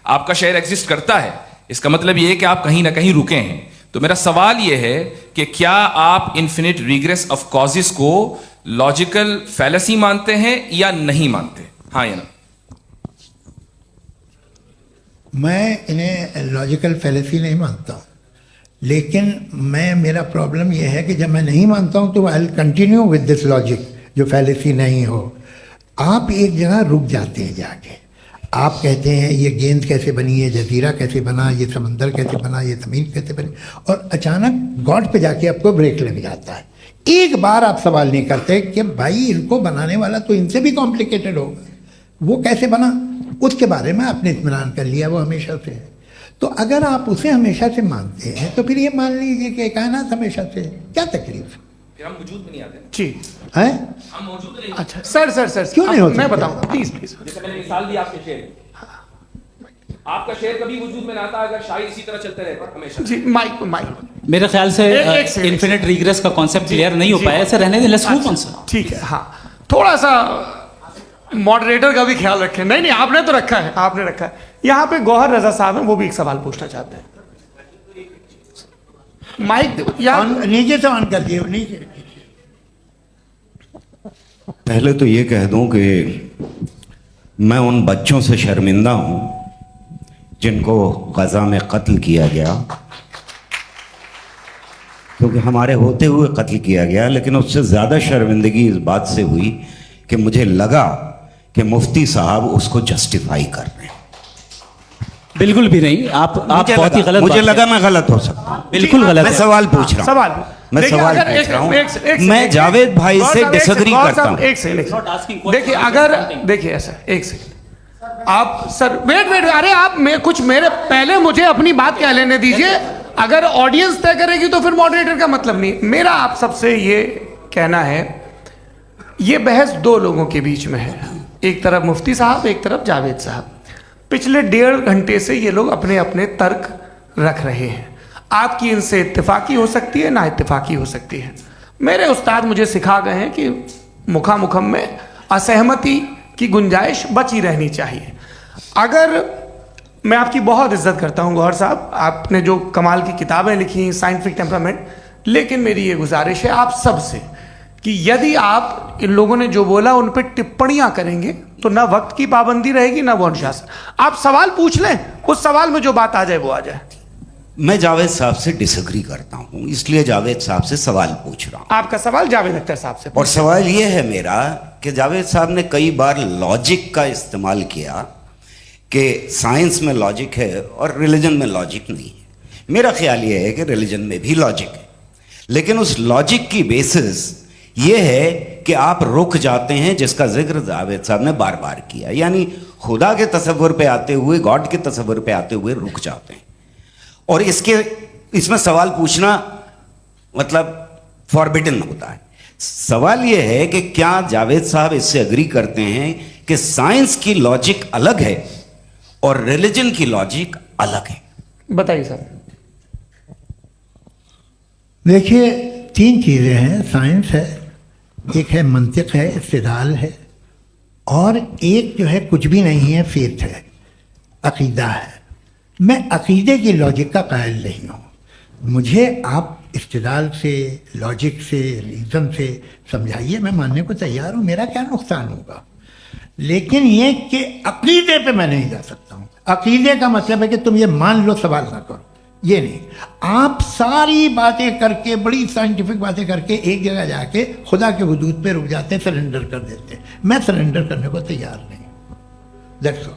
आपका शायर एग्जिस्ट करता है, इसका मतलब ये है कि आप कहीं ना कहीं रुके हैं। तो मेरा सवाल ये है कि क्या आप इन्फिनिट रिग्रेस ऑफ कॉजेस को लॉजिकल फैलेसी मानते हैं या नहीं मानते? हाँ या ना? मैं इन्हें लॉजिकल फैलेसी नहीं मानता हूँ, लेकिन मेरा प्रॉब्लम यह है कि जब मैं नहीं मानता हूँ तो I will continue with this logic जो फैलेसी नहीं हो। आप एक जगह रुक जाते हैं जाके, आप कहते हैं ये गेंद कैसे बनी, ये जजीरा कैसे बना, ये समंदर कैसे बना, ये ज़मीन कैसे बनी, और अचानक गॉड पे जाके आपको ब्रेक लग जाता है। एक बार आप सवाल नहीं करते कि भाई इनको बनाने वाला तो इनसे भी कॉम्प्लिकेटेड होगा, वो कैसे बना, उसके बारे में आपने इत्मीनान कर लिया, वो हमेशा से है। तो अगर आप उसे हमेशा से मानते हैं तो फिर ये मान लीजिए कि कायनात हमेशा से है, क्या तकलीफ फिर हम वजूद में नहीं आते जी है? हम मौजूद नहीं। अच्छा सर क्यों नहीं हो मैं सकते? बताऊंगा प्लीज प्लीज। जैसे मैंने मिसाल दी आपके शेर, आपका शेर कभी वजूद में ना आता अगर शायर इसी तरह चलते रहते हमेशा। जी माइक माइक मेरे ख्याल से एक सेकंड। इन्फिनिट रिग्रेस का कॉन्सेप्ट क्लियर नहीं हो पाया। ऐसे रहने दें, लेट्स मूव ऑन सर। ठीक है। हाँ थोड़ा सा मॉडरेटर का भी ख्याल रखें। नहीं नहीं आपने तो रखा है, आपने रखा है। यहाँ पे गौहर रजा साहब हैं, वो भी एक सवाल पूछना चाहते हैं। माइक नीचे से ऑन कर दिए, नीचे। पहले तो ये कह दूं कि मैं उन बच्चों से शर्मिंदा हूं जिनको गजा में कत्ल किया गया, क्योंकि हमारे होते हुए कत्ल किया गया। लेकिन उससे ज़्यादा शर्मिंदगी इस बात से हुई कि मुझे लगा कि मुफ्ती साहब उसको जस्टिफाई कर रहे हैं। बिल्कुल भी नहीं। आप बहुत ही गलत। मुझे लगा मैं गलत हो सकता हूं। बिल्कुल गलत मैं है। सवाल पूछ रहा हूं। सवाल मैं देखिए, सवाल अगर पूछ रहा हूं। एक मैं जावेद भाई से डिसएग्री करता हूं। एक सेकंड देखिए, अगर देखिए ऐसा एक सेकंड आप सर वेट अरे आप कुछ मेरे पहले मुझे अपनी बात कह लेने दीजिए। अगर ऑडियंस तय करेगी तो फिर मॉडरेटर का मतलब नहीं। मेरा आप सबसे ये कहना है, ये बहस दो लोगों के बीच में है, एक तरफ मुफ्ती साहब, एक तरफ जावेद साहब। पिछले 1.5 घंटे से ये लोग अपने अपने तर्क रख रहे हैं। आपकी इनसे इत्तेफाकी हो सकती है, ना इत्तेफाकी हो सकती है। मेरे उस्ताद मुझे सिखा गए हैं कि मुखामुखम में असहमति की गुंजाइश बची रहनी चाहिए। अगर मैं आपकी बहुत इज्जत करता हूं गौहर साहब, आपने जो कमाल की किताबें लिखी, साइंटिफिक टेम्परामेंट, लेकिन मेरी ये गुजारिश है आप सबसे कि यदि आप इन लोगों ने जो बोला उन पर टिप्पणियां करेंगे तो ना वक्त की पाबंदी रहेगी ना वो अनुशासन। आप सवाल पूछ लें, उस सवाल में जो बात आ जाए वो आ जाए। मैं जावेद साहब से डिसएग्री करता हूं, इसलिए जावेद साहब से सवाल पूछ रहा हूं। आपका सवाल जावेद अख्तर साहब से। और सवाल यह है मेरा कि जावेद साहब ने कई बार लॉजिक का इस्तेमाल किया कि साइंस में लॉजिक है और रिलीजन में लॉजिक नहीं है। मेरा ख्याल यह है कि रिलीजन में भी लॉजिक है, लेकिन उस लॉजिक की बेसिस ये है कि आप रुक जाते हैं, जिसका जिक्र जावेद साहब ने बार बार किया। यानी खुदा के तसव्वुर पे आते हुए, गॉड के तसव्वुर पे आते हुए रुक जाते हैं। और इसमें सवाल पूछना मतलब फॉरबिडन होता है। सवाल यह है कि क्या जावेद साहब इससे एग्री करते हैं कि साइंस की लॉजिक अलग है और रिलीजन की लॉजिक अलग है? बताइए सर। देखिए 3 चीज़ें हैं, साइंस है, एक है मंतिक है, इस्तिदलाल है, और एक जो है कुछ भी नहीं है, फेथ है, अकीदा है। मैं अकीदे की लॉजिक का कायल नहीं हूँ। मुझे आप इस्तिदलाल से, लॉजिक से, रीज़न से समझाइए, मैं मानने को तैयार हूँ, मेरा क्या नुकसान होगा। लेकिन ये कि अकीदे पे मैं नहीं जा सकता हूँ। अकीदे का मतलब है कि तुम ये मान लो, सवाल ना करो, ये नहीं। आप सारी बातें करके, बड़ी साइंटिफिक बातें करके एक जगह जाके खुदा के हुदूद पे रुक जाते हैं, सरेंडर कर देते हैं। मैं सरेंडर करने को तैयार नहीं। That's all.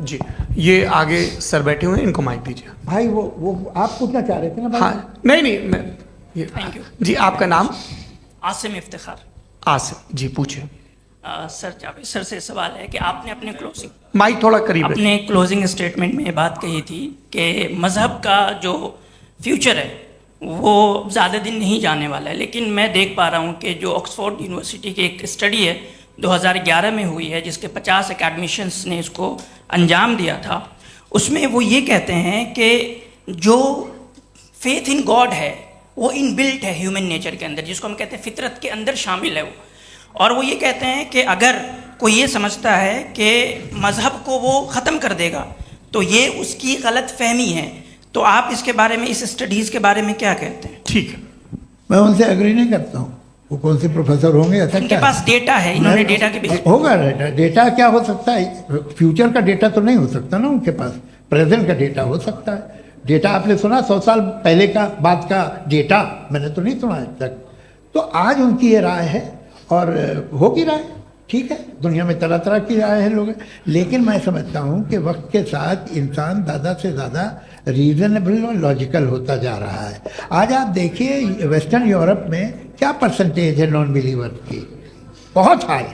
जी, ये आगे सर बैठे हुए हैं, इनको माइक दीजिए। भाई वो आप पूछना चाह रहे थे ना भाई? हाँ, नहीं मैं ये थैंक यू जी। आपका नाम? आसिम इफ्तिखार। आसिफ जी, पूछिए। सर जावेद सर से सवाल है कि आपने अपने माइक थोड़ा करीब है। अपने क्लोजिंग स्टेटमेंट में ये बात कही थी कि मज़हब का जो फ्यूचर है वो ज़्यादा दिन नहीं जाने वाला है, लेकिन मैं देख पा रहा हूँ कि जो ऑक्सफोर्ड यूनिवर्सिटी की एक स्टडी है 2011 में हुई है, जिसके 50 एकेडमिशियंस ने इसको अंजाम दिया था, उसमें वो ये कहते हैं कि जो फेथ इन गॉड है वो इनबिल्ट है ह्यूमन नेचर के अंदर, जिसको हम कहते हैं फितरत के अंदर शामिल है वो। और वो ये कहते हैं कि अगर कोई ये समझता है कि मज़हब को वो ख़त्म कर देगा तो ये उसकी गलत फहमी है। तो आप इसके बारे में, इस स्टडीज़ के बारे में क्या कहते हैं? ठीक है, मैं उनसे एग्री नहीं करता हूँ। वो कौन से प्रोफेसर होंगे? ऐसा उनके क्या पास डेटा है, इन्होंने डेटा के बेसिस होगा। डेटा क्या हो सकता है? फ्यूचर का डेटा तो नहीं हो सकता ना उनके पास, प्रेजेंट का डेटा हो सकता है। डेटा आपने सुना 100 साल पहले का बाद का डेटा? मैंने तो नहीं सुना आज तक। तो आज उनकी ये राय है और हो की राय, ठीक है। दुनिया में तरह तरह की राय है लोग, लेकिन मैं समझता हूँ कि वक्त के साथ इंसान ज़्यादा से ज़्यादा रीजनेबल और लॉजिकल होता जा रहा है। आज आप देखिए वेस्टर्न यूरोप में क्या परसेंटेज है नॉन बिलीवर्स की, बहुत हाई।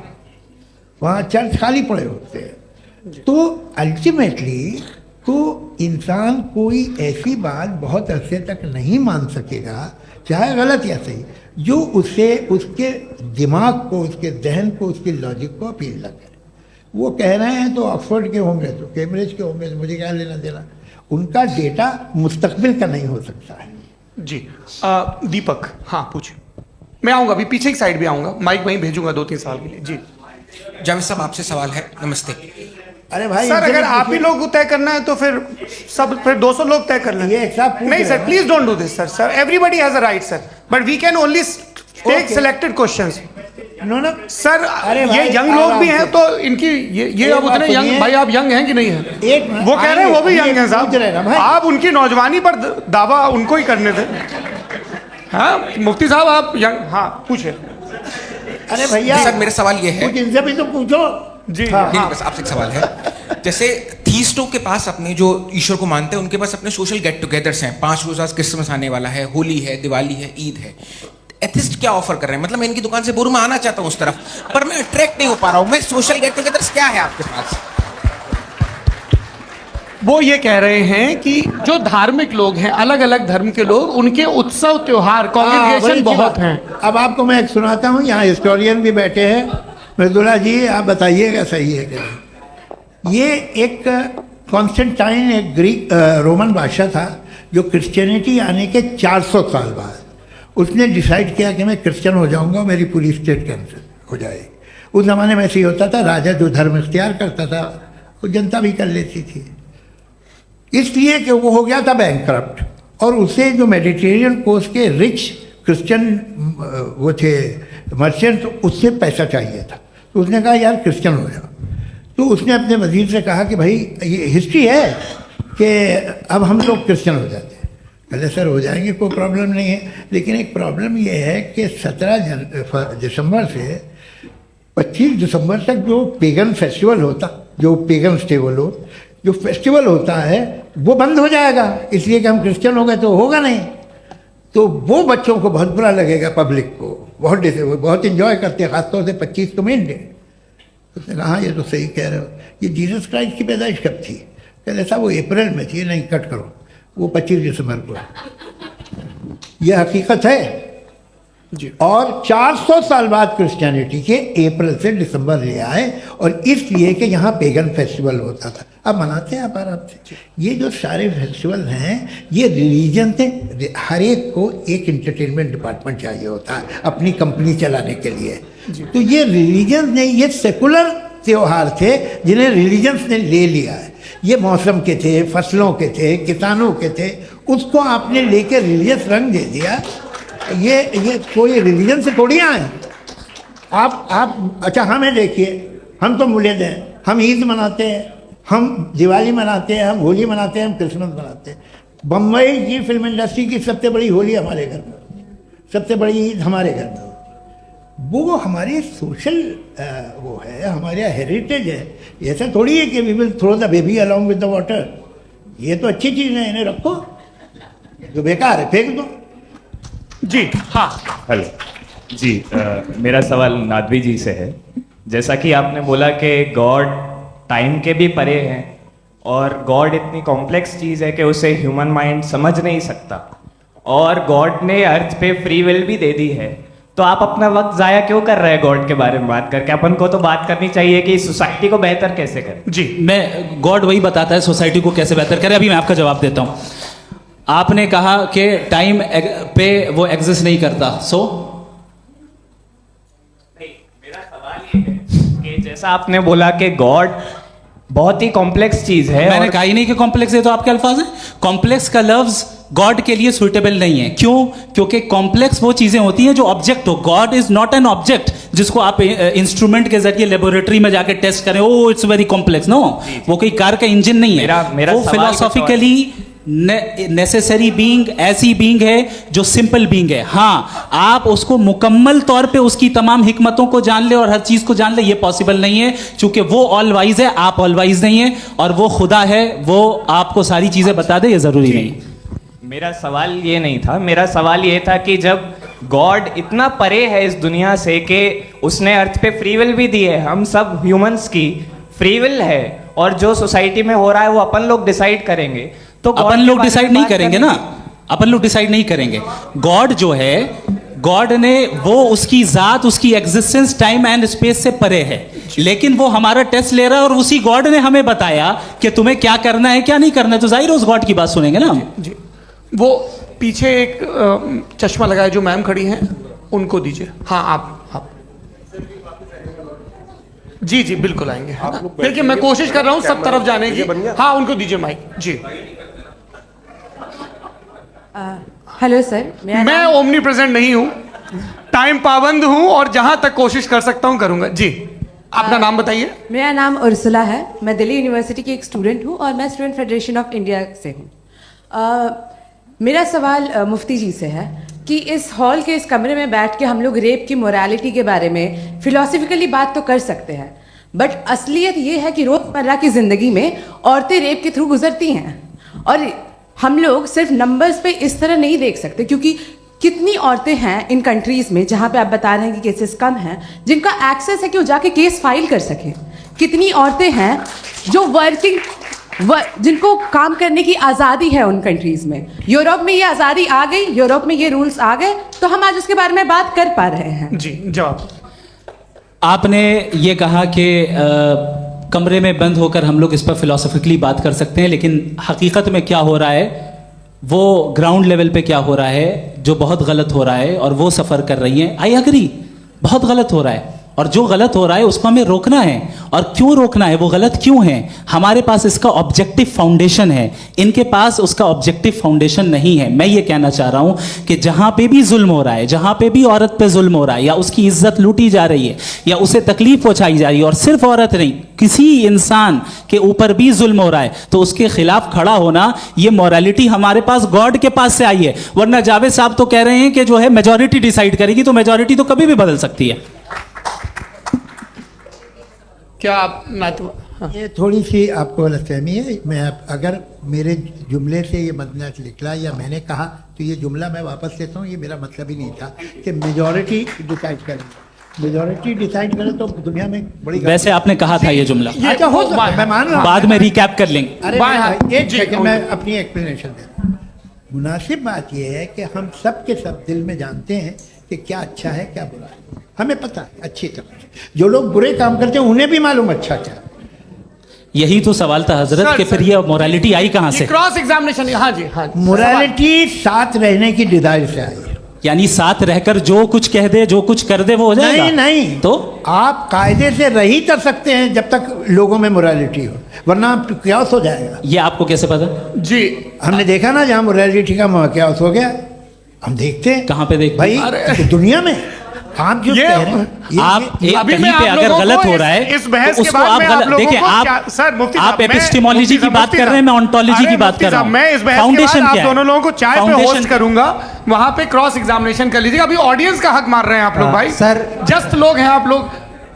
वहाँ चर्च खाली पड़े होते हैं। तो अल्टीमेटली तो इंसान कोई ऐसी बात बहुत अरसे तक नहीं मान सकेगा, चाहे गलत या सही, जो उसे, उसके दिमाग को, उसके जहन को, उसकी लॉजिक को अपील न करे। वो कह रहे हैं तो ऑक्सफोर्ड के होंगे, तो कैम्ब्रिज के होंगे, तो मुझे क्या लेना देना। उनका डेटा मुस्तकबिल का नहीं हो सकता है। जी। दीपक, हाँ पूछिए। मैं आऊँगा, अभी पीछे की साइड भी आऊँगा, माइक वहीं भेजूंगा 2-3 साल के लिए। जी जावेद साहब, आपसे सवाल है। नमस्ते अरे भाई सर, अगर आप ही लोग तय करना है तो फिर 200 लोग तय कर लें। ये एक साथ नहीं sir, please don't do this sir. Everybody has a right sir, but we can only take selected questions. No sir, अरे ये यंग लोग भी हैं तो इनकी ये अब उतने यंग, भाई आप यंग हैं कि नहीं हैं? एक वो कह रहे हैं वो भी यंग हैं साहब। आप उनकी नौजवानी पर दावा उनको ही करने थे। हाँ मुफ्ती साहब, आप यंग, हाँ पूछे। अरे भैया सर, मेरा सवाल ये है। कुछ इनसे भी तो पूछो। जी नहीं, बस आपसे एक सवाल है। जैसे थीस्टों के पास, अपने जो ईश्वर को मानते हैं, उनके पास अपने सोशल गेट टुगेदर्स हैं। 5 रोज़ आज क्रिसमस आने वाला है, होली है, दिवाली है, ईद है। एथिस्ट क्या ऑफर कर रहे हैं? मतलब मैं इनकी दुकान से बोलूं, मैं आना चाहता हूं उस तरफ, पर मैं अट्रैक्ट नहीं हो पा रहा हूं। मैं सोशल गेट टुगेदर्स क्या है आपके पास? वो ये कह रहे हैं कि जो धार्मिक लोग हैं, अलग अलग धर्म के लोग, उनके उत्सव त्योहार, कॉन्ग्रेगेशन बहुत हैं। अब आपको मैं एक सुनाता हूँ, यहाँ हिस्टोरियन भी बैठे हैं। मृदुला जी, आप बताइएगा सही है क्या? ये एक कॉन्स्टेंटाइन, एक ग्रीक रोमन बादशाह था, जो क्रिश्चियनिटी आने के 400 साल बाद उसने डिसाइड किया कि मैं क्रिश्चियन हो जाऊंगा, मेरी पूरी स्टेट कैंसिल हो जाएगी। उस ज़माने में ऐसे ही होता था, राजा जो धर्म इख्तियार करता था वो जनता भी कर लेती थी। इसलिए कि वो हो गया था बैंकरप्ट, और उसे जो मेडिटेरियन कोस्ट के रिच क्रिश्चियन वो थे मर्चेंट, उससे पैसा चाहिए था। तो उसने कहा यार क्रिश्चियन हो जाओ। तो उसने अपने वजीर से कहा कि भाई ये हिस्ट्री है कि अब हम लोग क्रिश्चियन हो जाते हैं। कहले सर हो जाएंगे, कोई प्रॉब्लम नहीं है, लेकिन एक प्रॉब्लम ये है कि 17 दिसंबर से 25 दिसंबर तक जो पेगन फेस्टिवल होता, जो पेगन जो फेस्टिवल होता है वो बंद हो जाएगा, इसलिए कि हम क्रिश्चियन हो गए तो होगा नहीं। तो वो बच्चों को बहुत बुरा लगेगा, पब्लिक को बहुत इन्जॉय करते हैं, खासतौर से 25 को मेन डे। उसने कहा हाँ ये तो सही कह रहे हो, ये जीसस क्राइस्ट की पैदाइश कब थी? कहते साहब वो अप्रैल में थी। नहीं, कट करो, वो 25 दिसंबर को है। यह हकीकत है जी। और 400 साल बाद क्रिश्चियनिटी के अप्रैल से दिसंबर ले आए, और इसलिए कि यहाँ पेगन फेस्टिवल होता था। अब मनाते हैं आप आराम से। ये जो सारे फेस्टिवल हैं ये रिलीजन से, हर एक को एक इंटरटेनमेंट डिपार्टमेंट चाहिए होता है अपनी कंपनी चलाने के लिए। तो ये रिलीजन नहीं, ये सेकुलर त्योहार थे जिन्हें रिलीजन्स ने ले लिया है। ये मौसम के थे, फसलों के थे, किसानों के थे, उसको आपने लेके रिलीजियस रंग दे दिया। ये कोई रिलीजन से थोड़ी आए। आप अच्छा हमें देखिए, हम तो मुल्द हैं, हम ईद मनाते हैं, हम दिवाली मनाते हैं, हम होली मनाते हैं, हम क्रिसमस मनाते हैं। बम्बई की फिल्म इंडस्ट्री की सबसे बड़ी होली हमारे घर में, सबसे बड़ी ईद हमारे घर में। वो हमारी सोशल वो है, हमारा हेरिटेज है। ऐसा थोड़ी है कि we will throw the baby along with the water. ये तो अच्छी चीज़ है, इन्हें रखो, जो बेकार है फेंक दो। जी हाँ। हेलो जी, मेरा सवाल नादवी जी से है। जैसा कि आपने बोला कि गॉड टाइम के भी परे हैं और गॉड इतनी कॉम्प्लेक्स चीज़ है कि उसे ह्यूमन माइंड समझ नहीं सकता, और गॉड ने अर्थ पे फ्री विल भी दे दी है, तो आप अपना वक्त ज़ाया क्यों कर रहे हैं गॉड के बारे में बात करके? अपन को तो बात करनी चाहिए कि सोसाइटी को बेहतर कैसे करें। जी, मैं गॉड वही बताता है सोसाइटी को कैसे बेहतर करे। अभी मैं आपका जवाब देता हूँ। आपने कहा कि टाइम पे वो एग्जिस्ट नहीं करता, सो मेरा सवाल ये है कि जैसा आपने बोला कि गॉड बहुत ही कॉम्प्लेक्स चीज है, मैंने कहा ही नहीं कि कॉम्प्लेक्स है, तो आपके अल्फाज हैं। कॉम्प्लेक्स का लफ्ज गॉड के लिए सुइटेबल नहीं है। क्यों? क्योंकि कॉम्प्लेक्स वो चीजें होती हैं जो ऑब्जेक्ट हो। God is not an object जिसको आप इंस्ट्रूमेंट के जरिए लेबोरेटरी में जाके टेस्ट करें, oh it's very complex. No, वो कोई कार का इंजन नहीं है। मेरा वो फिलोसॉफिकली नेसेसरी बीइंग ऐसी बीइंग है जो सिंपल बीइंग है। हाँ, आप उसको मुकम्मल तौर पे उसकी तमाम हिकमतों को जान ले और हर चीज को जान ले, ये पॉसिबल नहीं है, क्योंकि वो ऑल वाइज है, आप ऑल वाइज नहीं है, और वो खुदा है, वो आपको सारी चीजें बता दे, ये जरूरी नहीं। मेरा सवाल ये नहीं था, मेरा सवाल ये था कि जब गॉड इतना परे है इस दुनिया से कि उसने अर्थ पे फ्री विल भी दी है, हम सब ह्यूमंस की फ्री विल है, और जो सोसाइटी में हो रहा है वो अपन लोग डिसाइड करेंगे, तो अपन लोग डिसाइड नहीं करेंगे ना, अपन लोग डिसाइड नहीं करेंगे। गॉड जो है, गॉड ने वो उसकी जात, उसकी एग्जिस्टेंस टाइम एंड स्पेस से परे है, लेकिन वो हमारा टेस्ट ले रहा है और उसी गॉड ने हमें बताया कि तुम्हें क्या करना है क्या नहीं करना है, तो जाहिर है उस गॉड की बात सुनेंगे ना हम। जी, वो पीछे एक चश्मा लगाए जो मैम खड़ी हैं, उनको दीजिए। हाँ, आप जी जी बिल्कुल आएंगे। देखिए मैं कोशिश कर रहा हूँ सब तरफ जाने की। हाँ, उनको दीजिए माइक। जी, हेलो सर, मैं ओमनी प्रेजेंट नहीं हूँ, टाइम पाबंद हूँ, और जहां तक कोशिश कर सकता हूँ करूंगा। जी, अपना नाम बताइए। मेरा नाम उर्सुला है, मैं दिल्ली यूनिवर्सिटी की एक स्टूडेंट हूँ और मैं स्टूडेंट फेडरेशन ऑफ इंडिया से हूँ। मेरा सवाल मुफ्ती जी से है कि इस हॉल के इस कमरे में बैठ के हम लोग रेप की मोरालिटी के बारे में फिलोसफिकली बात तो कर सकते हैं, बट असलियत ये है कि रोज़मर्रा की ज़िंदगी में औरतें रेप के थ्रू गुजरती हैं, और हम लोग सिर्फ नंबर्स पे इस तरह नहीं देख सकते, क्योंकि कितनी औरतें हैं इन कंट्रीज़ में जहाँ पे आप बता रहे हैं कि केसेस कम हैं, जिनका एक्सेस है कि वो जाके केस फाइल कर सकें। कितनी औरतें हैं जो जिनको काम करने की आज़ादी है उन कंट्रीज़ में। यूरोप में ये आज़ादी आ गई, यूरोप में ये रूल्स आ गए, तो हम आज उसके बारे में बात कर पा रहे हैं। जी, जवाब। आपने ये कहा कि कमरे में बंद होकर हम लोग इस पर फिलोसफिकली बात कर सकते हैं, लेकिन हकीकत में क्या हो रहा है, वो ग्राउंड लेवल पे क्या हो रहा है, जो बहुत गलत हो रहा है, और वो सफ़र कर रही हैं। आई अग्री, बहुत गलत हो रहा है, और जो गलत हो रहा है उसको हमें रोकना है। और क्यों रोकना है, वो गलत क्यों है? हमारे पास इसका ऑब्जेक्टिव फाउंडेशन है, इनके पास उसका ऑब्जेक्टिव फाउंडेशन नहीं है। मैं ये कहना चाह रहा हूँ कि जहाँ पे भी जुल्म हो रहा है, जहाँ पे भी औरत पे जुल्म हो रहा है, या उसकी इज्जत लूटी जा रही है, या उसे तकलीफ पहुँचाई जा रही है, और सिर्फ औरत नहीं, किसी इंसान के ऊपर भी जुल्म हो रहा है, तो उसके खिलाफ खड़ा होना, ये मॉरलिटी हमारे पास गॉड के पास से आई है। वरना जावेद साहब तो कह रहे हैं कि जो है मेजॉरिटी डिसाइड करेगी, तो मेजॉरिटी तो कभी भी बदल सकती है। क्या आप ये थोड़ी सी आपको गलतफहमी है। मैं अगर मेरे जुमले से ये मतलब निकला या मैंने कहा, तो ये जुमला मैं वापस लेता हूँ, ये मेरा मतलब ही नहीं था कि मेजॉरिटी डिसाइड करे। मेजॉरिटी डिसाइड करे तो दुनिया में बड़ी, वैसे आपने कहा था ये जुमला। अच्छा, हो मैं मान रहा हूँ, बाद में रिकैप कर लेंगे। अरे एक सेकंड, मैं अपनी एक्सप्लेनेशन देता हूँ। मुनासिब बात यह है कि हम सब के सब दिल में जानते हैं कि क्या अच्छा है क्या बुरा है, हमें पता है अच्छी तरह से। जो लोग बुरे काम करते हैं उन्हें भी मालूम अच्छा क्या। यही तो सवाल था हजरत कि फिर ये मोरालिटी आई कहाँ से? Cross examination. हाँ जी, हाँ, मोरालिटी साथ रहने की डिजायर से आई है। यानी साथ रहकर जो कुछ कह दे, जो कुछ कर दे, वो हो जाएगा? नहीं नहीं, तो आप कायदे से रही कर सकते हैं जब तक लोगों में मोरालिटी हो, वरना क्यास हो जाएगा। ये आपको कैसे पता? जी हमने देखा ना, जहाँ मोरालिटी का क्यास हो गया, हम देखते हैं। कहाँ पे देखते भाई हैं? दुनिया में आप जो ये- कह रहे हैं, आप एक अभी कहीं मैं पे आप अगर लोगों गलत को हो रहा है इस बहस तो के उसको बाद आप में आप गलत लोगों देखिए। को आप क्या- सर, मुफ्ती आप साहब, मैं- एपिस्टेमोलॉजी मुफ्ती की साहब, बात मुफ्ती कर रहे हैं, मैं साहब, ऑन्टोलॉजी अरे की बात मुफ्ती कर रहा साहब, हूँ। मैं इस बहस के फाउंडेशन बाद क्या आप है? दोनों लोगों को चाय पे फाउंडेशन- होस्ट करूंगा, वहां पे क्रॉस एग्जामिनेशन कर लीजिएगा। अभी ऑडियंस का हक मार रहे हैं आप लोग भाई, सर- जस्ट लोग हैं आप लोग।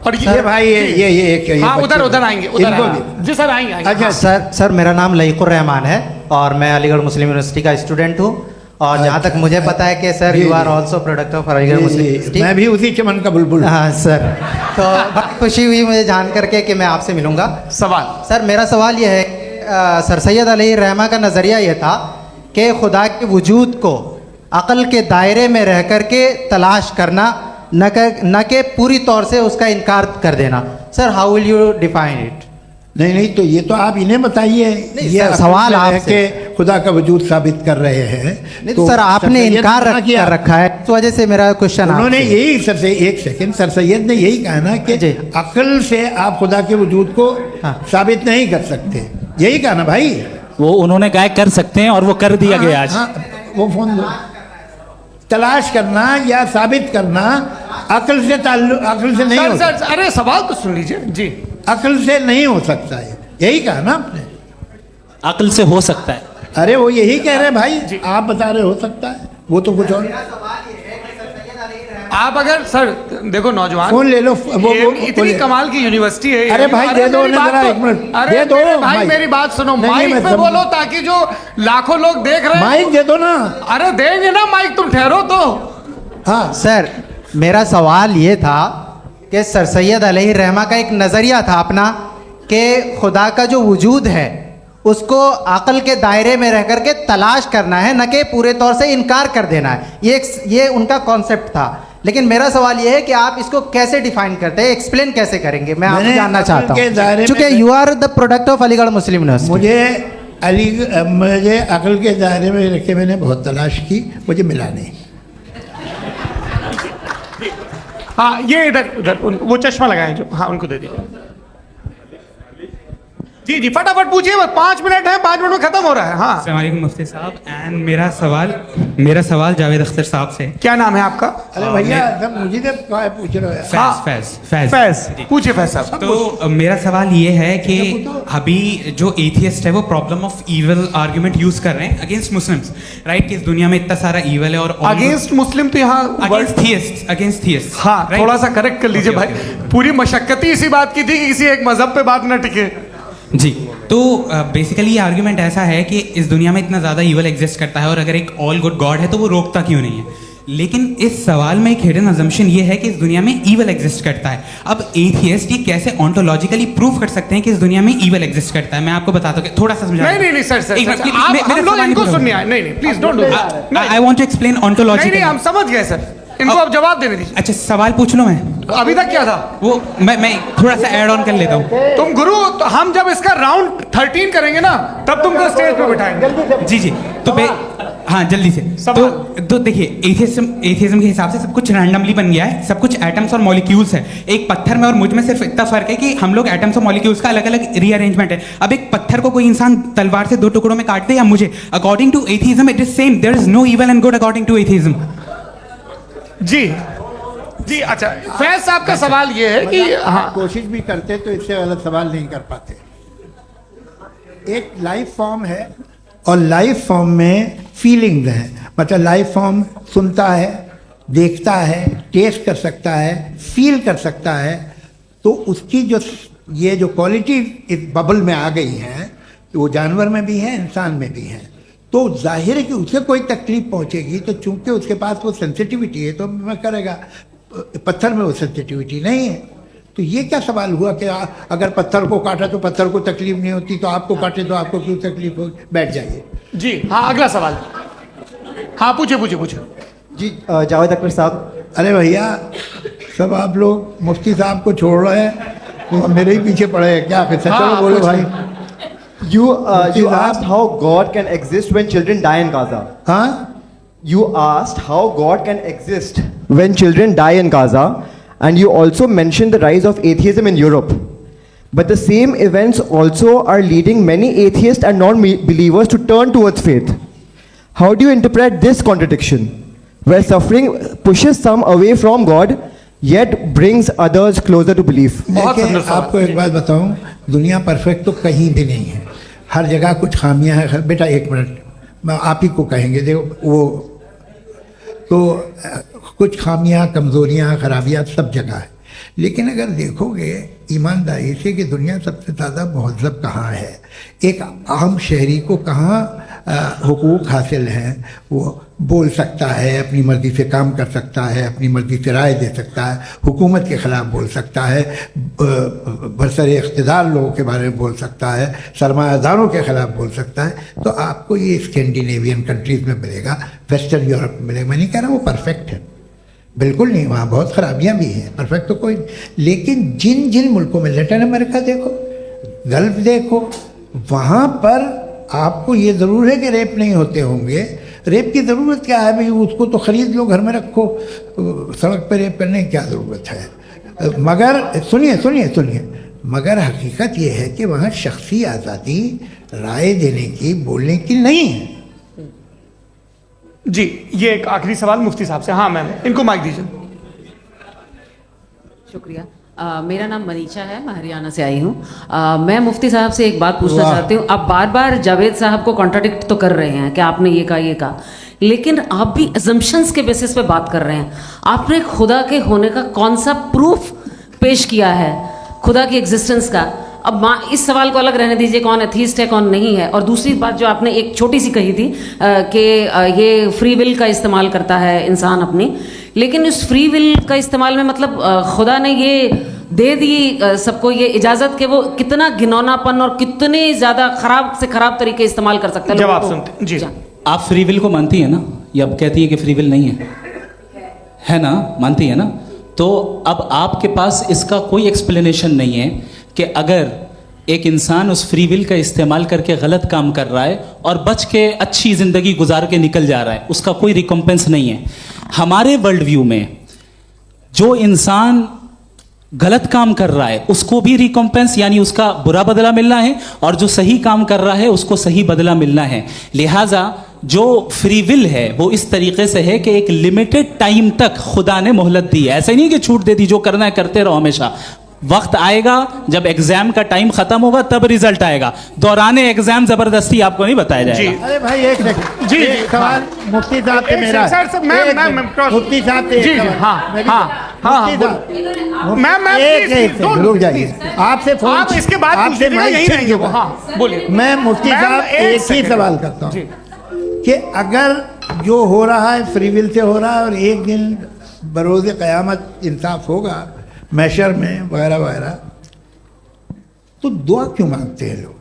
और ये भाई ये हाँ, बच्चे- उधर आएंगे, उधर इनको आएंगे। भी- जी सर, आएंगे आएंगे। अच्छा सर मेरा नाम लईकुर रहमान है और मैं अलीगढ़ मुस्लिम यूनिवर्सिटी का स्टूडेंट हूँ। और जहाँ तक मुझे पता है कि sir you are also product of Aligarh Muslim University. मैं भी उसी चमन का बुलबुल हूँ। हाँ सर, तो बड़ी खुशी हुई मुझे जान करके कि मैं आपसे मिलूंगा। सवाल सर मेरा सवाल यह है, सर सैयद अली रहमा का नज़रिया यह था कि खुदा के वजूद को अक़ल के दायरे में रह कर के तलाश करना, न कि पूरी तौर से उसका इनकार कर देना। Sir how will you define it? नहीं तो ये तो आप इन्हें बताइए। ये सर, असल सवाल में है आपसे। कि खुदा का वजूद साबित कर रहे हैं। नहीं तो सर आपने सैयद इनकार ने किया। कर रखा है, इस वजह से मेरा क्वेश्चन उन्होंने यही सर से एक सेकंड, सर सैयद ने यही कहा ना कि जी। अक्ल से आप खुदा के वजूद को हाँ। साबित नहीं कर सकते, यही कहा ना भाई। वो उन्होंने कहा कर सकते हैं और वो कर दिया गया आज। हाँ, वो फोन दो। तलाश करना या साबित करना अक्ल से अक्ल से नहीं हो सर सर, अरे सवाल तो सुन लीजिए जी। अक्ल से नहीं हो सकता है, यही कहा ना आपने। अक्ल से हो सकता है। अरे वो यही कह रहे हैं भाई, आप बता रहे हो सकता है, वो तो कुछ और। आप अगर सर देखो नौजवान, फोन ले लो, इतनी कमाल की यूनिवर्सिटी है। अरे भाई दे दो मेरी ना बात जरा, तो- एक मिनट अरे दे दो मेरे भाई माइक। मेरी बात सुनो, नहीं, माइक मैं पे समझ- बोलो ताकि जो लाखों लोग देख रहे हैं। माइक दे दो ना। अरे देंगे ना माइक, तुम ठहरो तो। हाँ सर मेरा सवाल ये था कि सर सैयद अलैहि रहमा का एक नज़रिया था अपना कि खुदा का जो वजूद है उसको अक़ल के दायरे में रह करके तलाश करना है, न कि पूरे तौर से इनकार कर देना है। ये उनका कॉन्सेप्ट था। लेकिन मेरा सवाल ये है कि आप इसको कैसे डिफाइन करते हैं, एक्सप्लेन कैसे करेंगे? मैं आपसे मैंने जानना अक़ल चाहता के दायरे हूँ, में- चूँकि you are the product of Aligarh Muslim University. मुझे अक्ल के दायरे में रखे मैंने बहुत तलाश की, मुझे मिला नहीं। हाँ ये इधर उधर वो चश्मा लगाए जो, हाँ उनको दे दिया। जी जी फटाफट पूछिए, बस 5 मिनट है, 5 मिनट में खत्म हो रहा है। हाँ अस्सलाम वालेकुम मुफ्ती साहब। एंड मेरा सवाल जावेद अख्तर साहब से। क्या नाम है आपका? अरे भैया सब मुझे तो पूछ रहे हो यार। फैज पूछिए फैज साहब। तो मेरा सवाल ये है कि अभी जो एथियस्ट है वो problem of evil argument use कर रहे हैं अगेंस्ट मुस्लिम्स, राइट? कि इस दुनिया में इतना सारा ईवल है और अगेंस्ट मुस्लिम तो यहाँ अगेंस्ट थियस्ट। हाँ थोड़ा सा करेक्ट कर लीजिए भाई, पूरी मशक्कत ही इसी बात की थी कि किसी एक मजहब पे बात न टिके। जी, तो बेसिकली ये आर्ग्यूमेंट ऐसा है कि इस दुनिया में इतना ज़्यादा ईवल एग्जिस्ट करता है और अगर एक ऑल गुड गॉड है तो वो रोकता क्यों नहीं है? लेकिन इस सवाल में एक हिडन अजम्पशन ये है कि इस दुनिया में ईवल एग्जिस्ट करता है। अब एथियस्ट ये कैसे ऑन्टोलॉजिकली प्रूव कर सकते हैं कि इस दुनिया में ईवल एग्जिस्ट करता है? मैं आपको बताता हूँ, थोड़ा सा समझा। नहीं सर हम लोग इनको सुनने आए। नहीं please don't do that. I want to explain ontology. नहीं हम समझ गए सर, इनको अब जवाब देने दीजिए। अच्छा सवाल पूछ लो। मैं अभी तक क्या था वो मैं थोड़ा सा ऐड ऑन कर लेता हूँ। तुम गुरु, तो हम जब इसका राउंड 13 करेंगे ना तब तुमको स्टेज पे बिठाएंगे। जी तो हाँ जल्दी से। तो देखिए एथियज्म के हिसाब से सब कुछ रैंडमली बन गया है, सब कुछ एटम्स और मॉलिक्यूल्स है। एक पत्थर में और मुझ में सिर्फ इतना फर्क है कि हम लोग एटम्स और मॉलिक्यूल्स का अलग अलग रीअरेंजमेंट है। अब एक पत्थर को कोई इंसान तलवार से 2 टुकड़ों में काट दे या मुझे, according to atheism it is same. There is no evil and good according to atheism. जी अच्छा फैज साहब का सवाल ये है कि हाँ कोशिश भी करते तो इससे गलत सवाल नहीं कर पाते। एक लाइफ फॉर्म है और लाइफ फॉर्म में फीलिंग्स हैं, मतलब लाइफ फॉर्म सुनता है, देखता है, टेस्ट कर सकता है, फील कर सकता है। तो उसकी जो ये जो क्वालिटी इस बबल में आ गई हैं, तो वो जानवर में भी है, इंसान में भी है। तो जाहिर है कि उसे कोई तकलीफ पहुंचेगी, तो चूंकि उसके पास वो सेंसिटिविटी है तो मैं करेगा। पत्थर में वो सेंसिटिविटी नहीं है। तो ये क्या सवाल हुआ कि अगर पत्थर को काटा तो पत्थर को तकलीफ नहीं होती, तो आपको काटे तो आपको क्यों तकलीफ हो? बैठ जाइए। जी हाँ अगला सवाल। हाँ पूछे जी जावेद अख्तर साहब। अरे भैया सब आप लोग मुफ्ती साहब को छोड़ रहे हैं और मेरे ही पीछे पड़े हैं क्या? फिर चलो बोलो भाई। You asked how God can exist when children die in Gaza. हाँ you asked how God can exist when children die in Gaza, and you also mentioned the rise of atheism in Europe. But the same events also are leading many atheists and non-believers to turn towards faith. How do you interpret this contradiction, where suffering pushes some away from God, yet brings others closer to belief? देखिए, आपको एक बात बताऊं, दुनिया perfect तो कहीं भी नहीं है, हर जगह कुछ खामियां हैं। बेटा एक मिनट, मैं आप ही को कहेंगे, देखो वो तो कुछ खामियां, कमज़ोरियां, खराबियां सब जगह है। लेकिन अगर देखोगे ईमानदारी से कि दुनिया सबसे ज़्यादा महज़ब कहाँ है, एक आम शहरी को कहाँ हुकूक हासिल हैं, वो बोल सकता है, अपनी मर्ज़ी से काम कर सकता है, अपनी मर्ज़ी से राय दे सकता है, हुकूमत के ख़िलाफ़ बोल सकता है, बरसरे इक़्तिदार लोगों के बारे में बोल सकता है, सरमायादारों के ख़िलाफ़ बोल सकता है। तो आपको ये स्कैंडिनेवियन कंट्रीज़ में मिलेगा, वेस्टर्न यूरोप में मिलेगा। मैं नहीं कह रहा वो परफेक्ट है, बिल्कुल नहीं, वहाँ बहुत ख़राबियाँ भी हैं, परफेक्ट तो कोई। लेकिन जिन जिन मुल्कों में, लैटिन अमेरिका देखो, गल्फ देखो, वहाँ पर आपको ये ज़रूर है कि रेप नहीं होते होंगे। रेप की ज़रूरत क्या है भाई, उसको तो ख़रीद लो, घर में रखो, सड़क पर रेप करने की क्या ज़रूरत है। मगर सुनिए सुनिए सुनिए, मगर हकीकत ये है कि वहाँ शख्सी आज़ादी राय देने की, बोलने की नहीं है। जी, ये एक आखिरी सवाल मुफ्ती साहब से। हाँ मैम, इनको माइक दीजिए। शुक्रिया। मेरा नाम मनीषा है, मैं हरियाणा से आई हूँ। मैं मुफ्ती साहब से एक बात पूछना चाहती हूँ। आप बार बार जावेद साहब को कॉन्ट्राडिक्ट तो कर रहे हैं कि आपने ये कहा, लेकिन आप भी अजम्पशंस के बेसिस पे बात कर रहे हैं। आपने खुदा के होने का कौन सा प्रूफ पेश किया है, खुदा की एग्जिस्टेंस का? अब इस सवाल को अलग रहने दीजिए, कौन एथीस्ट है कौन नहीं है। और दूसरी बात जो आपने एक छोटी सी कही थी कि ये फ्री विल का इस्तेमाल करता है इंसान अपनी, लेकिन इस फ्री विल का इस्तेमाल में मतलब खुदा ने ये दे दी सबको ये इजाज़त कि वो कितना घिनौनापन और कितने ज़्यादा ख़राब से ख़राब तरीके इस्तेमाल कर सकता है। जवाब सुनते जी। आप फ्री विल को मानती है ना, या अब कहती है कि फ्री विल नहीं है ना, मानती है ना? तो अब आपके पास इसका कोई एक्सप्लेनेशन नहीं है कि अगर एक इंसान उस फ्री विल का इस्तेमाल करके गलत काम कर रहा है और बच के अच्छी ज़िंदगी गुजार के निकल जा रहा है, उसका कोई रिकम्पेंस नहीं है। हमारे वर्ल्ड व्यू में जो इंसान गलत काम कर रहा है उसको भी रिकम्पेंस यानी उसका बुरा बदला मिलना है, और जो सही काम कर रहा है उसको सही बदला मिलना है। लिहाजा जो फ्री विल है वो इस तरीके से है कि एक लिमिटेड टाइम तक खुदा ने मोहलत दी है। ऐसे नहीं कि छूट दे दी, जो करना है करते रहो हमेशा। वक्त आएगा जब एग्जाम का टाइम खत्म होगा तब रिजल्ट आएगा, दौराने एग्जाम जबरदस्ती आपको नहीं बताया जाएगा। अरे भाई एक सेकंड, जी सवाल मुफ्ती साहब से मेरा, मुफ्ती साहब से रुक जाइए, आपसे फोन, आप इसके बाद आपसे यहीं रहेंगे वो। हाँ बोलिए। मैं मुफ्ती साहब एक ही सवाल करता हूँ कि अगर जो हो रहा है फ्री विल से हो रहा है और एक दिन बरोज़ क़यामत इंसाफ होगा मैशर में वगैरह वगैरह, तो दुआ क्यों मांगते हैं लोग?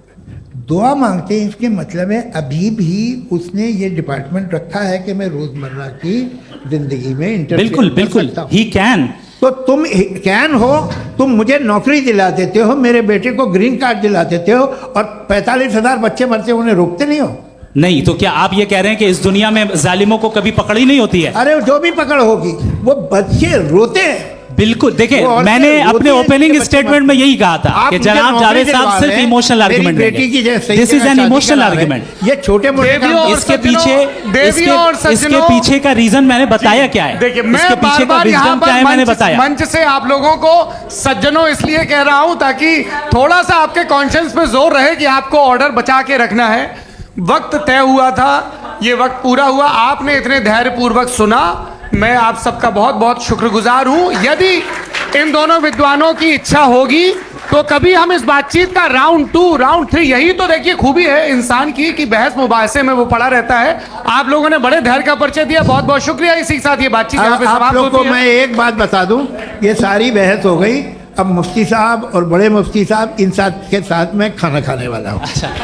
दुआ मांगते हैं इसके मतलब है अभी भी उसने ये डिपार्टमेंट रखा है कि मैं रोज़मर्रा की ज़िंदगी में बिल्कुल बिल्कुल ही कैन। तो तुम कैन हो, तुम मुझे नौकरी दिला देते हो, मेरे बेटे को ग्रीन कार्ड दिला देते हो, और 45,000 बच्चे मरते हो, उन्हें रोकते नहीं हो। नहीं तो क्या आप ये कह रहे हैं कि इस दुनिया में जालिमों को कभी पकड़ ही नहीं होती है? अरे जो भी पकड़ होगी वो बच्चे रोते हैं। बिल्कुल, देखिए मैंने अपने ओपनिंग स्टेटमेंट में यही कहा था कि जनाब जावेद साहब सिर्फ इमोशनल आर्गुमेंट देंगे। This is an emotional argument. ये छोटे मोटे इसके पीछे का रीजन मैंने बताया क्या है, देखिए मैं इसके पीछे का रीजन क्या है मैंने बताया। मंच से आप लोगों को सज्जनों इसलिए कह रहा हूं ताकि थोड़ा सा आपके कॉन्शियंस पे जोर रहे कि आपको ऑर्डर बचा के रखना है। वक्त तय हुआ था, ये वक्त पूरा हुआ, आपने इतने धैर्यपूर्वक सुना, मैं आप सबका बहुत बहुत शुक्रगुजार हूं। यदि इन दोनों विद्वानों की इच्छा होगी तो कभी हम इस बातचीत का राउंड 2, राउंड 3, यही तो देखिए खूबी है इंसान की कि बहस मुबाहसे में वो पड़ा रहता है। आप लोगों ने बड़े धैर्य का परिचय दिया, बहुत बहुत शुक्रिया। इसी के साथ ये बातचीत यहाँ पे समाप्त होती है। मैं एक बात बता दूं, ये सारी बहस हो गई, अब मुफ्ती साहब और बड़े मुफ्ती साहब इन साथ के साथ मैं खाना खाने वाला हूँ। अच्छा